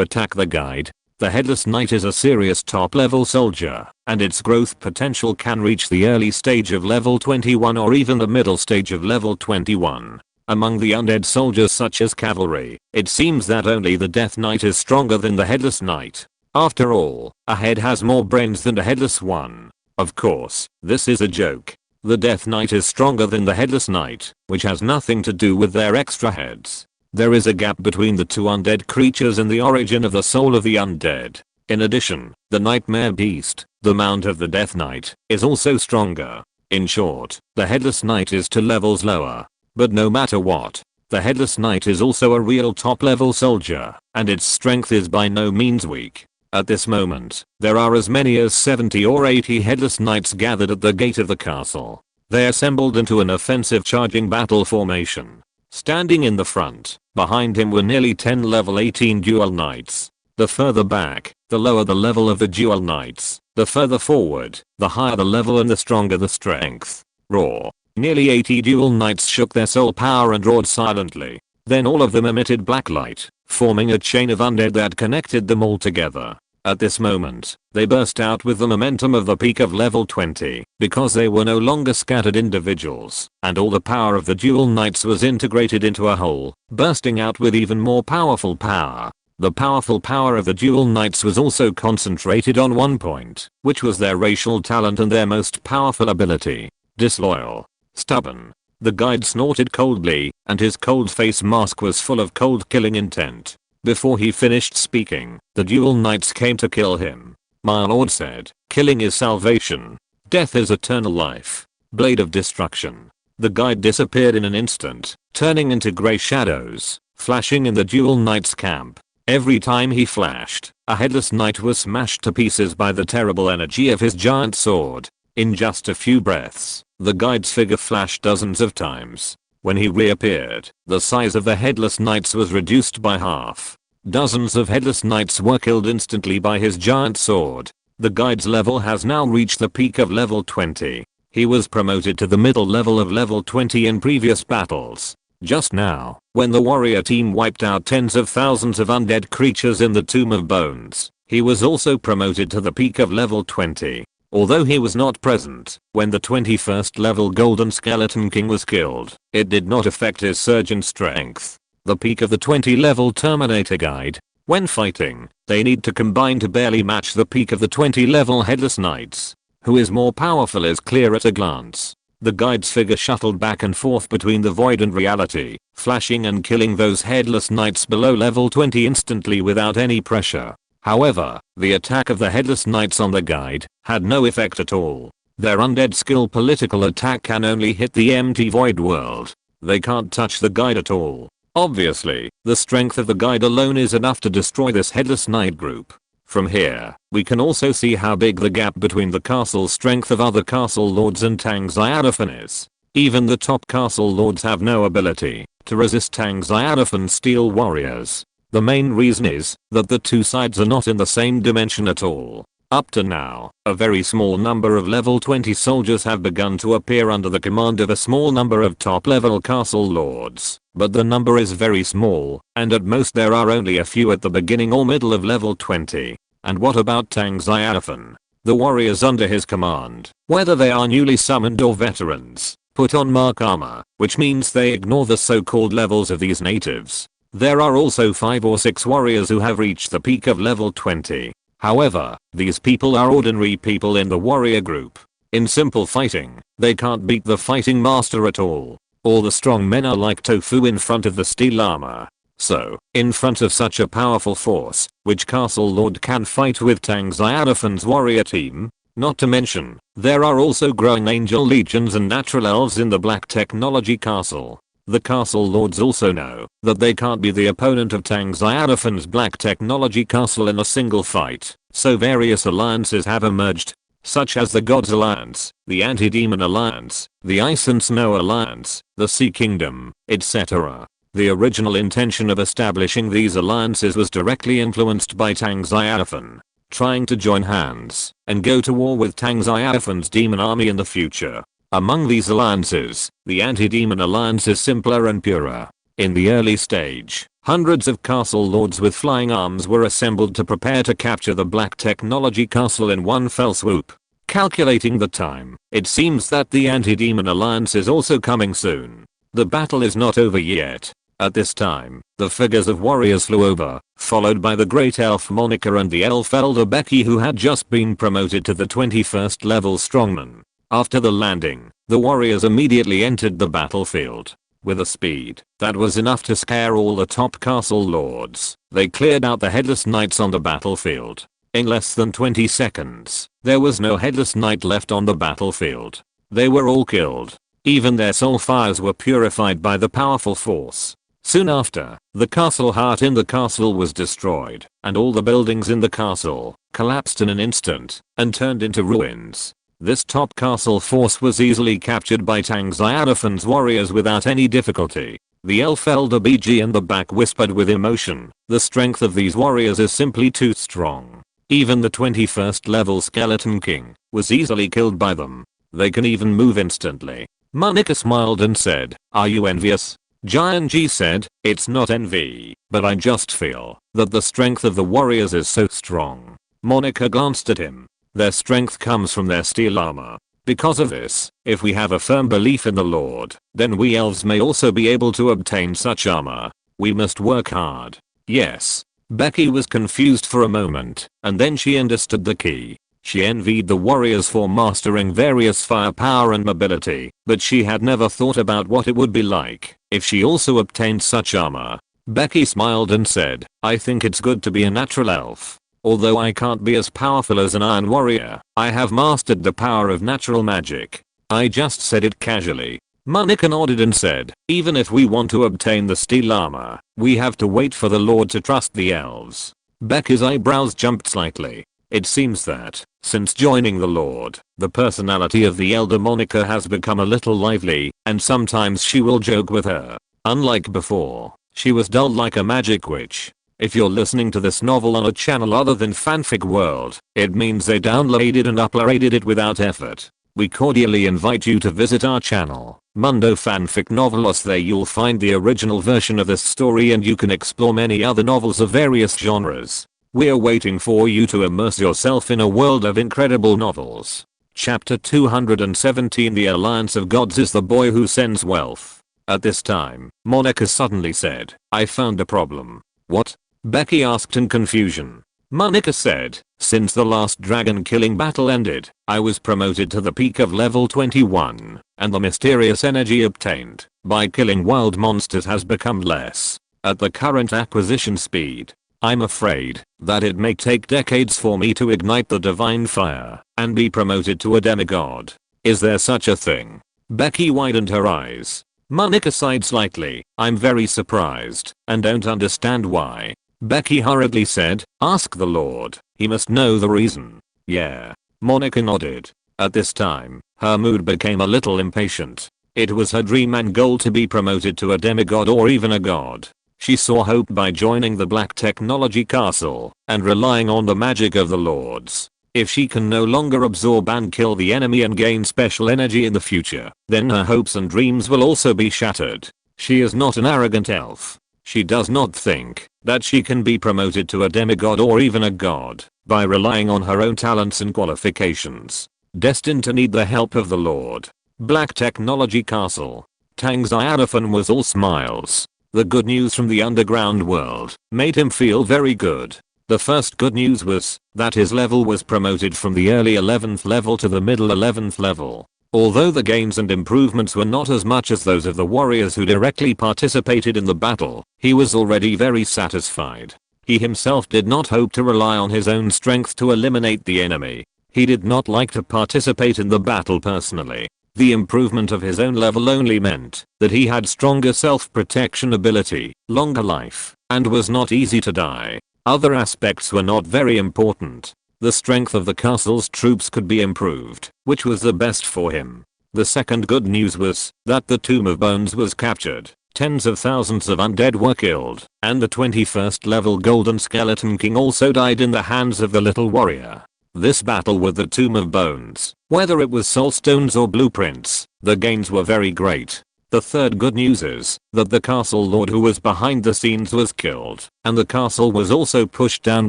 attack the guide. The Headless Knight is a serious top-level soldier, and its growth potential can reach the early stage of level 21 or even the middle stage of level 21. Among the undead soldiers such as cavalry, it seems that only the Death Knight is stronger than the Headless Knight. After all, a head has more brains than a headless one. Of course, this is a joke. The Death Knight is stronger than the Headless Knight, which has nothing to do with their extra heads. There is a gap between the two undead creatures in the origin of the soul of the undead. In addition, the Nightmare Beast, the mount of the Death Knight, is also stronger. In short, the Headless Knight is 2 levels lower. But no matter what, the Headless Knight is also a real top-level soldier, and its strength is by no means weak. At this moment, there are as many as 70 or 80 Headless Knights gathered at the gate of the castle. They assembled into an offensive charging battle formation. Standing in the front, behind him were nearly 10 level 18 dual knights. The further back, the lower the level of the dual knights. The further forward, the higher the level and the stronger the strength. Roar. Nearly 80 dual knights shook their soul power and roared silently. Then all of them emitted black light, forming a chain of undead that connected them all together. At this moment, they burst out with the momentum of the peak of level 20, because they were no longer scattered individuals, and all the power of the dual knights was integrated into a whole, bursting out with even more powerful power. The powerful power of the dual knights was also concentrated on one point, which was their racial talent and their most powerful ability. Disloyal. Stubborn. The guide snorted coldly, and his cold face mask was full of cold killing intent. Before he finished speaking, the dual knights came to kill him. My lord said, killing is salvation. Death is eternal life. Blade of destruction. The guide disappeared in an instant, turning into grey shadows, flashing in the dual knights' camp. Every time he flashed, a headless knight was smashed to pieces by the terrible energy of his giant sword. In just a few breaths, the guide's figure flashed dozens of times. When he reappeared, the size of the headless knights was reduced by half. Dozens of headless knights were killed instantly by his giant sword. The guide's level has now reached the peak of level 20. He was promoted to the middle level of level 20 in previous battles. Just now, when the warrior team wiped out tens of thousands of undead creatures in the Tomb of Bones, he was also promoted to the peak of level 20. Although he was not present when the 21st level Golden Skeleton King was killed, it did not affect his surge in strength. The peak of the 20 level Terminator guide. When fighting, they need to combine to barely match the peak of the 20 level Headless Knights. Who is more powerful is clear at a glance. The guide's figure shuttled back and forth between the void and reality, flashing and killing those Headless Knights below level 20 instantly without any pressure. However, the attack of the Headless Knights on the guide had no effect at all. Their undead skill political attack can only hit the empty void world. They can't touch the guide at all. Obviously, the strength of the guide alone is enough to destroy this Headless Knight group. From here, we can also see how big the gap between the castle strength of other castle lords and Tang Xiaofan is. Even the top castle lords have no ability to resist Tang Xiaofan's steel warriors. The main reason is that the two sides are not in the same dimension at all. Up to now, a very small number of level 20 soldiers have begun to appear under the command of a small number of top level castle lords, but the number is very small, and at most there are only a few at the beginning or middle of level 20. And what about Tang Xiaofan? The warriors under his command, whether they are newly summoned or veterans, put on mark armor, which means they ignore the so-called levels of these natives. There are also 5 or 6 warriors who have reached the peak of level 20. However, these people are ordinary people in the warrior group. In simple fighting, they can't beat the fighting master at all. All the strong men are like tofu in front of the steel armor. So, in front of such a powerful force, which castle lord can fight with Tang Xiaofan's warrior team? Not to mention, there are also growing angel legions and natural elves in the black technology castle. The castle lords also know that they can't be the opponent of Tang Xiaofan's black technology castle in a single fight, so various alliances have emerged, such as the Gods Alliance, the Anti-Demon Alliance, the Ice and Snow Alliance, the Sea Kingdom, etc. The original intention of establishing these alliances was directly influenced by Tang Xiaofan, trying to join hands and go to war with Tang Xiaofan's demon army in the future. Among these alliances, the Anti-Demon Alliance is simpler and purer. In the early stage, hundreds of castle lords with flying arms were assembled to prepare to capture the Black Technology Castle in one fell swoop. Calculating the time, it seems that the Anti-Demon Alliance is also coming soon. The battle is not over yet. At this time, the figures of warriors flew over, followed by the Great Elf Monica and the Elf Elder Becky, who had just been promoted to the 21st level strongman. After the landing, the warriors immediately entered the battlefield. With a speed that was enough to scare all the top castle lords, they cleared out the Headless Knights on the battlefield. In less than 20 seconds, there was no Headless Knight left on the battlefield. They were all killed. Even their soul fires were purified by the powerful force. Soon after, the castle heart in the castle was destroyed, and all the buildings in the castle collapsed in an instant and turned into ruins. This top castle force was easily captured by Tang Xiaofan's warriors without any difficulty. The Elf Elder BG in the back whispered with emotion, "The strength of these warriors is simply too strong. Even the 21st level Skeleton King was easily killed by them. They can even move instantly." Monica smiled and said, "Are you envious?" Giant G said, "It's not envy, but I just feel that the strength of the warriors is so strong." Monica glanced at him. Their strength comes from their steel armor. Because of this, if we have a firm belief in the Lord, then we elves may also be able to obtain such armor. We must work hard. Yes. Becky was confused for a moment, and then she understood the key. She envied the warriors for mastering various firepower and mobility, but she had never thought about what it would be like if she also obtained such armor. Becky smiled and said, "I think it's good to be a natural elf. Although I can't be as powerful as an iron warrior, I have mastered the power of natural magic." I just said it casually. Monica nodded and said, "Even if we want to obtain the steel armor, we have to wait for the Lord to trust the elves." Becky's eyebrows jumped slightly. It seems that, since joining the Lord, the personality of the Elder Monica has become a little lively, and sometimes she will joke with her. Unlike before, she was dull like a magic witch. If you're listening to this novel on a channel other than Fanfic World, it means they downloaded and uploaded it without effort. we cordially invite you to visit our channel, Mundo Fanfic Novelos. There you'll find the original version of this story and you can explore many other novels of various genres. We're waiting for you to immerse yourself in a world of incredible novels. Chapter 217 The Alliance of Gods is the boy who sends wealth. At this time, Monica suddenly said, "I found a problem." "What?" Becky asked in confusion. Monica said, "Since the last dragon killing battle ended, I was promoted to the peak of level 21, and the mysterious energy obtained by killing wild monsters has become less. At the current acquisition speed, I'm afraid that it may take decades for me to ignite the divine fire and be promoted to a demigod. Is there such a thing?" Becky widened her eyes. Monica sighed slightly. "I'm very surprised and don't understand why." Becky hurriedly said, "Ask the Lord. He must know the reason." "Yeah." Monica nodded. At this time, her mood became a little impatient. It was her dream and goal to be promoted to a demigod or even a god. She saw hope by joining the Black Technology Castle and relying on the magic of the lords. If she can no longer absorb and kill the enemy and gain special energy in the future, then her hopes and dreams will also be shattered. She is not an arrogant elf. She does not think that she can be promoted to a demigod or even a god by relying on her own talents and qualifications. Destined to need the help of the Lord. Black Technology Castle. Tang Xiaofan was all smiles. The good news from the underground world made him feel very good. The first good news was that his level was promoted from the early 11th level to the middle 11th level. Although the gains and improvements were not as much as those of the warriors who directly participated in the battle, he was already very satisfied. He himself did not hope to rely on his own strength to eliminate the enemy. He did not like to participate in the battle personally. The improvement of his own level only meant that he had stronger self-protection ability, longer life, and was not easy to die. Other aspects were not very important. The strength of the castle's troops could be improved, which was the best for him. The second good news was that the Tomb of Bones was captured. Tens of thousands of undead were killed, and the 21st level Golden Skeleton King also died in the hands of the little warrior. This battle with the Tomb of Bones, whether it was soulstones or blueprints, the gains were very great. The third good news is that the castle lord who was behind the scenes was killed, and the castle was also pushed down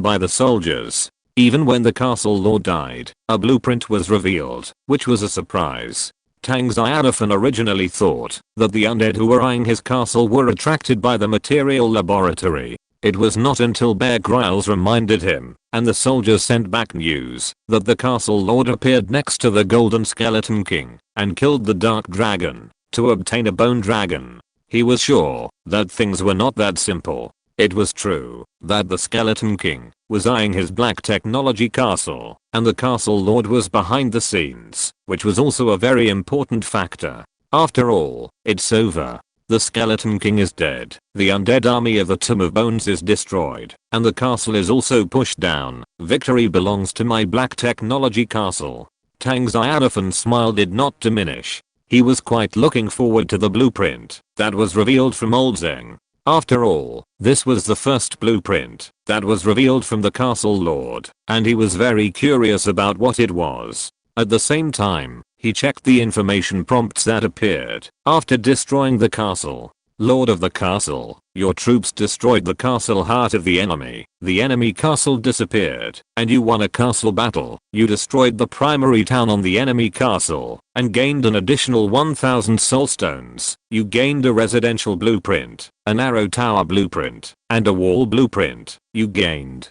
by the soldiers. Even when the castle lord died, a blueprint was revealed, which was a surprise. Tang Xiaofan originally thought that the undead who were eyeing his castle were attracted by the material laboratory. It was not until Bear Grylls reminded him, and the soldiers sent back news, that the castle lord appeared next to the Golden Skeleton King and killed the Dark Dragon to obtain a Bone Dragon. He was sure that things were not that simple. It was true that the Skeleton King was eyeing his Black Technology Castle, and the castle lord was behind the scenes, which was also a very important factor. After all, it's over. The Skeleton King is dead, the undead army of the Tomb of Bones is destroyed, and the castle is also pushed down. Victory belongs to my Black Technology Castle. Tang Xiaofan's smile did not diminish. He was quite looking forward to the blueprint that was revealed from Old Zeng. After all, this was the first blueprint that was revealed from the castle lord, and he was very curious about what it was. At the same time, he checked the information prompts that appeared after destroying the castle. Lord of the castle, your troops destroyed the castle heart of the enemy. The enemy castle disappeared, and you won a castle battle. You destroyed the primary town on the enemy castle and gained an additional 1000 soulstones. You gained a residential blueprint, an arrow tower blueprint, and a wall blueprint. You gained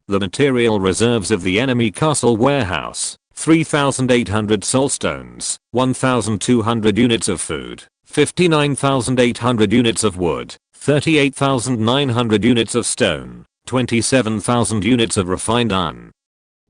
the material reserves of the enemy castle warehouse. 3,800 soulstones, 1,200 units of food, 59,800 units of wood, 38,900 units of stone, 27,000 units of refined iron.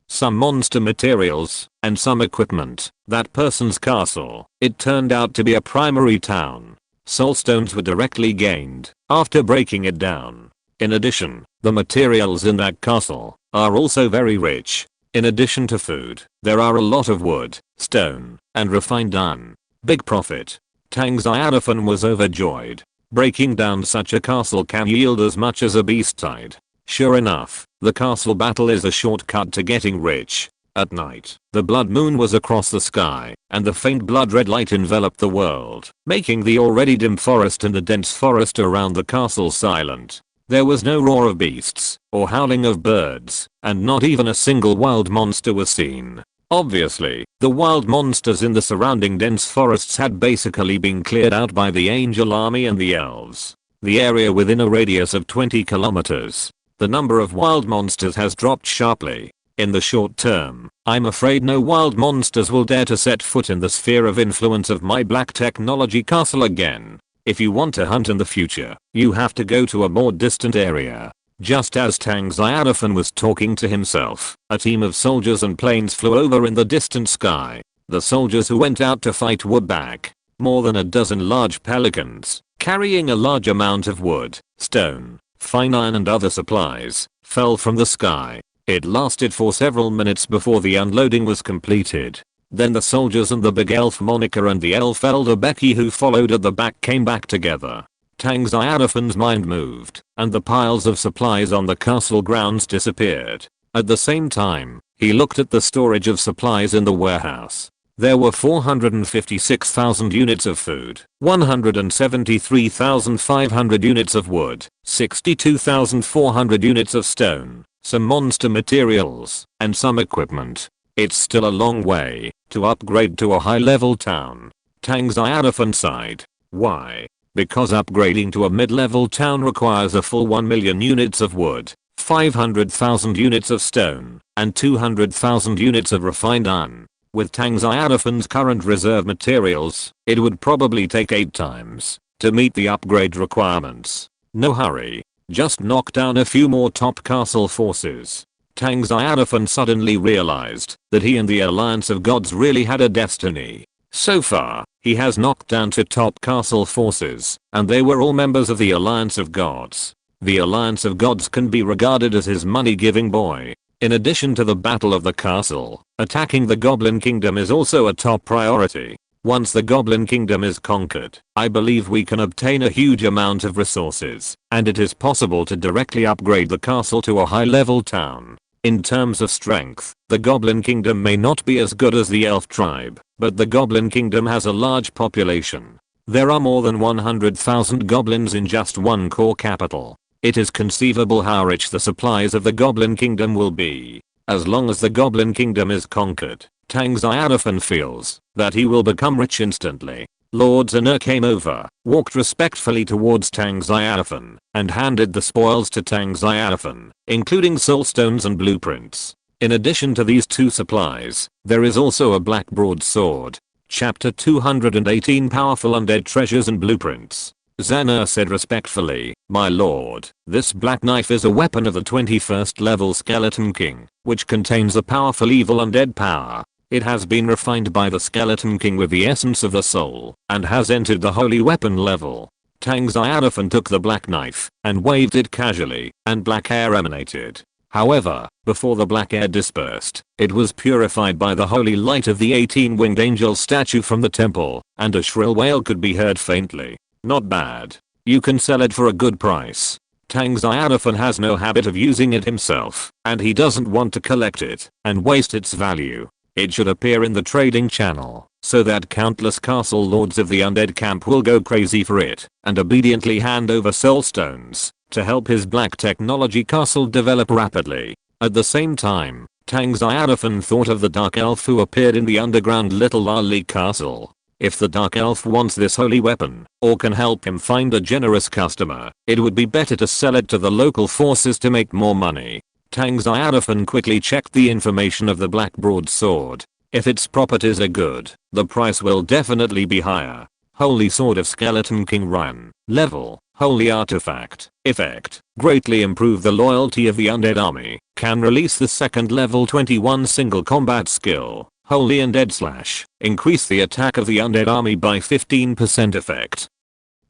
Some monster materials, and some equipment. That person's castle, it turned out to be a primary town. Soulstones were directly gained after breaking it down. In addition, the materials in that castle are also very rich. In addition to food, there are a lot of wood, stone, and refined iron. Big profit. Tang Xiaofan was overjoyed. Breaking down such a castle can yield as much as a beast tide. Sure enough, the castle battle is a shortcut to getting rich. At night, the blood moon was across the sky, and the faint blood red light enveloped the world, making the already dim forest and the dense forest around the castle silent. There was no roar of beasts, or howling of birds, and not even a single wild monster was seen. Obviously, the wild monsters in the surrounding dense forests had basically been cleared out by the angel army and the elves. The area within a radius of 20 kilometers. The number of wild monsters has dropped sharply. In the short term, I'm afraid no wild monsters will dare to set foot in the sphere of influence of my black technology castle again. If you want to hunt in the future, you have to go to a more distant area. Just as Tang Xiaofan was talking to himself, a team of soldiers and planes flew over in the distant sky. The soldiers who went out to fight were back. More than a dozen large pelicans, carrying a large amount of wood, stone, fine iron and other supplies, fell from the sky. It lasted for several minutes before the unloading was completed. Then the soldiers and the big elf Monica and the elf elder Becky who followed at the back came back together. Tang Xiaofan's mind moved, and the piles of supplies on the castle grounds disappeared. At the same time, he looked at the storage of supplies in the warehouse. There were 456,000 units of food, 173,500 units of wood, 62,400 units of stone, some monster materials, and some equipment. It's still a long way to upgrade to a high-level town. Tang Xiaofan sighed. Why? Because upgrading to a mid-level town requires a full 1 million units of wood, 500,000 units of stone, and 200,000 units of refined iron. With Tang Xiaofan's current reserve materials, it would probably take 8 times to meet the upgrade requirements. No hurry. Just knock down a few more top castle forces. Tang Xiaofan suddenly realized that he and the Alliance of Gods really had a destiny. So far, he has knocked down 2 top castle forces, and they were all members of the Alliance of Gods. The Alliance of Gods can be regarded as his money-giving boy. In addition to the Battle of the Castle, attacking the Goblin Kingdom is also a top priority. Once the Goblin Kingdom is conquered, I believe we can obtain a huge amount of resources, and it is possible to directly upgrade the castle to a high-level town. In terms of strength, the Goblin Kingdom may not be as good as the Elf tribe, but the Goblin Kingdom has a large population. There are more than 100,000 goblins in just one core capital. It is conceivable how rich the supplies of the Goblin Kingdom will be. As long as the Goblin Kingdom is conquered, Tang Xiaofan feels that he will become rich instantly. Lord Zhena came over, walked respectfully towards Tang Xiaofan, and handed the spoils to Tang Xiaofan, including soulstones and blueprints. In addition to these 2 supplies, there is also a black broadsword. Chapter 218 Powerful Undead Treasures and Blueprints. Zhena said respectfully, "My lord, this black knife is a weapon of the 21st level Skeleton King, which contains a powerful evil undead power. It has been refined by the Skeleton King with the essence of the soul, and has entered the holy weapon level." Tang Xiaofan took the black knife, and waved it casually, and black air emanated. However, before the black air dispersed, it was purified by the holy light of the 18-winged angel statue from the temple, and a shrill wail could be heard faintly. Not bad. You can sell it for a good price. Tang Xiaofan has no habit of using it himself, and he doesn't want to collect it and waste its value. It should appear in the trading channel, so that countless castle lords of the undead camp will go crazy for it and obediently hand over soulstones to help his black technology castle develop rapidly. At the same time, Tang Xiaofan thought of the dark elf who appeared in the underground Little Ali castle. If the dark elf wants this holy weapon, or can help him find a generous customer, it would be better to sell it to the local forces to make more money. Tang Xiaofan quickly checked the information of the black broadsword. If its properties are good, the price will definitely be higher. Holy Sword of Skeleton King Ryan. Level. Holy Artifact. Effect. Greatly improve the loyalty of the undead army. Can release the 2nd level 21 single combat skill. Holy Undead Slash. Increase the attack of the undead army by 15% effect.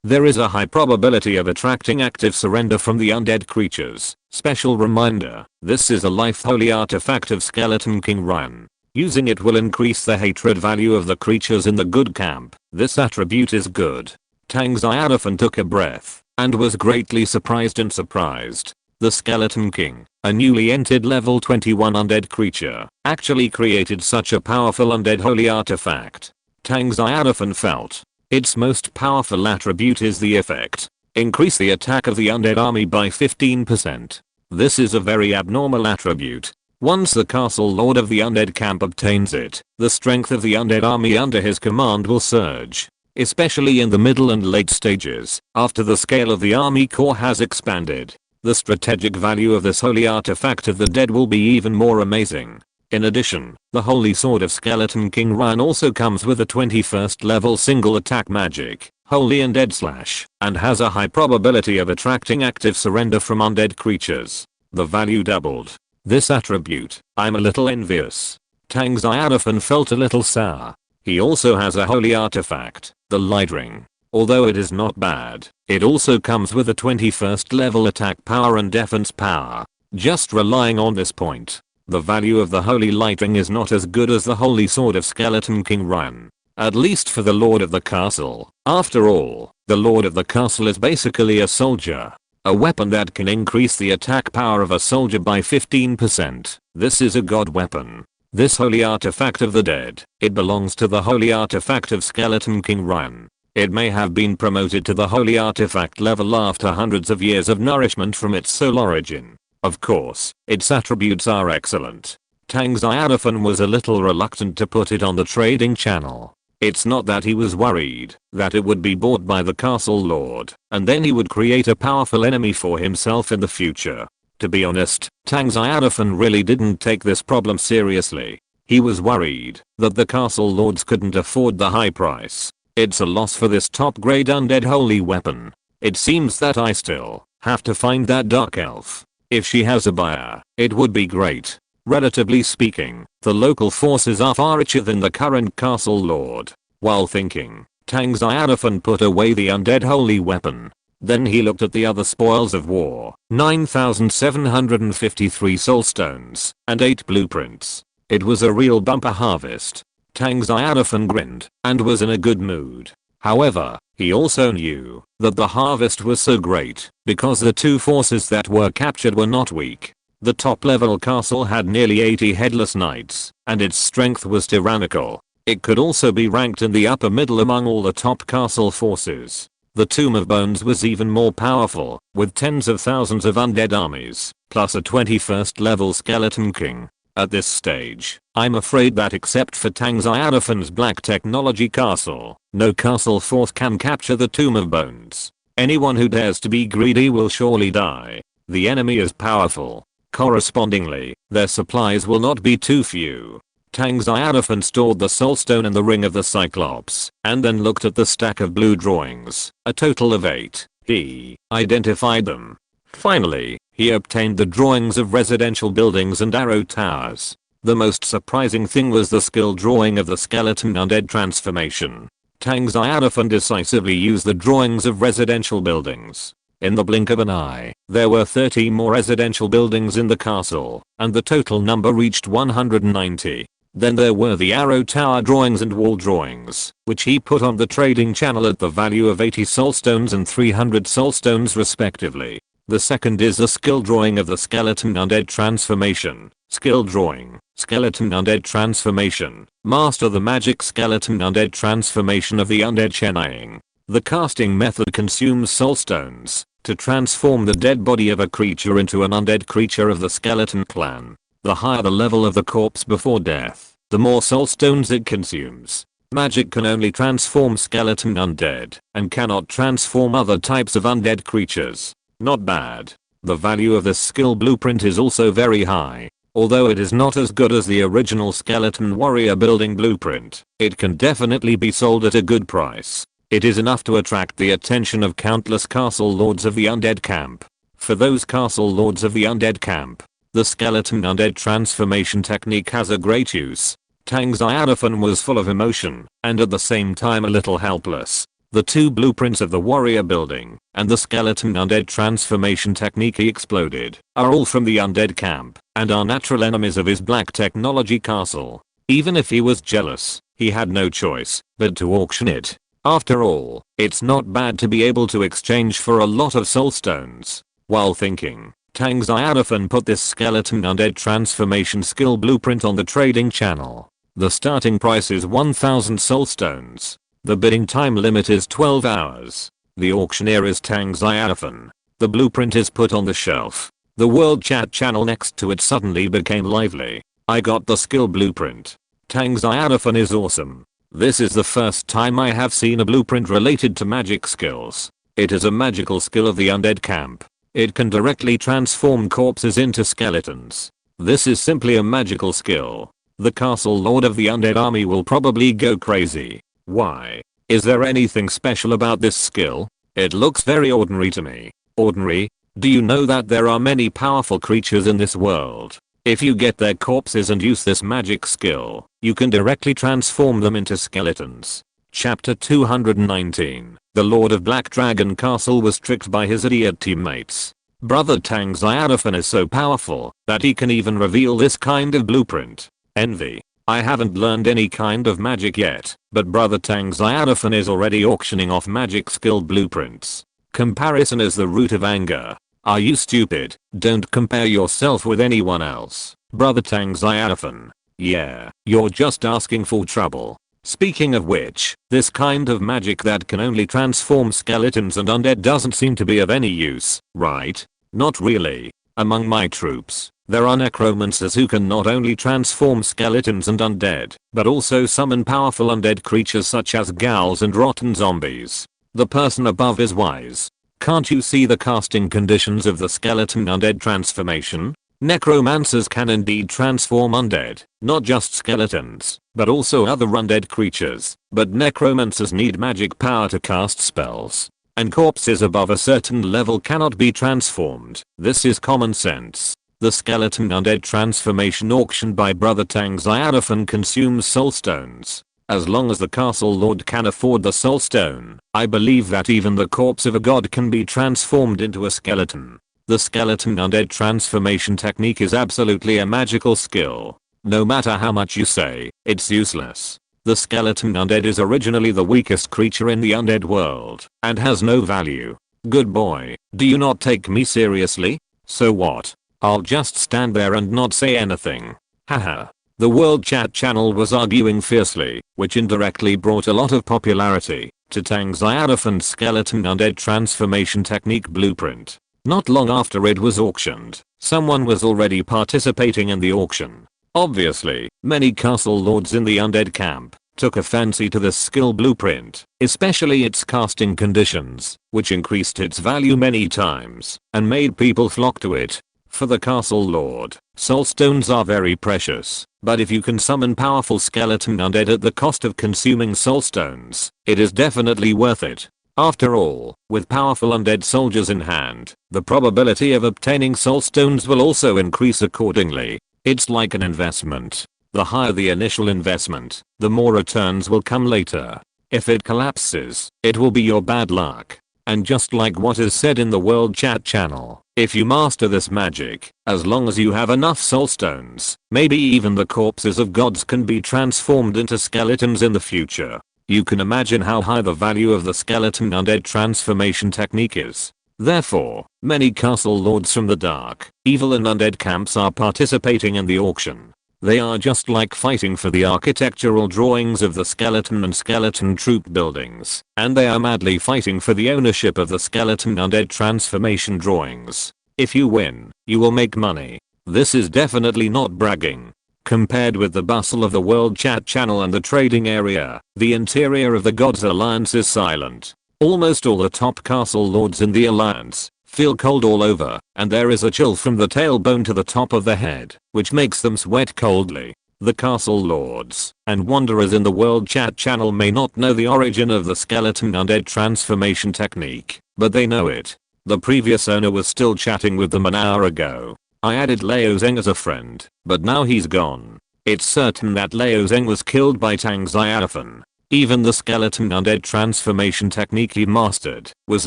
There is a high probability of attracting active surrender from the undead creatures. Special reminder, this is a life holy artifact of Skeleton King Ryan. Using it will increase the hatred value of the creatures in the good camp. This attribute is good. Tang Xiaofan took a breath, and was greatly surprised and surprised. The Skeleton King, a newly entered level 21 undead creature, actually created such a powerful undead holy artifact. Tang Xiaofan felt. Its most powerful attribute is the effect. Increase the attack of the undead army by 15%. This is a very abnormal attribute. Once the castle lord of the undead camp obtains it, the strength of the undead army under his command will surge. Especially in the middle and late stages, after the scale of the army core has expanded. The strategic value of this holy artifact of the dead will be even more amazing. In addition, the Holy Sword of Skeleton King Ryan also comes with a 21st level single attack magic, Holy Undead Slash, and has a high probability of attracting active surrender from undead creatures. The value doubled. This attribute, I'm a little envious. Tang Xiaofan felt a little sour. He also has a holy artifact, the Light Ring. Although it is not bad, it also comes with a 21st level attack power and defense power. Just relying on this point, the value of the Holy Light Ring is not as good as the Holy Sword of Skeleton King Ryan. At least for the Lord of the Castle. After all, the Lord of the Castle is basically a soldier. A weapon that can increase the attack power of a soldier by 15%. This is a god weapon. This holy artifact of the dead, it belongs to the holy artifact of Skeleton King Ryan. It may have been promoted to the holy artifact level after hundreds of years of nourishment from its sole origin. Of course, its attributes are excellent. Tang Xiaofan was a little reluctant to put it on the trading channel. It's not that he was worried that it would be bought by the castle lord, and then he would create a powerful enemy for himself in the future. To be honest, Tang Xiaofan really didn't take this problem seriously. He was worried that the castle lords couldn't afford the high price. It's a loss for this top grade undead holy weapon. It seems that I still have to find that dark elf. If she has a buyer, it would be great. Relatively speaking, the local forces are far richer than the current castle lord. While thinking, Tang Xiaofan put away the undead holy weapon. Then he looked at the other spoils of war, 9,753 soulstones, and 8 blueprints. It was a real bumper harvest. Tang Xiaofan grinned, and was in a good mood. However, he also knew that the harvest was so great, because the two forces that were captured were not weak. The top level castle had nearly 80 headless knights, and its strength was tyrannical. It could also be ranked in the upper middle among all the top castle forces. The Tomb of Bones was even more powerful, with tens of thousands of undead armies, plus a 21st level skeleton king. At this stage, I'm afraid that except for Tang Xiaofan's black technology castle, no castle force can capture the Tomb of Bones. Anyone who dares to be greedy will surely die. The enemy is powerful. Correspondingly, their supplies will not be too few. Tang Xiaofan stored the soulstone in the ring of the Cyclops, and then looked at the stack of blue drawings, a total of 8. He identified them. Finally, he obtained the drawings of residential buildings and arrow towers. The most surprising thing was the skill drawing of the skeleton undead transformation. Tang Xiaofan decisively used the drawings of residential buildings. In the blink of an eye, there were 30 more residential buildings in the castle, and the total number reached 190. Then there were the arrow tower drawings and wall drawings, which he put on the trading channel at the value of 80 soulstones and 300 soulstones respectively. The second is the skill drawing of the skeleton undead transformation. Skill drawing, skeleton undead transformation. Master the magic skeleton undead transformation of the undead Shenying. The casting method consumes soulstones to transform the dead body of a creature into an undead creature of the skeleton clan. The higher the level of the corpse before death, the more soulstones it consumes. Magic can only transform skeleton undead, and cannot transform other types of undead creatures. Not bad. The value of this skill blueprint is also very high. Although it is not as good as the original skeleton warrior building blueprint, it can definitely be sold at a good price. It is enough to attract the attention of countless castle lords of the undead camp. For those castle lords of the undead camp, the skeleton undead transformation technique has a great use. Tang Xiaofan was full of emotion, and at the same time a little helpless. The two blueprints of the warrior building, and the skeleton undead transformation technique he exploded, are all from the undead camp, and are natural enemies of his black technology castle. Even if he was jealous, he had no choice but to auction it. After all, it's not bad to be able to exchange for a lot of soulstones. While thinking, Tang Xiaofan put this skeleton undead transformation skill blueprint on the trading channel. The starting price is 1000 soul stones. The bidding time limit is 12 hours. The auctioneer is Tang Xiaofan. The blueprint is put on the shelf. The world chat channel next to it suddenly became lively. I got the skill blueprint. Tang Xiaofan is awesome. This is the first time I have seen a blueprint related to magic skills. It is a magical skill of the undead camp. It can directly transform corpses into skeletons. This is simply a magical skill. The castle lord of the undead army will probably go crazy. Why? Is there anything special about this skill? It looks very ordinary to me. Ordinary? Do you know that there are many powerful creatures in this world? If you get their corpses and use this magic skill, you can directly transform them into skeletons. Chapter 219. The Lord of Black Dragon Castle was tricked by his idiot teammates. Brother Tang Xiaofan is so powerful that he can even reveal this kind of blueprint. Envy. I haven't learned any kind of magic yet, but brother Tang Xiaofan is already auctioning off magic skill blueprints. Comparison is the root of anger. Are you stupid? Don't compare yourself with anyone else. Brother Tang Xiaofan. Yeah, you're just asking for trouble. Speaking of which, this kind of magic that can only transform skeletons and undead doesn't seem to be of any use, right? Not really. Among my troops, there are necromancers who can not only transform skeletons and undead, but also summon powerful undead creatures such as ghouls and rotten zombies. The person above is wise. Can't you see the casting conditions of the skeleton undead transformation? Necromancers can indeed transform undead, not just skeletons, but also other undead creatures, but necromancers need magic power to cast spells. And corpses above a certain level cannot be transformed. This is common sense. The skeleton undead transformation auctioned by brother Tang Xiaofan consumes soul stones. As long as the castle lord can afford the soul stone, I believe that even the corpse of a god can be transformed into a skeleton. The skeleton undead transformation technique is absolutely a magical skill. No matter how much you say, it's useless. The skeleton undead is originally the weakest creature in the undead world, and has no value. Good boy, do you not take me seriously? So what? I'll just stand there and not say anything. Haha. The world chat channel was arguing fiercely, which indirectly brought a lot of popularity to Tang Xiaofan's skeleton undead transformation technique blueprint. Not long after it was auctioned, someone was already participating in the auction. Obviously, many castle lords in the undead camp took a fancy to this skill blueprint, especially its casting conditions, which increased its value many times and made people flock to it. For the castle lord, soul stones are very precious, but if you can summon powerful skeleton undead at the cost of consuming soul stones, it is definitely worth it. After all, with powerful undead soldiers in hand, the probability of obtaining soul stones will also increase accordingly. It's like an investment. The higher the initial investment, the more returns will come later. If it collapses, it will be your bad luck. And just like what is said in the world chat channel, if you master this magic, as long as you have enough soul stones, maybe even the corpses of gods can be transformed into skeletons in the future. You can imagine how high the value of the skeleton undead transformation technique is. Therefore, many castle lords from the dark, evil and undead camps are participating in the auction. They are just like fighting for the architectural drawings of the skeleton and skeleton troop buildings, and they are madly fighting for the ownership of the skeleton undead transformation drawings. If you win, you will make money. This is definitely not bragging. Compared with the bustle of the world chat channel and the trading area, the interior of the Gods Alliance is silent. Almost all the top castle lords in the alliance feel cold all over, and there is a chill from the tailbone to the top of the head, which makes them sweat coldly. The castle lords and wanderers in the world chat channel may not know the origin of the skeleton undead transformation technique, but they know it. The previous owner was still chatting with them an hour ago. I added Leo Zeng as a friend, but now he's gone. It's certain that Leo Zeng was killed by Tang Xiaofan. Even the skeleton undead transformation technique he mastered was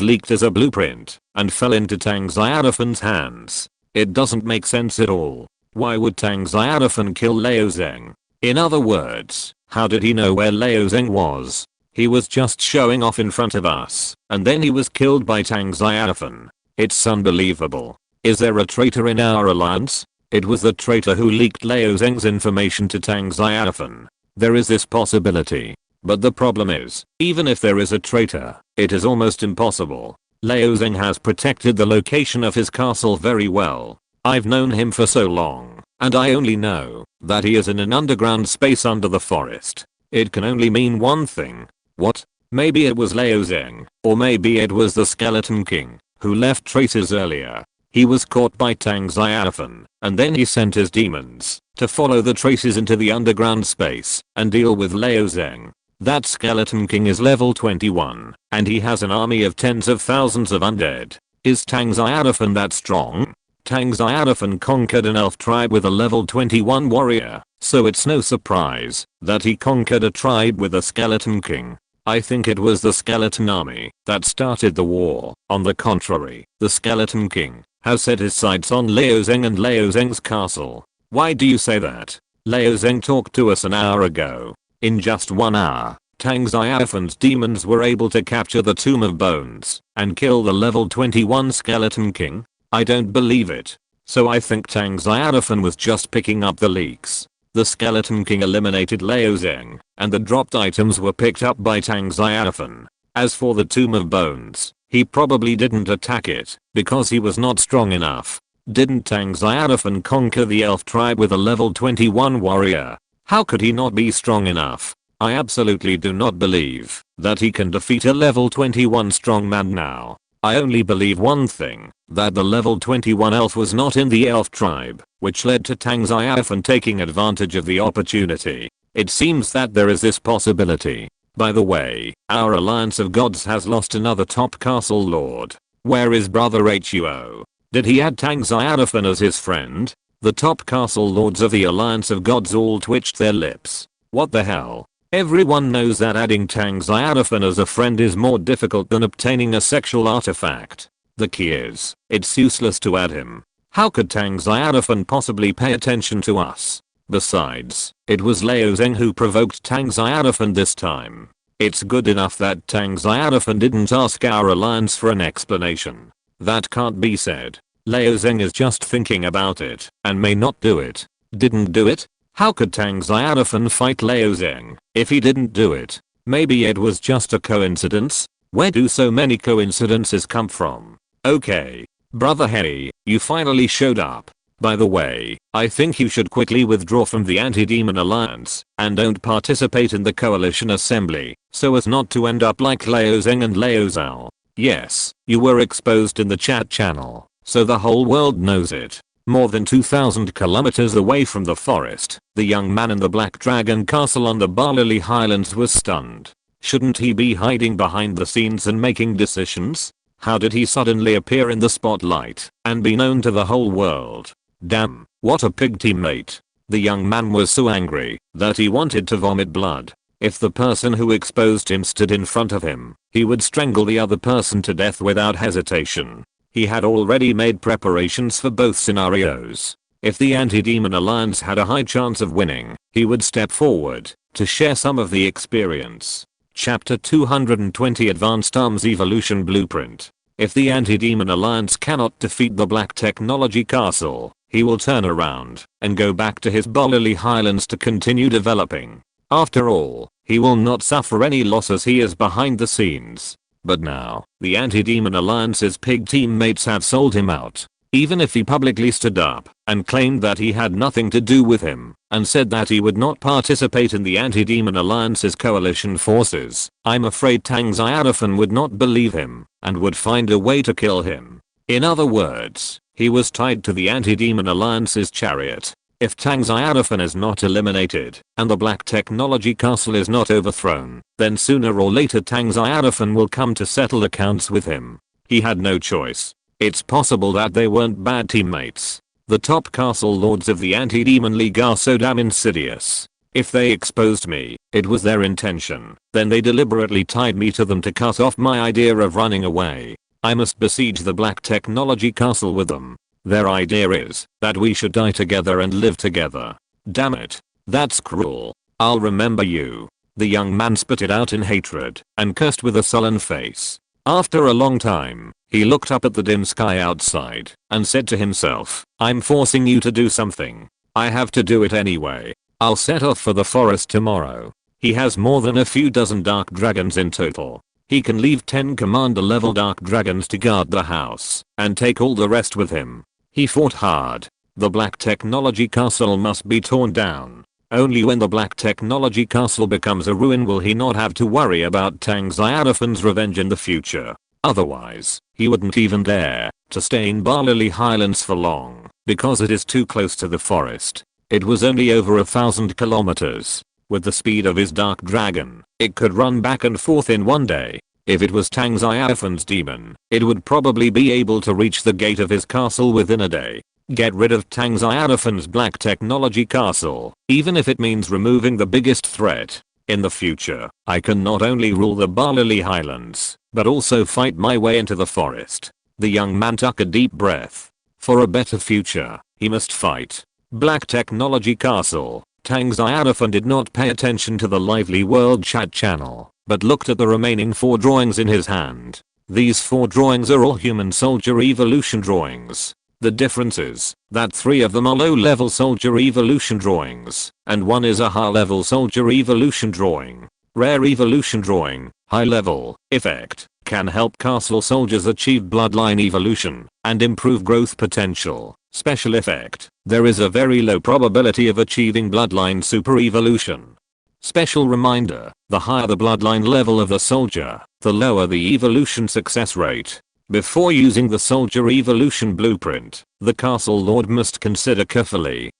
leaked as a blueprint and fell into Tang Xiaofan's hands. It doesn't make sense at all. Why would Tang Xiaofan kill Leo Zeng? In other words, how did he know where Leo Zeng was? He was just showing off in front of us, and then he was killed by Tang Xiaofan. It's unbelievable. Is there a traitor in our alliance? It was the traitor who leaked Liu Zeng's information to Tang Xiaofan. There is this possibility. But the problem is, even if there is a traitor, it is almost impossible. Liu Zeng has protected the location of his castle very well. I've known him for so long, and I only know that he is in an underground space under the forest. It can only mean one thing. What? Maybe it was Liu Zeng, or maybe it was the Skeleton King, who left traces earlier. He was caught by Tang Xiaofan, and then he sent his demons to follow the traces into the underground space and deal with Liu Zeng. That Skeleton King is level 21, and he has an army of tens of thousands of undead. Is Tang Xiaofan that strong? Tang Xiaofan conquered an elf tribe with a level 21 warrior, so it's no surprise that he conquered a tribe with a Skeleton King. I think it was the Skeleton Army that started the war. On the contrary, the Skeleton King has set his sights on Liu Zeng and Liu Zeng's castle. Why do you say that? Liu Zeng talked to us an hour ago. In just 1 hour, Tang Xiaofan's demons were able to capture the Tomb of Bones and kill the level 21 Skeleton King. I don't believe it. So I think Tang Xiaofan was just picking up the leaks. The Skeleton King eliminated Liu Zeng, and the dropped items were picked up by Tang Xiaofan. As for the Tomb of Bones, he probably didn't attack it because he was not strong enough. Didn't Tang Xiaofan conquer the elf tribe with a level 21 warrior? How could he not be strong enough? I absolutely do not believe that he can defeat a level 21 strongman now. I only believe one thing, that the level 21 elf was not in the elf tribe, which led to Tang Xiaofan taking advantage of the opportunity. It seems that there is this possibility. By the way, our Alliance of Gods has lost another top castle lord. Where is Brother Huo? Did he add Tang Xiaofan as his friend? The top castle lords of the Alliance of Gods all twitched their lips. What the hell? Everyone knows that adding Tang Xiaofan as a friend is more difficult than obtaining a sexual artifact. The key is, it's useless to add him. How could Tang Xiaofan possibly pay attention to us? Besides, it was Liu Zeng who provoked Tang Xiaofan this time. It's good enough that Tang Xiaofan didn't ask our alliance for an explanation. That can't be said. Liu Zeng is just thinking about it and may not do it. Didn't do it? How could Tang Xiaofan fight Liu Zeng if he didn't do it? Maybe it was just a coincidence? Where do so many coincidences come from? Okay. Brother Harry, you finally showed up. By the way, I think you should quickly withdraw from the Anti-Demon Alliance and don't participate in the Coalition Assembly so as not to end up like Liu Zeng and Liu Zhao. Yes, you were exposed in the chat channel, so the whole world knows it. More than 2,000 kilometers away from the forest, the young man in the Black Dragon Castle on the Barlily Highlands was stunned. Shouldn't he be hiding behind the scenes and making decisions? How did he suddenly appear in the spotlight and be known to the whole world? Damn, what a pig teammate. The young man was so angry that he wanted to vomit blood. If the person who exposed him stood in front of him, he would strangle the other person to death without hesitation. He had already made preparations for both scenarios. If the Anti-Demon Alliance had a high chance of winning, he would step forward to share some of the experience. Chapter 220 Advanced Arms Evolution Blueprint. If the Anti-Demon Alliance cannot defeat the Black Technology Castle, he will turn around and go back to his Barlily Highlands to continue developing. After all, he will not suffer any loss as he is behind the scenes. But now, the Anti-Demon Alliance's pig teammates have sold him out. Even if he publicly stood up and claimed that he had nothing to do with him and said that he would not participate in the Anti-Demon Alliance's coalition forces, I'm afraid Tang Xiaofan would not believe him and would find a way to kill him. In other words, he was tied to the Anti-Demon Alliance's chariot. If Tang Xiaofan is not eliminated and the Black Technology Castle is not overthrown, then sooner or later Tang Xiaofan will come to settle accounts with him. He had no choice. It's possible that they weren't bad teammates. The top castle lords of the Anti-Demon League are so damn insidious. If they exposed me, it was their intention. Then they deliberately tied me to them to cut off my idea of running away. I must besiege the Black Technology Castle with them. Their idea is that we should die together and live together. Damn it. That's cruel. I'll remember you. The young man spit it out in hatred and cursed with a sullen face. After a long time, he looked up at the dim sky outside and said to himself, I'm forcing you to do something. I have to do it anyway. I'll set off for the forest tomorrow. He has more than a few dozen dark dragons in total. He can leave 10 commander level dark dragons to guard the house and take all the rest with him. He fought hard. The Black Technology Castle must be torn down. Only when the Black Technology Castle becomes a ruin will he not have to worry about Tang Xiaofan's revenge in the future. Otherwise, he wouldn't even dare to stay in Barley Highlands for long, because it is too close to the forest. It was only over 1,000 kilometers. With the speed of his dark dragon, it could run back and forth in one day. If it was Tang Xiaofan's demon, it would probably be able to reach the gate of his castle within a day. Get rid of Tang Xiaofan's Black Technology Castle, even if it means removing the biggest threat. In the future, I can not only rule the Barley Highlands, but also fight my way into the forest. The young man took a deep breath. For a better future, he must fight. Black Technology Castle. Tang Xiaofan did not pay attention to the lively world chat channel, but looked at the remaining 4 drawings in his hand. These 4 drawings are all human soldier evolution drawings. The difference is that 3 of them are low-level soldier evolution drawings, and 1 is a high-level soldier evolution drawing. Rare evolution drawing, high-level, effect, can help castle soldiers achieve bloodline evolution and improve growth potential. Special effect, there is a very low probability of achieving bloodline super evolution. Special reminder, the higher the bloodline level of the soldier, the lower the evolution success rate. Before using the soldier evolution blueprint, the castle lord must consider carefully.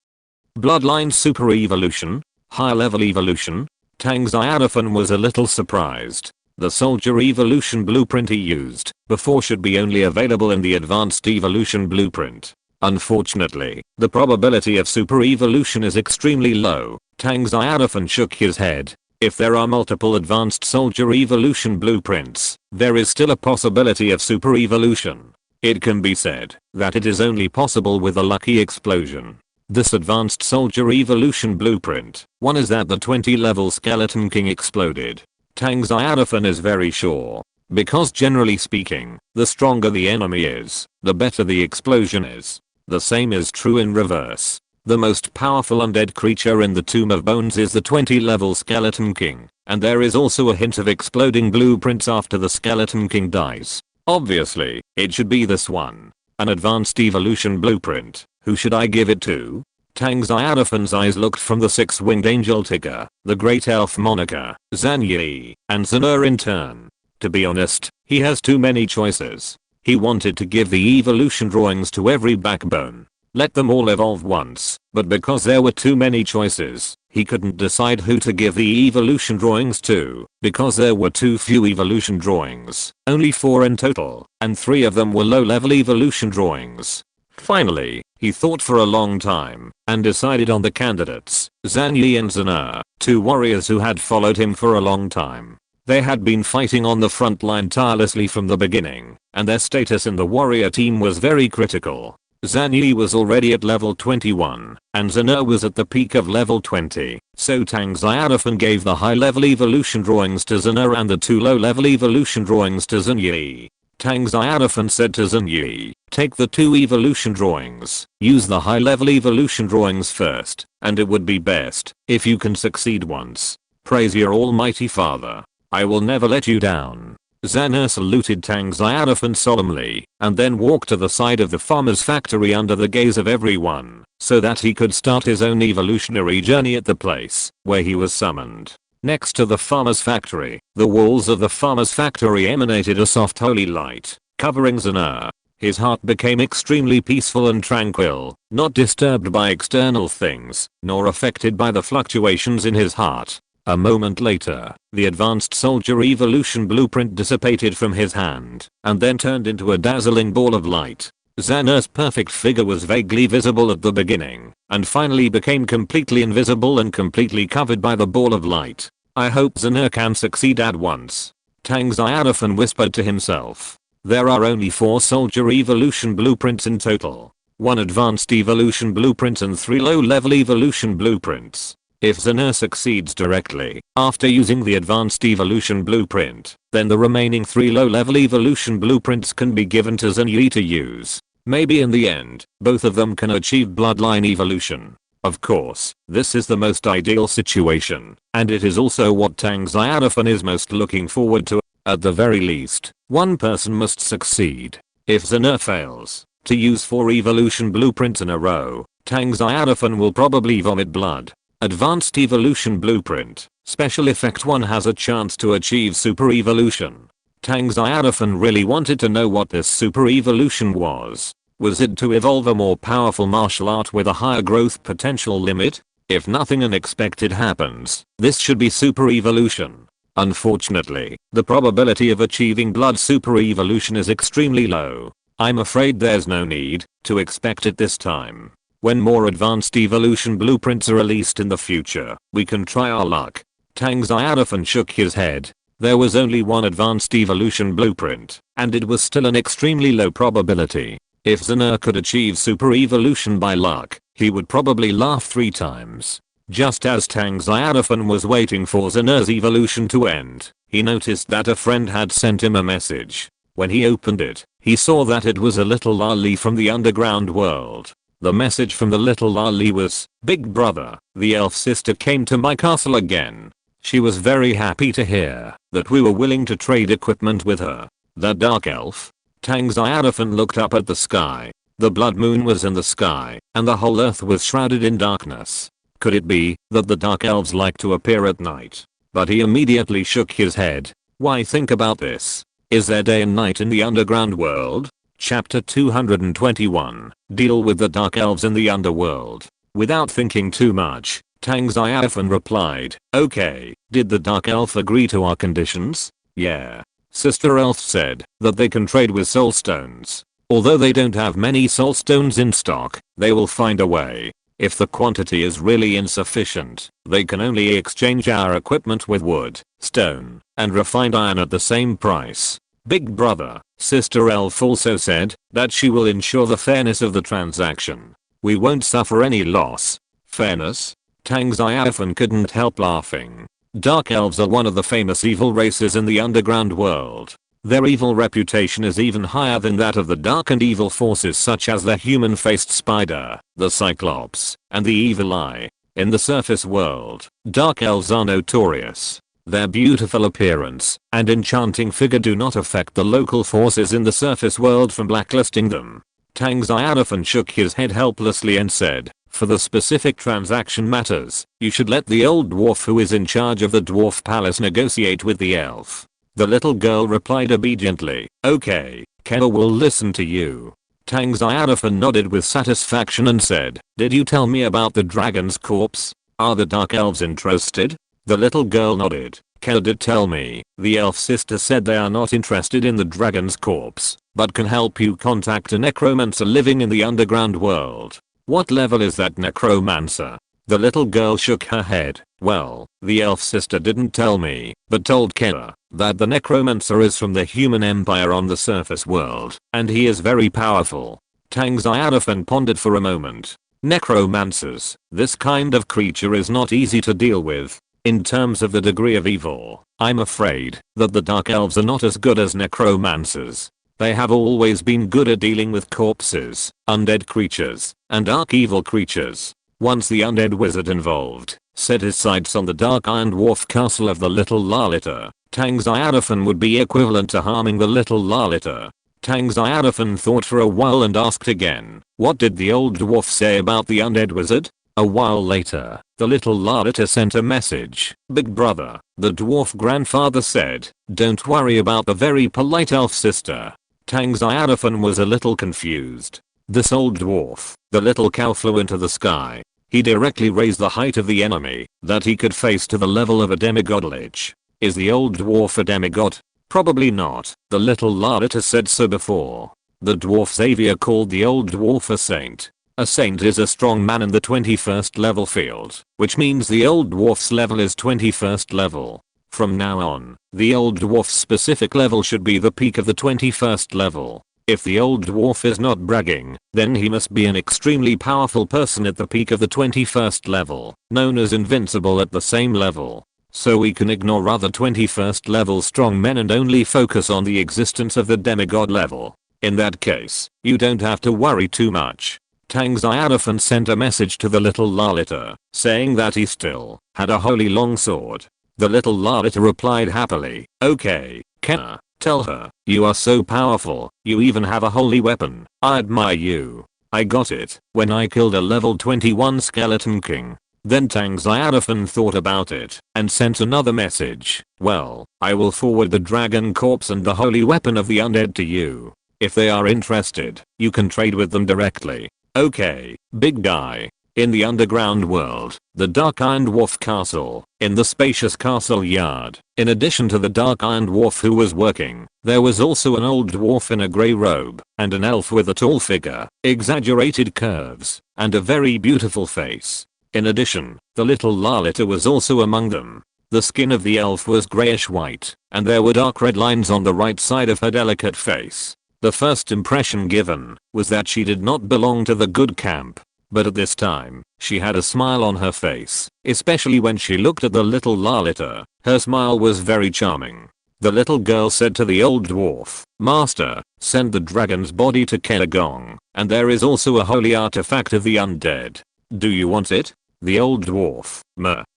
Bloodline super evolution, high level evolution. Tang Xiaofan was a little surprised. The soldier evolution blueprint he used before should be only available in the advanced evolution blueprint. Unfortunately, the probability of super evolution is extremely low. Tang Xiaofan shook his head. If there are multiple advanced soldier evolution blueprints, there is still a possibility of super evolution. It can be said that it is only possible with a lucky explosion. This advanced soldier evolution blueprint, one is that the 20 level skeleton king exploded. Tang Xiaofan is very sure, because generally speaking, the stronger the enemy is, the better the explosion is. The same is true in reverse. The most powerful undead creature in the Tomb of Bones is the 20 level Skeleton King, and there is also a hint of exploding blueprints after the Skeleton King dies. Obviously, it should be this one. An advanced evolution blueprint. Who should I give it to? Tang Xiaofan's eyes looked from the 6-winged angel Tigger, the great elf Monica, Zan Yi, and Zana in turn. To be honest, he has too many choices. He wanted to give the evolution drawings to every backbone. Let them all evolve once, but because there were too many choices, he couldn't decide who to give the evolution drawings to, because there were too few evolution drawings, only 4 in total, and 3 of them were low-level evolution drawings. Finally, he thought for a long time, and decided on the candidates, Zan Yi and Zana, 2 warriors who had followed him for a long time. They had been fighting on the front line tirelessly from the beginning, and their status in the warrior team was very critical. Zan Yi was already at level 21, and Zana was at the peak of level 20, so Tang Xiaofan gave the high-level evolution drawings to Zana and the 2 low-level evolution drawings to Zan Yi. Tang Xiaofan said to Zan Yi, take the 2 evolution drawings, use the high-level evolution drawings first, and it would be best if you can succeed once. Praise your almighty father. I will never let you down. Zana saluted Tang Xiaofan solemnly, and then walked to the side of the farmer's factory under the gaze of everyone, so that he could start his own evolutionary journey at the place where he was summoned. Next to the farmer's factory, the walls of the farmer's factory emanated a soft holy light, covering Zana. His heart became extremely peaceful and tranquil, not disturbed by external things, nor affected by the fluctuations in his heart. A moment later, the advanced soldier evolution blueprint dissipated from his hand, and then turned into a dazzling ball of light. Zana's perfect figure was vaguely visible at the beginning, and finally became completely invisible and completely covered by the ball of light. I hope Zana can succeed at once. Tang Xiaofan whispered to himself. There are only 4 soldier evolution blueprints in total. 1 advanced evolution blueprint and 3 low-level evolution blueprints. If Zana succeeds directly, after using the advanced evolution blueprint, then the remaining 3 low-level evolution blueprints can be given to Zenyi to use. Maybe in the end, both of them can achieve bloodline evolution. Of course, this is the most ideal situation, and it is also what Tang Xiaofan is most looking forward to. At the very least, one person must succeed. If Zenyi fails to use 4 evolution blueprints in a row, Tang Xiaofan will probably vomit blood. Advanced evolution blueprint. Special effect 1 has a chance to achieve super evolution. Tang Xiaofan really wanted to know what this super evolution was. Was it to evolve a more powerful martial art with a higher growth potential limit? If nothing unexpected happens, this should be super evolution. Unfortunately, the probability of achieving blood super evolution is extremely low. I'm afraid there's no need to expect it this time. When more advanced evolution blueprints are released in the future, we can try our luck. Tang Xiaofan shook his head. There was only one advanced evolution blueprint, and it was still an extremely low probability. If Zenyi could achieve super evolution by luck, he would probably laugh 3 times. Just as Tang Xiaofan was waiting for Zenyi's evolution to end, he noticed that a friend had sent him a message. When he opened it, he saw that it was a little loli from the underground world. The message from the little loli was, "Big brother, the elf sister came to my castle again. She was very happy to hear that we were willing to trade equipment with her." The dark elf? Tang Xiaofan looked up at the sky. The blood moon was in the sky, and the whole earth was shrouded in darkness. Could it be that the dark elves like to appear at night? But he immediately shook his head. Why think about this? Is there day and night in the underground world? Chapter 221. Deal with the dark elves in the underworld. Without thinking too much, Tang Xiaofan replied, "Okay, did the dark elf agree to our conditions?" "Yeah. Sister elf said that they can trade with soul stones. Although they don't have many soul stones in stock, they will find a way. If the quantity is really insufficient, they can only exchange our equipment with wood, stone, and refined iron at the same price." Big brother, Sister elf also said that she will ensure the fairness of the transaction. We won't suffer any loss. Fairness? Tang Xiaofan couldn't help laughing. Dark elves are one of the famous evil races in the underground world. Their evil reputation is even higher than that of the dark and evil forces such as the human-faced spider, the Cyclops, and the evil eye. In the surface world, dark elves are notorious. Their beautiful appearance and enchanting figure do not affect the local forces in the surface world from blacklisting them. Tang Xiaofan shook his head helplessly and said, "For the specific transaction matters, you should let the old dwarf who is in charge of the dwarf palace negotiate with the elf." The little girl replied obediently, "Okay, Kenna will listen to you." Tang Xiaofan nodded with satisfaction and said, "Did you tell me about the dragon's corpse? Are the dark elves interested?" The little girl nodded. "Kenna did tell me. The elf sister said they are not interested in the dragon's corpse, but can help you contact a necromancer living in the underground world." "What level is that necromancer?" The little girl shook her head. "Well, the elf sister didn't tell me, but told Kenna that the necromancer is from the human empire on the surface world, and he is very powerful." Tang Xiaofan pondered for a moment. Necromancers, this kind of creature is not easy to deal with. In terms of the degree of evil, I'm afraid that the dark elves are not as good as necromancers. They have always been good at dealing with corpses, undead creatures, and arch-evil creatures. Once the undead wizard involved set his sights on the dark iron dwarf castle of the little Lalita, Tang Xiaofan would be equivalent to harming the little Lalita. Tang Xiaofan thought for a while and asked again, "What did the old dwarf say about the undead wizard?" A while later, the little Lalita sent a message. "Big brother, the dwarf grandfather said, don't worry about the very polite elf sister." Tang Xiaofan was a little confused. This old dwarf, the little cow flew into the sky. He directly raised the height of the enemy that he could face to the level of a demigod lich. Is the old dwarf a demigod? Probably not. The little Lalita said so before. The dwarf Xavier called the old dwarf a saint. A saint is a strong man in the 21st level field, which means the old dwarf's level is 21st level. From now on, the old dwarf's specific level should be the peak of the 21st level. If the old dwarf is not bragging, then he must be an extremely powerful person at the peak of the 21st level, known as invincible at the same level. so we can ignore other 21st level strong men and only focus on the existence of the demigod level. In that case, you don't have to worry too much. Tang Xiaofan sent a message to the little Lalita, saying that he still had a holy longsword. The little Lalita replied happily, okay, Kenna, tell her, you are so powerful, you even have a holy weapon, I admire you. I got it when I killed a level 21 skeleton king. Then Tang Xiaofan thought about it and sent another message, well, I will forward the dragon corpse and the holy weapon of the undead to you. If they are interested, you can trade with them directly. Okay, big guy. In the underground world, the Dark Iron Dwarf castle, in the spacious castle yard, in addition to the Dark Iron Dwarf who was working, there was also an old dwarf in a grey robe, and an elf with a tall figure, exaggerated curves, and a very beautiful face. In addition, the little Lalita was also among them. The skin of the elf was greyish white, and there were dark red lines on the right side of her delicate face. The first impression given was that she did not belong to the good camp. But at this time, she had a smile on her face, especially when she looked at the little Lalita. Her smile was very charming. The little girl said to the old dwarf, Master, send the dragon's body to Kelagong, and there is also a holy artifact of the undead. Do you want it? The old dwarf,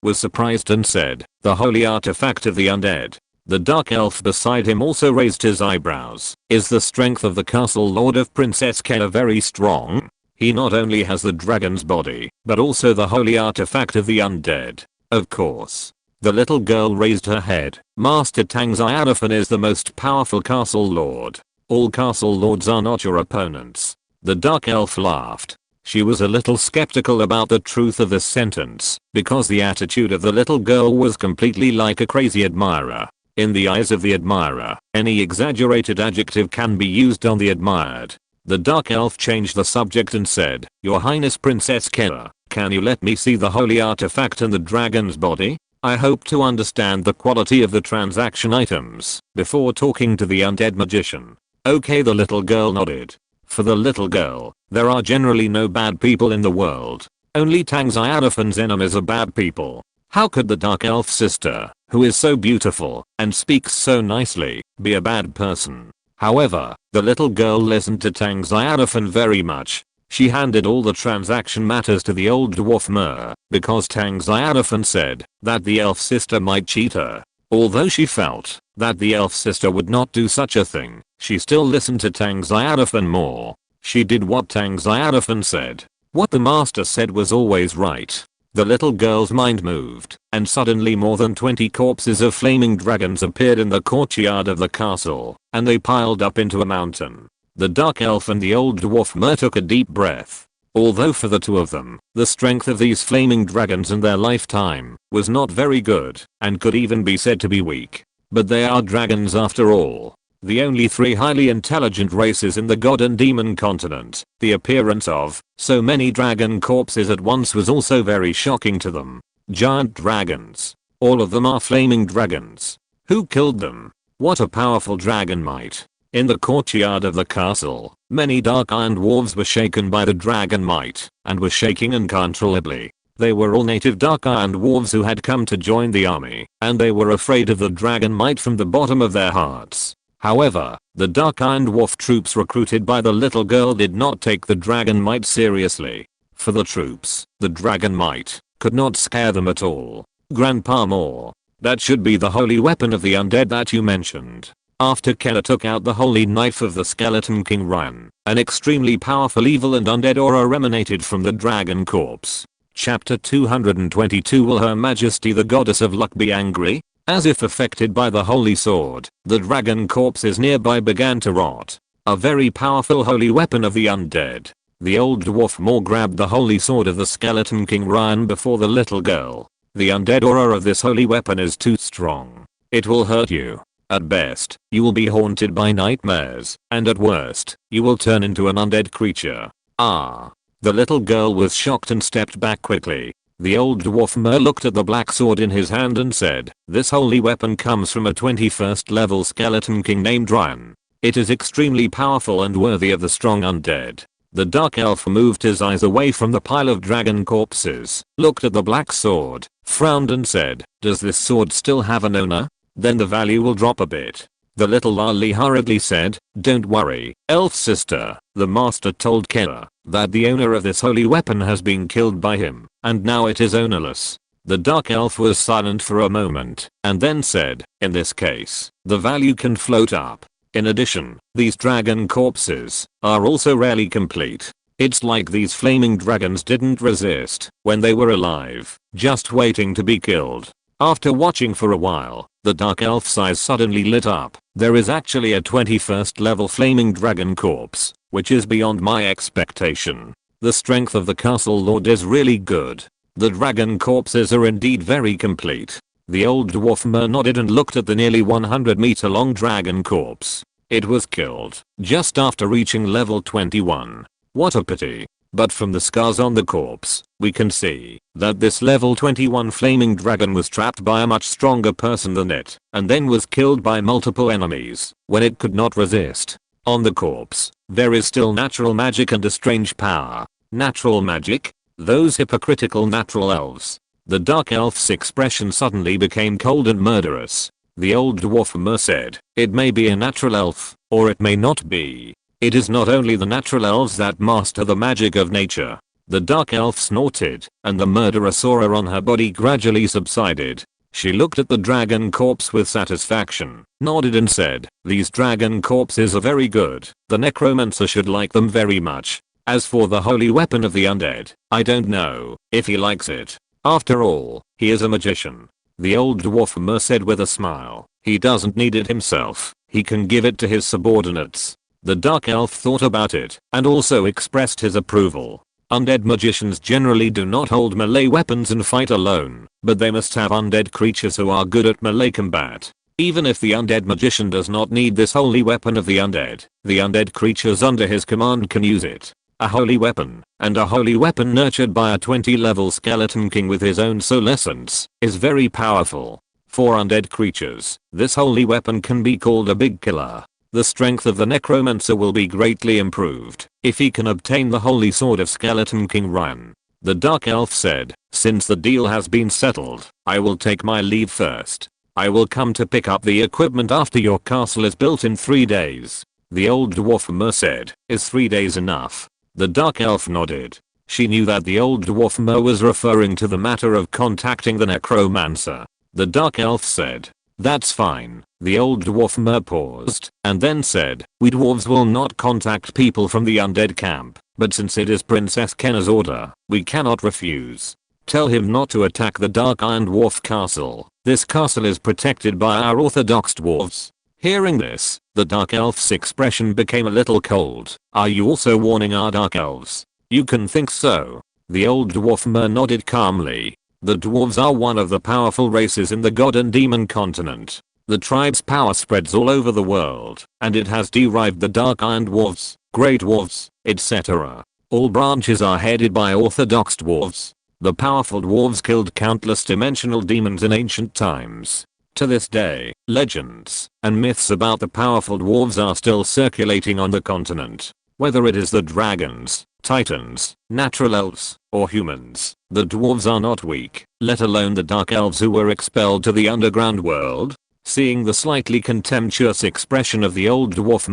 was surprised and said, the holy artifact of the undead. The dark elf beside him also raised his eyebrows. Is the strength of the castle lord of Princess Kela very strong? He not only has the dragon's body, but also the holy artifact of the undead. Of course. The little girl raised her head. Master Tang Xiaofan is the most powerful castle lord. All castle lords are not your opponents. The dark elf laughed. She was a little skeptical about the truth of this sentence, because the attitude of the little girl was completely like a crazy admirer. In the eyes of the admirer, any exaggerated adjective can be used on the admired. The dark elf changed the subject and said, Your Highness Princess Kela, can you let me see the holy artifact and the dragon's body? I hope to understand the quality of the transaction items before talking to the undead magician. Okay, the little girl nodded. For the little girl, there are generally no bad people in the world. Only Tang Xiaofan's enemies are bad people. How could the dark elf sister, who is so beautiful and speaks so nicely, be a bad person? However, the little girl listened to Tang Xiaofan very much. She handed all the transaction matters to the old dwarf because Tang Xiaofan said that the elf sister might cheat her. Although she felt that the elf sister would not do such a thing, she still listened to Tang Xiaofan more. She did what Tang Xiaofan said. What the master said was always right. The little girl's mind moved, and suddenly more than 20 corpses of flaming dragons appeared in the courtyard of the castle, and they piled up into a mountain. The dark elf and the old dwarf took a deep breath. Although for the two of them, the strength of these flaming dragons in their lifetime was not very good, and could even be said to be weak. But they are dragons after all. The only three highly intelligent races in the god and demon continent. The appearance of so many dragon corpses at once was also very shocking to them. Giant dragons. All of them are flaming dragons. Who killed them? What a powerful dragon might. In the courtyard of the castle, many dark iron dwarves were shaken by the dragon might, and were shaking uncontrollably. They were all native dark iron dwarves who had come to join the army, and they were afraid of the dragon might from the bottom of their hearts. However, the dark iron dwarf troops recruited by the little girl did not take the dragon might seriously. For the troops, the dragon might could not scare them at all. Grandpa Moore. That should be the holy weapon of the undead that you mentioned. After Kela took out the holy knife of the skeleton king Ryan, an extremely powerful evil and undead aura emanated from the dragon corpse. Chapter 222. Will Her Majesty the Goddess of Luck be angry? As if affected by the holy sword, the dragon corpses nearby began to rot. A very powerful holy weapon of the undead. The old dwarf Moore grabbed the holy sword of the skeleton king Ryan before the little girl. The undead aura of this holy weapon is too strong. It will hurt you. At best, you will be haunted by nightmares, and at worst, you will turn into an undead creature. Ah. The little girl was shocked and stepped back quickly. The old dwarf looked at the black sword in his hand and said, This holy weapon comes from a 21st level skeleton king named Ryan. It is extremely powerful and worthy of the strong undead. The dark elf moved his eyes away from the pile of dragon corpses, looked at the black sword, frowned and said, "Does this sword still have an owner? Then the value will drop a bit." The little loli hurriedly said, "Don't worry, elf sister." The master told Kira that the owner of this holy weapon has been killed by him, and now it is ownerless. The dark elf was silent for a moment, and then said, "In this case, the value can float up. In addition, these dragon corpses are also rarely complete. It's like these flaming dragons didn't resist when they were alive, just waiting to be killed." After watching for a while, the dark elf's eyes suddenly lit up. There is actually a 21st level flaming dragon corpse, which is beyond my expectation. The strength of the castle lord is really good. The dragon corpses are indeed very complete. The old dwarf nodded and looked at the nearly 100-meter long dragon corpse. It was killed just after reaching level 21. What a pity. But from the scars on the corpse, we can see that this level 21 flaming dragon was trapped by a much stronger person than it, and then was killed by multiple enemies when it could not resist. On the corpse, there is still natural magic and a strange power. Natural magic? Those hypocritical natural elves. The dark elf's expression suddenly became cold and murderous. The old dwarf said, "It may be a natural elf, or it may not be. It is not only the natural elves that master the magic of nature." The dark elf snorted, and the murderous aura on her body gradually subsided. She looked at the dragon corpse with satisfaction, nodded and said, "These dragon corpses are very good. The necromancer should like them very much. As for the holy weapon of the undead, I don't know if he likes it. After all, he is a magician." The old dwarf said with a smile, "He doesn't need it himself. He can give it to his subordinates." The dark elf thought about it and also expressed his approval. Undead magicians generally do not hold melee weapons and fight alone, but they must have undead creatures who are good at melee combat. Even if the undead magician does not need this holy weapon of the undead creatures under his command can use it. A holy weapon, and a holy weapon nurtured by a 20-level skeleton king with his own soul essence, is very powerful. For undead creatures, this holy weapon can be called a big killer. The strength of the necromancer will be greatly improved if he can obtain the holy sword of Skeleton King Ryan. The dark elf said, "Since the deal has been settled, I will take my leave first. I will come to pick up the equipment after your castle is built in 3 days." The old dwarf said, "Is 3 days enough?" The dark elf nodded. She knew that the old dwarf was referring to the matter of contacting the necromancer. The dark elf said, "That's fine." The old dwarf paused and then said, "We dwarves will not contact people from the undead camp, but since it is Princess Kenna's order, we cannot refuse. Tell him not to attack the Dark Iron Dwarf castle. This castle is protected by our orthodox dwarves." Hearing this, the dark elf's expression became a little cold. "Are you also warning our dark elves?" "You can think so." The old dwarf nodded calmly. The dwarves are one of the powerful races in the god and demon continent. The tribe's power spreads all over the world, and it has derived the dark iron dwarves, grey dwarves, etc. All branches are headed by orthodox dwarves. The powerful dwarves killed countless dimensional demons in ancient times. To this day, legends and myths about the powerful dwarves are still circulating on the continent. Whether it is the dragons, titans, natural elves, or humans, the dwarves are not weak, let alone the dark elves who were expelled to the underground world. Seeing the slightly contemptuous expression of the old dwarf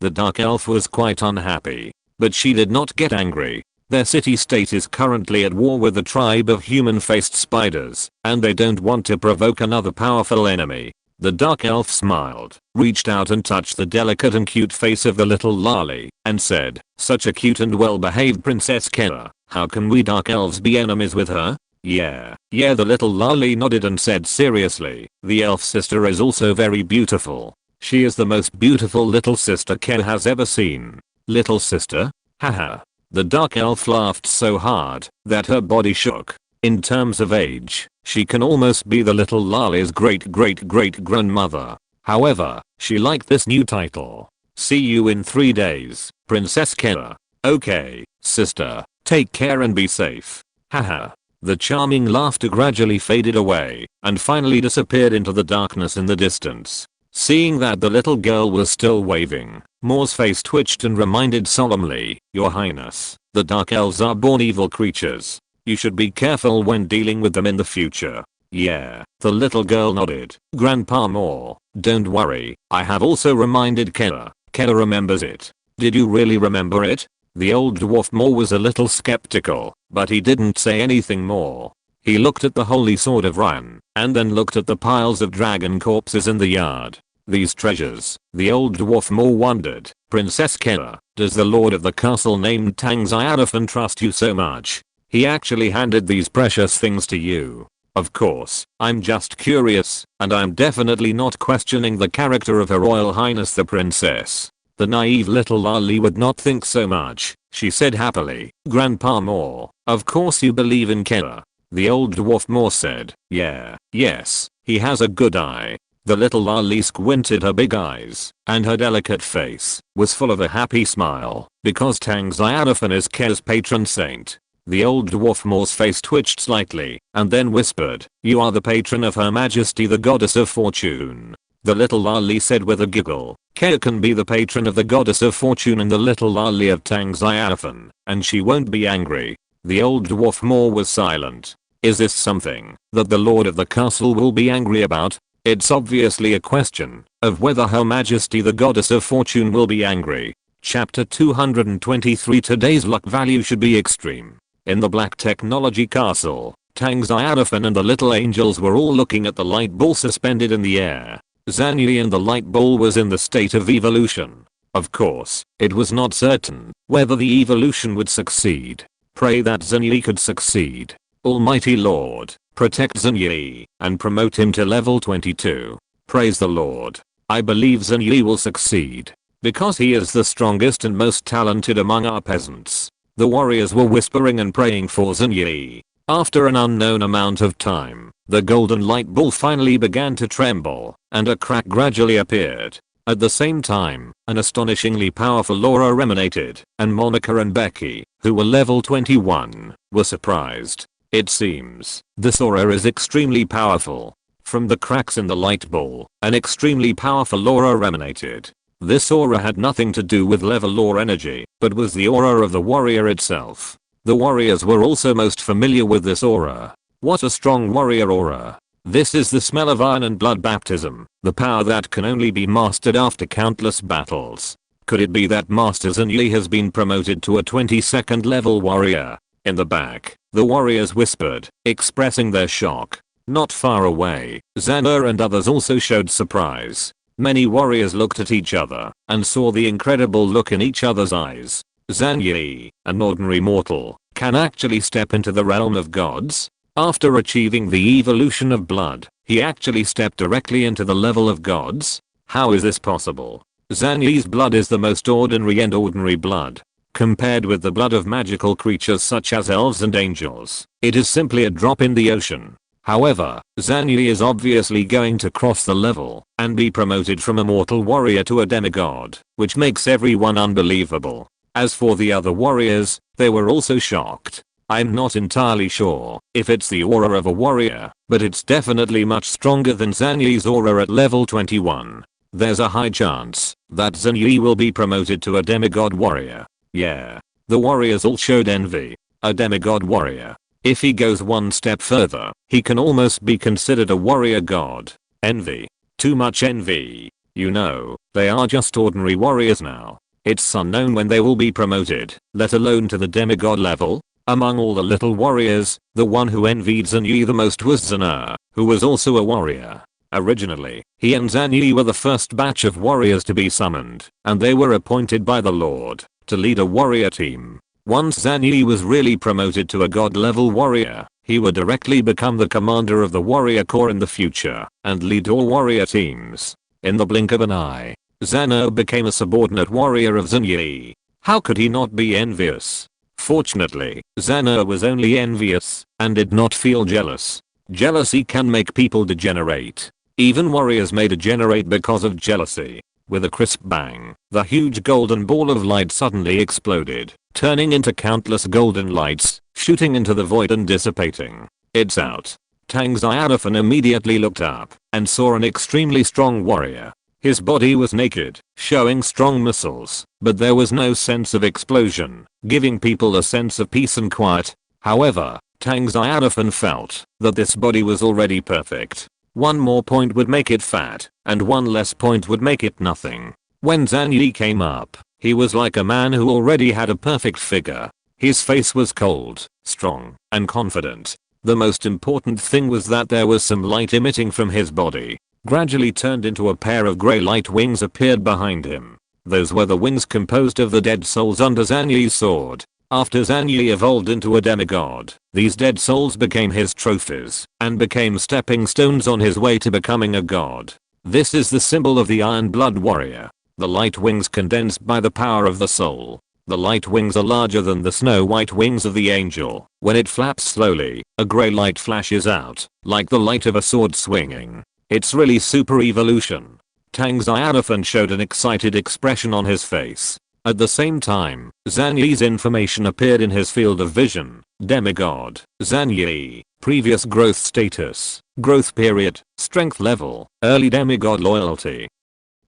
the dark elf was quite unhappy. But she did not get angry. Their city-state is currently at war with a tribe of human-faced spiders, and they don't want to provoke another powerful enemy. The dark elf smiled, reached out and touched the delicate and cute face of the little loli, and said, "Such a cute and well-behaved Princess Kira. How can we dark elves be enemies with her?" Yeah, the little loli nodded and said seriously, "The elf sister is also very beautiful. She is the most beautiful little sister Kira has ever seen." "Little sister? Haha." The dark elf laughed so hard that her body shook. In terms of age, she can almost be the little loli's great-great-great-grandmother. However, she liked this new title. "See you in 3 days, Princess Kira." "Okay, sister. Take care and be safe." Haha. The charming laughter gradually faded away and finally disappeared into the darkness in the distance. Seeing that the little girl was still waving, Moore's face twitched and reminded solemnly, "Your Highness, the Dark Elves are born evil creatures. You should be careful when dealing with them in the future." "Yeah," the little girl nodded. "Grandpa Moore, don't worry, I have also reminded Kella. Kella remembers it." "Did you really remember it?" The old dwarf Moore was a little skeptical, but he didn't say anything more. He looked at the holy sword of Ryan, and then looked at the piles of dragon corpses in the yard. These treasures, the old dwarf Moore wondered. "Princess Kella, does the lord of the castle named Tang Xiaofan trust you so much? He actually handed these precious things to you." "Of course, I'm just curious, and I'm definitely not questioning the character of Her Royal Highness the Princess." The naive little loli would not think so much. She said happily, "Grandpa Moore, of course you believe in Kella." The old dwarf Moore said, Yes, he has a good eye." The little loli squinted her big eyes, and her delicate face was full of a happy smile, because Tang Xiaofan is Kella's patron saint. The old dwarf Moore's face twitched slightly, and then whispered, "You are the patron of Her Majesty the Goddess of Fortune." The little loli said with a giggle, "Kella can be the patron of the Goddess of Fortune and the little loli of Tang Xiaofan, and she won't be angry." The old dwarf Moore was silent. Is this something that the lord of the castle will be angry about? It's obviously a question of whether Her Majesty the Goddess of Fortune will be angry. Chapter 223. Today's luck value should be extreme. In the Black Technology Castle, Tang Xiaofan and the little angels were all looking at the light ball suspended in the air. Zhanyi and the light ball was in the state of evolution. Of course, it was not certain whether the evolution would succeed. Pray that Zhanyi could succeed. Almighty Lord, protect Zhanyi and promote him to level 22. Praise the Lord. I believe Zhanyi will succeed, because he is the strongest and most talented among our peasants. The warriors were whispering and praying for Zhanyi. After an unknown amount of time, the golden light ball finally began to tremble, and a crack gradually appeared. At the same time, an astonishingly powerful aura emanated, and Monica and Becky, who were level 21, were surprised. It seems this aura is extremely powerful. From the cracks in the light ball, an extremely powerful aura emanated. This aura had nothing to do with level or energy, but was the aura of the warrior itself. The warriors were also most familiar with this aura. What a strong warrior aura. This is the smell of iron and blood baptism, the power that can only be mastered after countless battles. Could it be that Master Zhanyi has been promoted to a 22nd level warrior? In the back, the warriors whispered, expressing their shock. Not far away, Xana and others also showed surprise. Many warriors looked at each other and saw the incredible look in each other's eyes. Zhanyi, an ordinary mortal, can actually step into the realm of gods? After achieving the evolution of blood, he actually stepped directly into the level of gods? How is this possible? Zhanyi's blood is the most ordinary and ordinary blood. Compared with the blood of magical creatures such as elves and angels, it is simply a drop in the ocean. However, Zhanyi is obviously going to cross the level and be promoted from a mortal warrior to a demigod, which makes everyone unbelievable. As for the other warriors, they were also shocked. I'm not entirely sure if it's the aura of a warrior, but it's definitely much stronger than Zhanyi's aura at level 21. There's a high chance that Zhanyi will be promoted to a demigod warrior. Yeah. The warriors all showed envy. A demigod warrior. If he goes one step further, he can almost be considered a warrior god. Envy. Too much envy. You know, they are just ordinary warriors now. It's unknown when they will be promoted, let alone to the demigod level. Among all the little warriors, the one who envied Zhanyi the most was Xana, who was also a warrior. Originally, he and Zhanyi were the first batch of warriors to be summoned, and they were appointed by the Lord to lead a warrior team. Once Zhanyi was really promoted to a god level warrior, he would directly become the commander of the warrior corps in the future and lead all warrior teams. In the blink of an eye, Xana became a subordinate warrior of Zhanyi. How could he not be envious? Fortunately, Xana was only envious and did not feel jealous. Jealousy can make people degenerate. Even warriors may degenerate because of jealousy. With a crisp bang, the huge golden ball of light suddenly exploded, turning into countless golden lights, shooting into the void and dissipating. It's out. Tang Xiaofan immediately looked up and saw an extremely strong warrior. His body was naked, showing strong muscles, but there was no sense of explosion, giving people a sense of peace and quiet. However, Tang Xiaofan felt that this body was already perfect. One more point would make it fat, and one less point would make it nothing. When Zhang Yi came up, he was like a man who already had a perfect figure. His face was cold, strong, and confident. The most important thing was that there was some light emitting from his body. Gradually turned into a pair of grey light wings appeared behind him. Those were the wings composed of the dead souls under Zhang Yi's sword. After Zhang Yi evolved into a demigod, these dead souls became his trophies and became stepping stones on his way to becoming a god. This is the symbol of the Iron Blood Warrior. The light wings condensed by the power of the soul. The light wings are larger than the snow white wings of the angel. When it flaps slowly, a grey light flashes out, like the light of a sword swinging. It's really super evolution. Tang Xiaofan showed an excited expression on his face. At the same time, Zhang Yi's information appeared in his field of vision. Demigod, Zhang Yi, previous growth status, growth period, strength level, early demigod loyalty.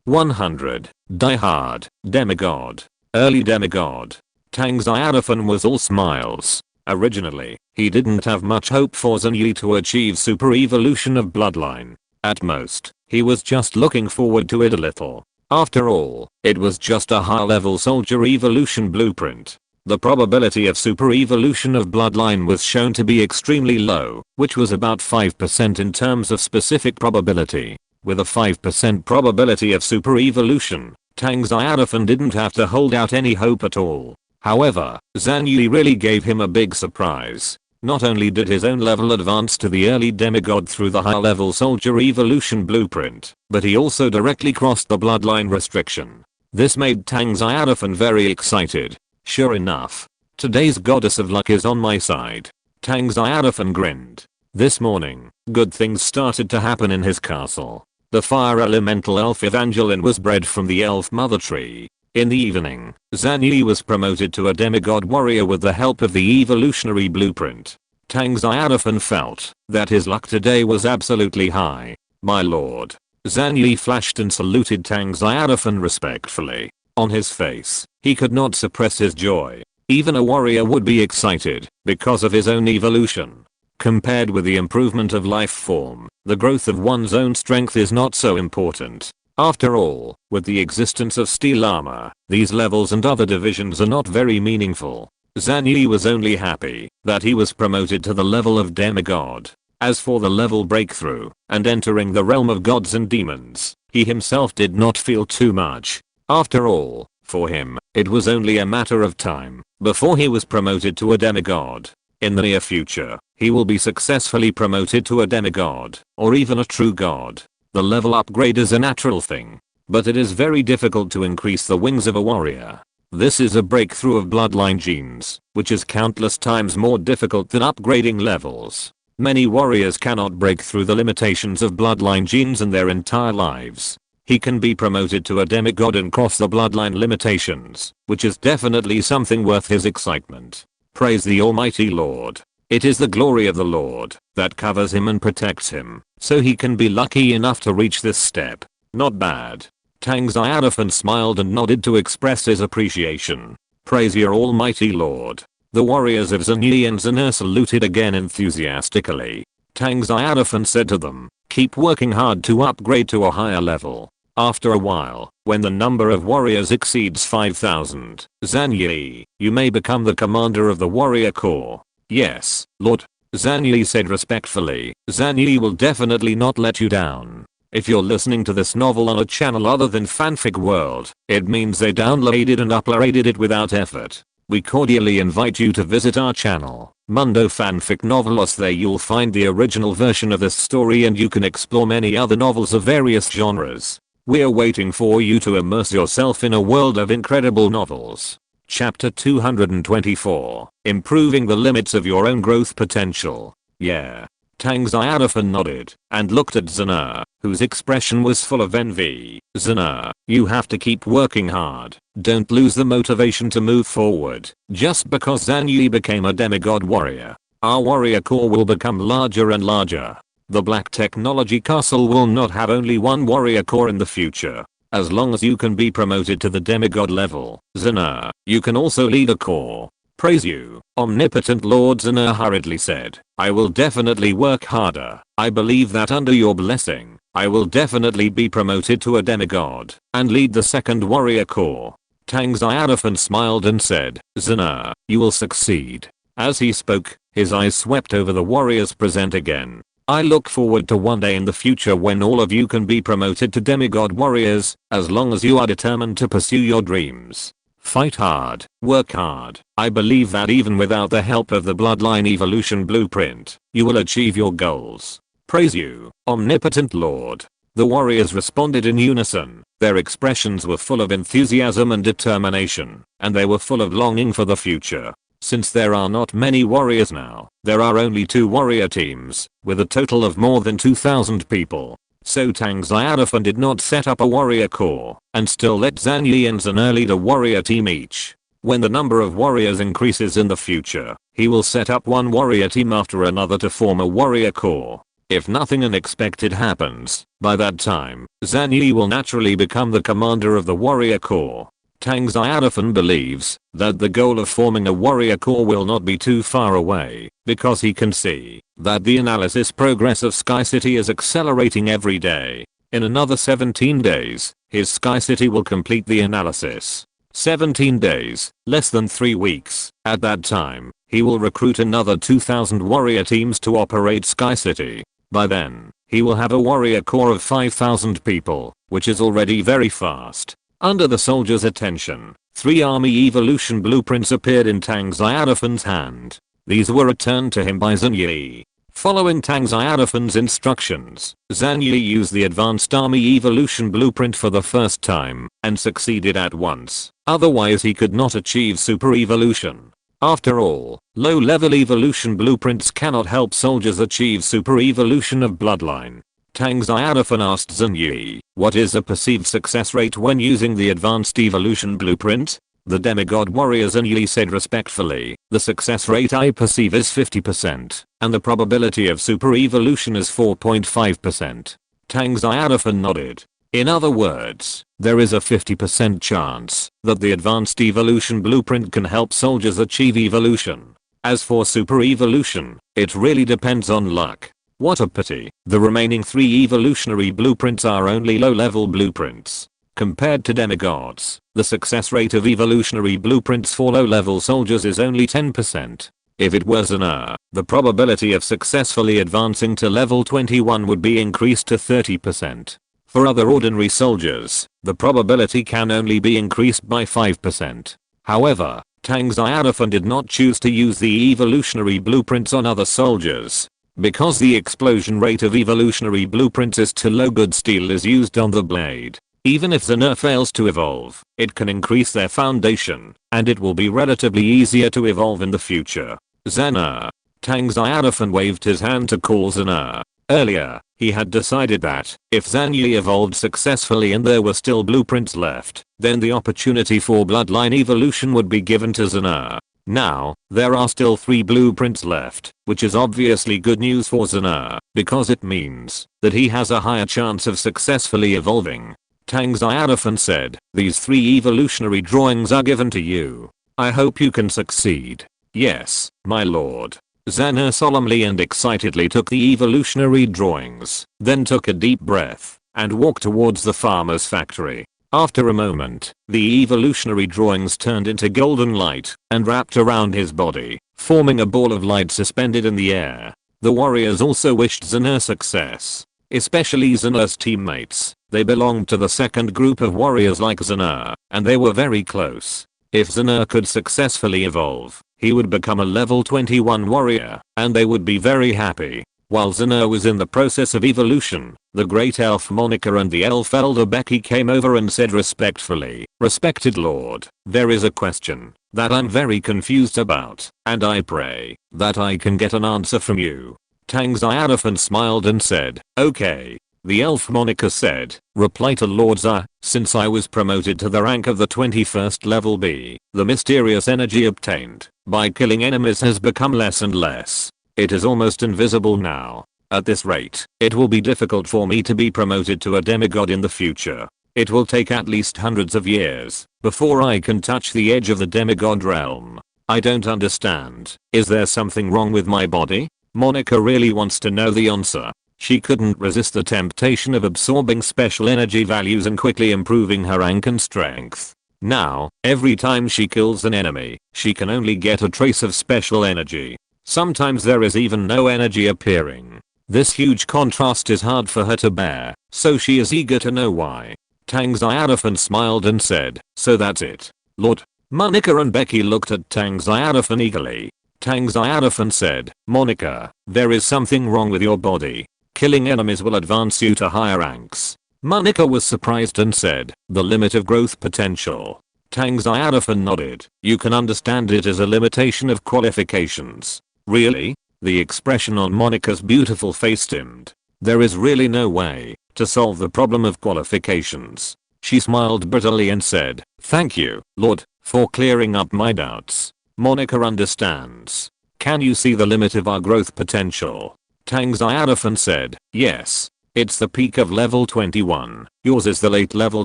100, die hard, demigod, early demigod. Tang Xiaofan was all smiles. Originally, he didn't have much hope for Zhang Yi to achieve super evolution of bloodline. At most, he was just looking forward to it a little. After all, it was just a high-level soldier evolution blueprint. The probability of super evolution of bloodline was shown to be extremely low, which was about 5% in terms of specific probability. With a 5% probability of super evolution, Tang Xiaofan didn't have to hold out any hope at all. However, Zhang Yi really gave him a big surprise. Not only did his own level advance to the early demigod through the high-level soldier evolution blueprint, but he also directly crossed the bloodline restriction. This made Tang Xiaofan very excited. Sure enough, today's goddess of luck is on my side. Tang Xiaofan grinned. This morning, good things started to happen in his castle. The fire elemental elf Evangeline was bred from the elf mother tree. In the evening, Zhang Yi was promoted to a demigod warrior with the help of the evolutionary blueprint. Tang Xiaofan felt that his luck today was absolutely high. My lord. Zhang Yi flashed and saluted Tang Xiaofan respectfully. On his face, he could not suppress his joy. Even a warrior would be excited because of his own evolution. Compared with the improvement of life form, the growth of one's own strength is not so important. After all, with the existence of steel armor, these levels and other divisions are not very meaningful. Zhang Yi was only happy that he was promoted to the level of demigod. As for the level breakthrough and entering the realm of gods and demons, he himself did not feel too much. After all, for him, it was only a matter of time before he was promoted to a demigod. In the near future, he will be successfully promoted to a demigod, or even a true god. The level upgrade is a natural thing, but it is very difficult to increase the wings of a warrior. This is a breakthrough of bloodline genes, which is countless times more difficult than upgrading levels. Many warriors cannot break through the limitations of bloodline genes in their entire lives. He can be promoted to a demigod and cross the bloodline limitations, which is definitely something worth his excitement. Praise the Almighty Lord. It is the glory of the Lord that covers him and protects him, so he can be lucky enough to reach this step. Not bad. Tang Xiaofan smiled and nodded to express his appreciation. Praise your Almighty Lord. The warriors of Zhang Yi and Zhang saluted again enthusiastically. Tang Xiaofan said to them, keep working hard to upgrade to a higher level. After a while, when the number of warriors exceeds 5,000, Zhang Yi, you may become the commander of the warrior corps. Yes, Lord. Zhang Yi said respectfully. Zhang Yi will definitely not let you down. If you're listening to this novel on a channel other than Fanfic World, it means they downloaded and uploaded it without effort. We cordially invite you to visit our channel, Mundo Fanfic Novelos. There you'll find the original version of this story and you can explore many other novels of various genres. We're waiting for you to immerse yourself in a world of incredible novels. Chapter 224. Improving the limits of your own growth potential. Yeah. Tang Xiaofan nodded and looked at Zhang, whose expression was full of envy. Zhang, you have to keep working hard. Don't lose the motivation to move forward. Just because Zhang Yi became a demigod warrior, our warrior corps will become larger and larger. The Black Technology Castle will not have only one warrior core in the future. As long as you can be promoted to the demigod level, Zena, you can also lead a corps. Praise you, omnipotent Lord Zena hurriedly said. I will definitely work harder. I believe that under your blessing, I will definitely be promoted to a demigod and lead the second warrior corps. Tang Xiaofan smiled and said, Zena, you will succeed. As he spoke, his eyes swept over the warriors present again. I look forward to one day in the future when all of you can be promoted to demigod warriors, as long as you are determined to pursue your dreams. Fight hard, work hard. I believe that even without the help of the bloodline evolution blueprint, you will achieve your goals. Praise you, omnipotent Lord. The warriors responded in unison. Their expressions were full of enthusiasm and determination, and they were full of longing for the future. Since there are not many warriors now, there are only 2 warrior teams, with a total of more than 2,000 people. So Tang Xiaofan did not set up a warrior corps, and still let Zhang Yi and Zena lead a warrior team each. When the number of warriors increases in the future, he will set up one warrior team after another to form a warrior corps. If nothing unexpected happens, by that time, Zhang Yi will naturally become the commander of the warrior corps. Tang Xiaofan believes that the goal of forming a warrior corps will not be too far away, because he can see that the analysis progress of Sky City is accelerating every day. In another 17 days, his Sky City will complete the analysis. 17 days, less than 3 weeks. At that time, he will recruit another 2,000 warrior teams to operate Sky City. By then, he will have a warrior corps of 5,000 people, which is already very fast. Under the soldiers' attention, 3 army evolution blueprints appeared in Tang Xiaofan's hand. These were returned to him by Zhang Yi. Following Tang Xiaofan's instructions, Zhang Yi used the advanced army evolution blueprint for the first time and succeeded at once. Otherwise he could not achieve super evolution. After all, low-level evolution blueprints cannot help soldiers achieve super evolution of bloodline. Tang Xiaofan asked Zhang Yi, what is the perceived success rate when using the advanced evolution blueprint? The demigod warrior Zhang Yi said respectfully, the success rate I perceive is 50%, and the probability of super evolution is 4.5%. Tang Xiaofan nodded. In other words, there is a 50% chance that the advanced evolution blueprint can help soldiers achieve evolution. As for super evolution, it really depends on luck. What a pity, the remaining 3 evolutionary blueprints are only low-level blueprints. Compared to demigods, the success rate of evolutionary blueprints for low-level soldiers is only 10%. If it was Zena, the probability of successfully advancing to level 21 would be increased to 30%. For other ordinary soldiers, the probability can only be increased by 5%. However, Tang Xiaofan did not choose to use the evolutionary blueprints on other soldiers. Because the explosion rate of evolutionary blueprints is too low, good steel is used on the blade. Even if Zena fails to evolve, it can increase their foundation, and it will be relatively easier to evolve in the future. Zena. Tang Xiaofan waved his hand to call Zena. Earlier, he had decided that if Zhang Yi evolved successfully and there were still blueprints left, then the opportunity for bloodline evolution would be given to Zena. Now, there are still 3 blueprints left, which is obviously good news for Zena, because it means that he has a higher chance of successfully evolving. Tang Xiaofan said, these 3 evolutionary drawings are given to you. I hope you can succeed. Yes, my lord. Zena solemnly and excitedly took the evolutionary drawings, then took a deep breath, and walked towards the farmer's factory. After a moment, the evolutionary drawings turned into golden light and wrapped around his body, forming a ball of light suspended in the air. The warriors also wished Zena success, especially Zena's teammates. They belonged to the second group of warriors like Zena, and they were very close. If Zena could successfully evolve, he would become a level 21 warrior, and they would be very happy. While Zena was in the process of evolution, the great elf Monica and the elf elder Becky came over and said respectfully, "Respected lord, there is a question that I'm very confused about, and I pray that I can get an answer from you." Tang Xiaofan smiled and said, "Okay." The elf Monica said, "Reply to Lord Za, since I was promoted to the rank of the 21st level B, the mysterious energy obtained by killing enemies has become less and less. It is almost invisible now. At this rate, it will be difficult for me to be promoted to a demigod in the future. It will take at least hundreds of years before I can touch the edge of the demigod realm. I don't understand. Is there something wrong with my body? Monica really wants to know the answer. She couldn't resist the temptation of absorbing special energy values and quickly improving her rank and strength. Now, every time she kills an enemy, she can only get a trace of special energy. Sometimes there is even no energy appearing. This huge contrast is hard for her to bear, so she is eager to know why. Tang Xiaofan smiled and said, "So that's it, Lord." Monica and Becky looked at Tang Xiaofan eagerly. Tang Xiaofan said, "Monica, there is something wrong with your body. Killing enemies will advance you to higher ranks." Monica was surprised and said, "The limit of growth potential." Tang Xiaofan nodded. "You can understand it as a limitation of qualifications." "Really?" The expression on Monica's beautiful face dimmed. "There is really no way to solve the problem of qualifications." She smiled bitterly and said, "Thank you, Lord, for clearing up my doubts." Monica understands. "Can you see the limit of our growth potential?" Tang Xiaofan said, "Yes. It's the peak of level 21. Yours is the late level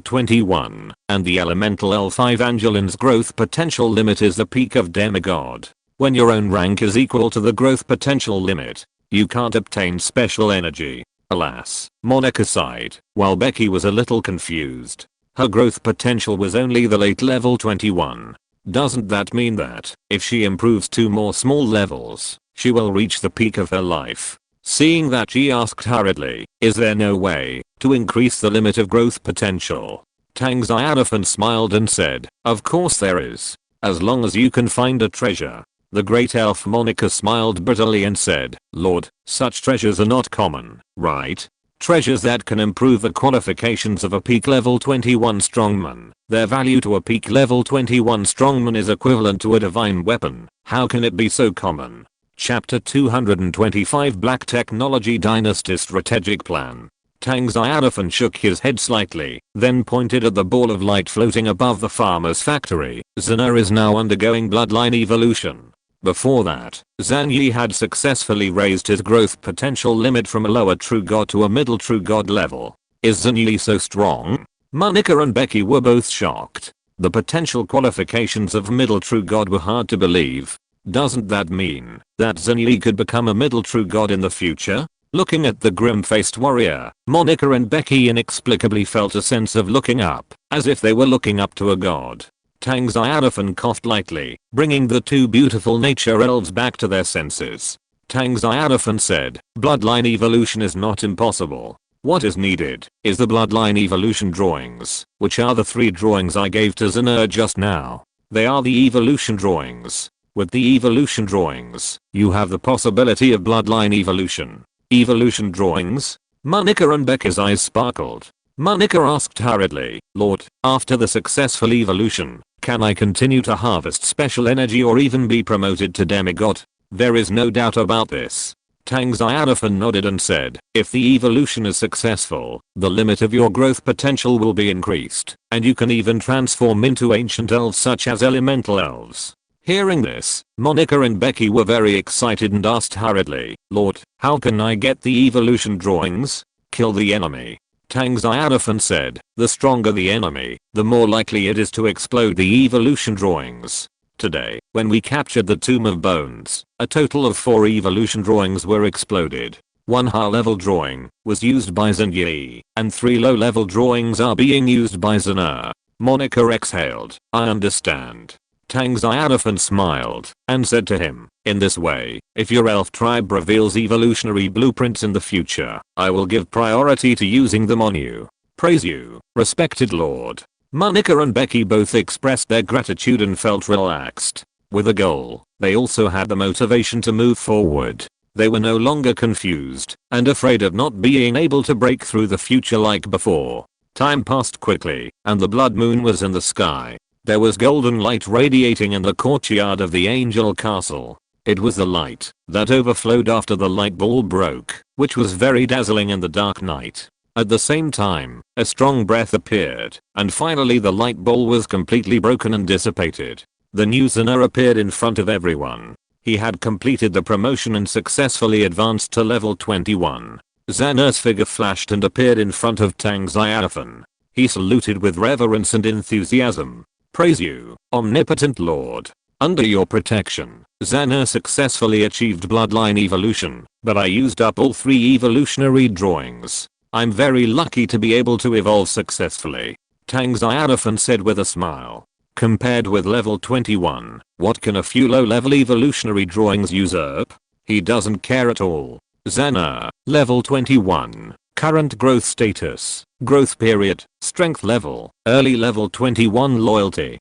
21, and the elemental L5 Angelin's growth potential limit is the peak of demigod. When your own rank is equal to the growth potential limit, you can't obtain special energy." Alas, Monica sighed, while Becky was a little confused. Her growth potential was only the late level 21. Doesn't that mean that, if she improves 2 more small levels, she will reach the peak of her life? Seeing that, she asked hurriedly, "Is there no way to increase the limit of growth potential?" Tang Xiaofan smiled and said, "Of course there is. As long as you can find a treasure." The great elf Monica smiled bitterly and said, "Lord, such treasures are not common, right? Treasures that can improve the qualifications of a peak level 21 strongman. Their value to a peak level 21 strongman is equivalent to a divine weapon. How can it be so common?" Chapter 225 Black Technology Dynasty Strategic Plan. Tang Xiaofan shook his head slightly, then pointed at the ball of light floating above the farmer's factory. Zena is now undergoing bloodline evolution. Before that, Zhang Yi had successfully raised his growth potential limit from a lower true god to a middle true god level. Is Zhang Yi so strong? Monica and Becky were both shocked. The potential qualifications of middle true god were hard to believe. Doesn't that mean that Zhang Yi could become a middle true god in the future? Looking at the grim-faced warrior, Monica and Becky inexplicably felt a sense of looking up, as if they were looking up to a god. Tang Xiaofan coughed lightly, bringing the 2 beautiful nature elves back to their senses. Tang Xiaofan said, "Bloodline evolution is not impossible. What is needed is the bloodline evolution drawings, which are the 3 drawings I gave to Zena just now. They are the evolution drawings. With the evolution drawings, you have the possibility of bloodline evolution." Evolution drawings? Monica and Becca's eyes sparkled. Monica asked hurriedly, "Lord, after the successful evolution, can I continue to harvest special energy or even be promoted to demigod?" "There is no doubt about this." Tang Xiaofan nodded and said, "If the evolution is successful, the limit of your growth potential will be increased, and you can even transform into ancient elves such as elemental elves." Hearing this, Monica and Becky were very excited and asked hurriedly, "Lord, how can I get the evolution drawings?" "Kill the enemy." Tang Xiaofan said, "The stronger the enemy, the more likely it is to explode the evolution drawings." Today, when we captured the Tomb of Bones, a total of 4 evolution drawings were exploded. 1 high-level drawing was used by Zhang Yi, and 3 low-level drawings are being used by Zena. Monica exhaled, "I understand." Tang Xiaofan smiled and said to him, "In this way, if your elf tribe reveals evolutionary blueprints in the future, I will give priority to using them on you." "Praise you, respected Lord." Monica and Becky both expressed their gratitude and felt relaxed. With a goal, they also had the motivation to move forward. They were no longer confused and afraid of not being able to break through the future like before. Time passed quickly, and the blood moon was in the sky. There was golden light radiating in the courtyard of the Angel Castle. It was the light that overflowed after the light ball broke, which was very dazzling in the dark night. At the same time, a strong breath appeared, and finally the light ball was completely broken and dissipated. The new Zena appeared in front of everyone. He had completed the promotion and successfully advanced to level 21. Xanur's figure flashed and appeared in front of Tang Xiaofan. He saluted with reverence and enthusiasm. "Praise you, omnipotent lord. Under your protection, Xanur successfully achieved bloodline evolution, but I used up all 3 evolutionary drawings. I'm very lucky to be able to evolve successfully," Tang Xiaofan said with a smile. Compared with level 21, what can a few low-level evolutionary drawings usurp? He doesn't care at all. Xanur, level 21. Current growth status, growth period, strength level, early level 21 loyalty.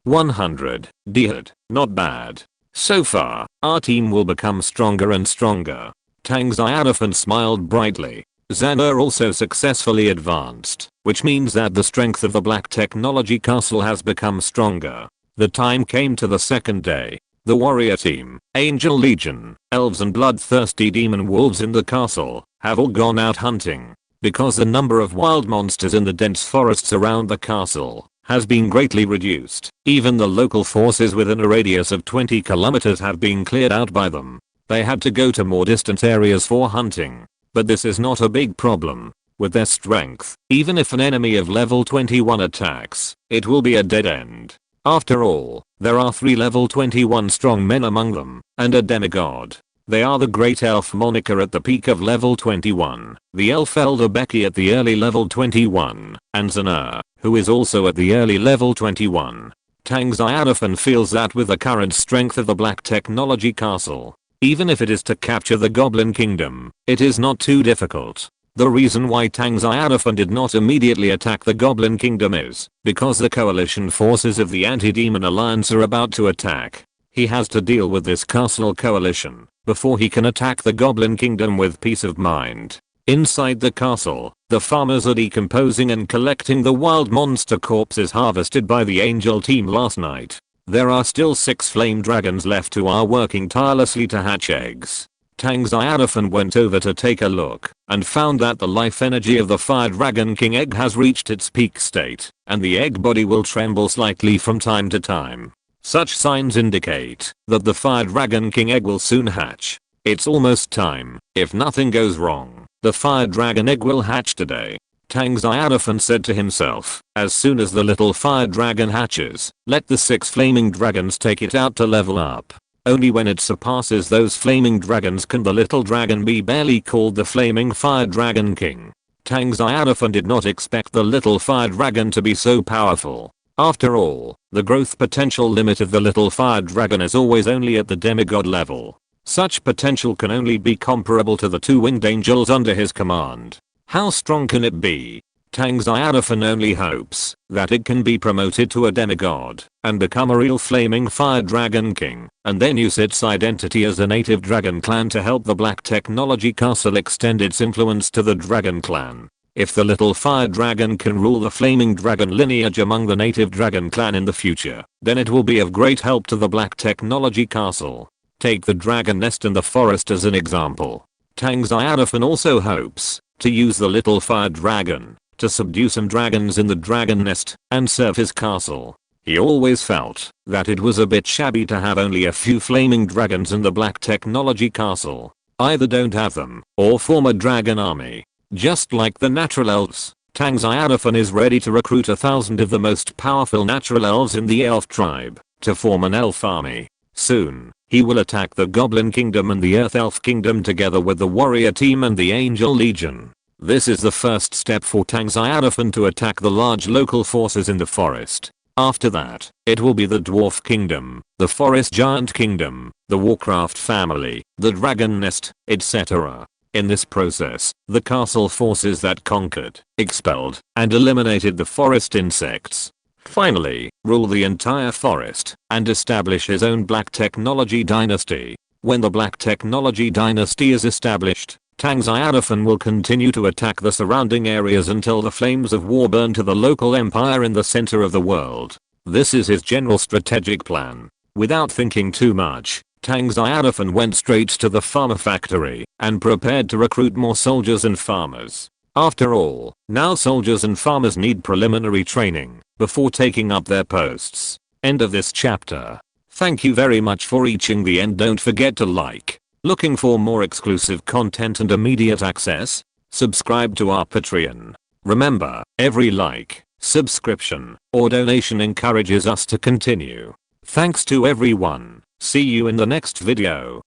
100. Dihad, not bad. So far, our team will become stronger and stronger. Tang Xiaofan smiled brightly. Xanur also successfully advanced, which means that the strength of the Black Technology Castle has become stronger. The time came to the second day. The warrior team, Angel Legion, elves and bloodthirsty demon wolves in the castle have all gone out hunting. Because the number of wild monsters in the dense forests around the castle has been greatly reduced, even the local forces within a radius of 20 kilometers have been cleared out by them. They had to go to more distant areas for hunting. But this is not a big problem. With their strength, even if an enemy of level 21 attacks, it will be a dead end. After all, there are 3 level 21 strong men among them, and a demigod. They are the Great Elf Monica at the peak of level 21, the Elf Elder Becky at the early level 21, and Xanur, who is also at the early level 21. Tang Xiaofan feels that with the current strength of the Black Technology Castle, even if it is to capture the Goblin Kingdom, it is not too difficult. The reason why Tang Xiaofan did not immediately attack the Goblin Kingdom is because the coalition forces of the Anti-Demon Alliance are about to attack. He has to deal with this castle coalition before he can attack the Goblin Kingdom with peace of mind. Inside the castle, the farmers are decomposing and collecting the wild monster corpses harvested by the Angel team last night. There are still 6 flame dragons left who are working tirelessly to hatch eggs. Tang Xiaofan went over to take a look and found that the life energy of the Fire Dragon King egg has reached its peak state, and the egg body will tremble slightly from time to time. Such signs indicate that the Fire Dragon King egg will soon hatch. It's almost time. If nothing goes wrong, the Fire Dragon egg will hatch today. Tang Xiaofan said to himself, as soon as the little fire dragon hatches, let the 6 flaming dragons take it out to level up. Only when it surpasses those flaming dragons can the little dragon be barely called the Flaming Fire Dragon King. Tang Xiaofan did not expect the little fire dragon to be so powerful. After all, the growth potential limit of the little fire dragon is always only at the demigod level. Such potential can only be comparable to the 2 winged angels under his command. How strong can it be? Tang Xiaofan only hopes that it can be promoted to a demigod and become a real flaming fire dragon king, and then use its identity as a native dragon clan to help the Black Technology Castle extend its influence to the dragon clan. If the little fire dragon can rule the flaming dragon lineage among the native dragon clan in the future, then it will be of great help to the Black Technology Castle. Take the dragon nest in the forest as an example. Tang Xiaofan also hopes to use the little fire dragon to subdue some dragons in the dragon nest and serve his castle. He always felt that it was a bit shabby to have only a few flaming dragons in the Black Technology Castle. Either don't have them or form a dragon army. Just like the natural elves, Tang Xiaofan is ready to recruit 1,000 of the most powerful natural elves in the elf tribe to form an elf army. Soon, he will attack the Goblin Kingdom and the Earth Elf Kingdom together with the Warrior Team and the Angel Legion. This is the first step for Tang Xiaofan to attack the large local forces in the forest. After that, it will be the Dwarf Kingdom, the Forest Giant Kingdom, the Warcraft family, the Dragon Nest, etc. In this process, the castle forces that conquered, expelled, and eliminated the forest insects. Finally, rule the entire forest and establish his own Black Technology Dynasty. When the Black Technology Dynasty is established, Tang Xiaofan will continue to attack the surrounding areas until the flames of war burn to the local empire in the center of the world. This is his general strategic plan. Without thinking too much, Tang Xiaofan went straight to the farmer factory and prepared to recruit more soldiers and farmers. After all, now soldiers and farmers need preliminary training before taking up their posts. End of this chapter. Thank you very much for reaching the end. Don't forget to like. Looking for more exclusive content and immediate access? Subscribe to our Patreon. Remember, every like, subscription, or donation encourages us to continue. Thanks to everyone. See you in the next video.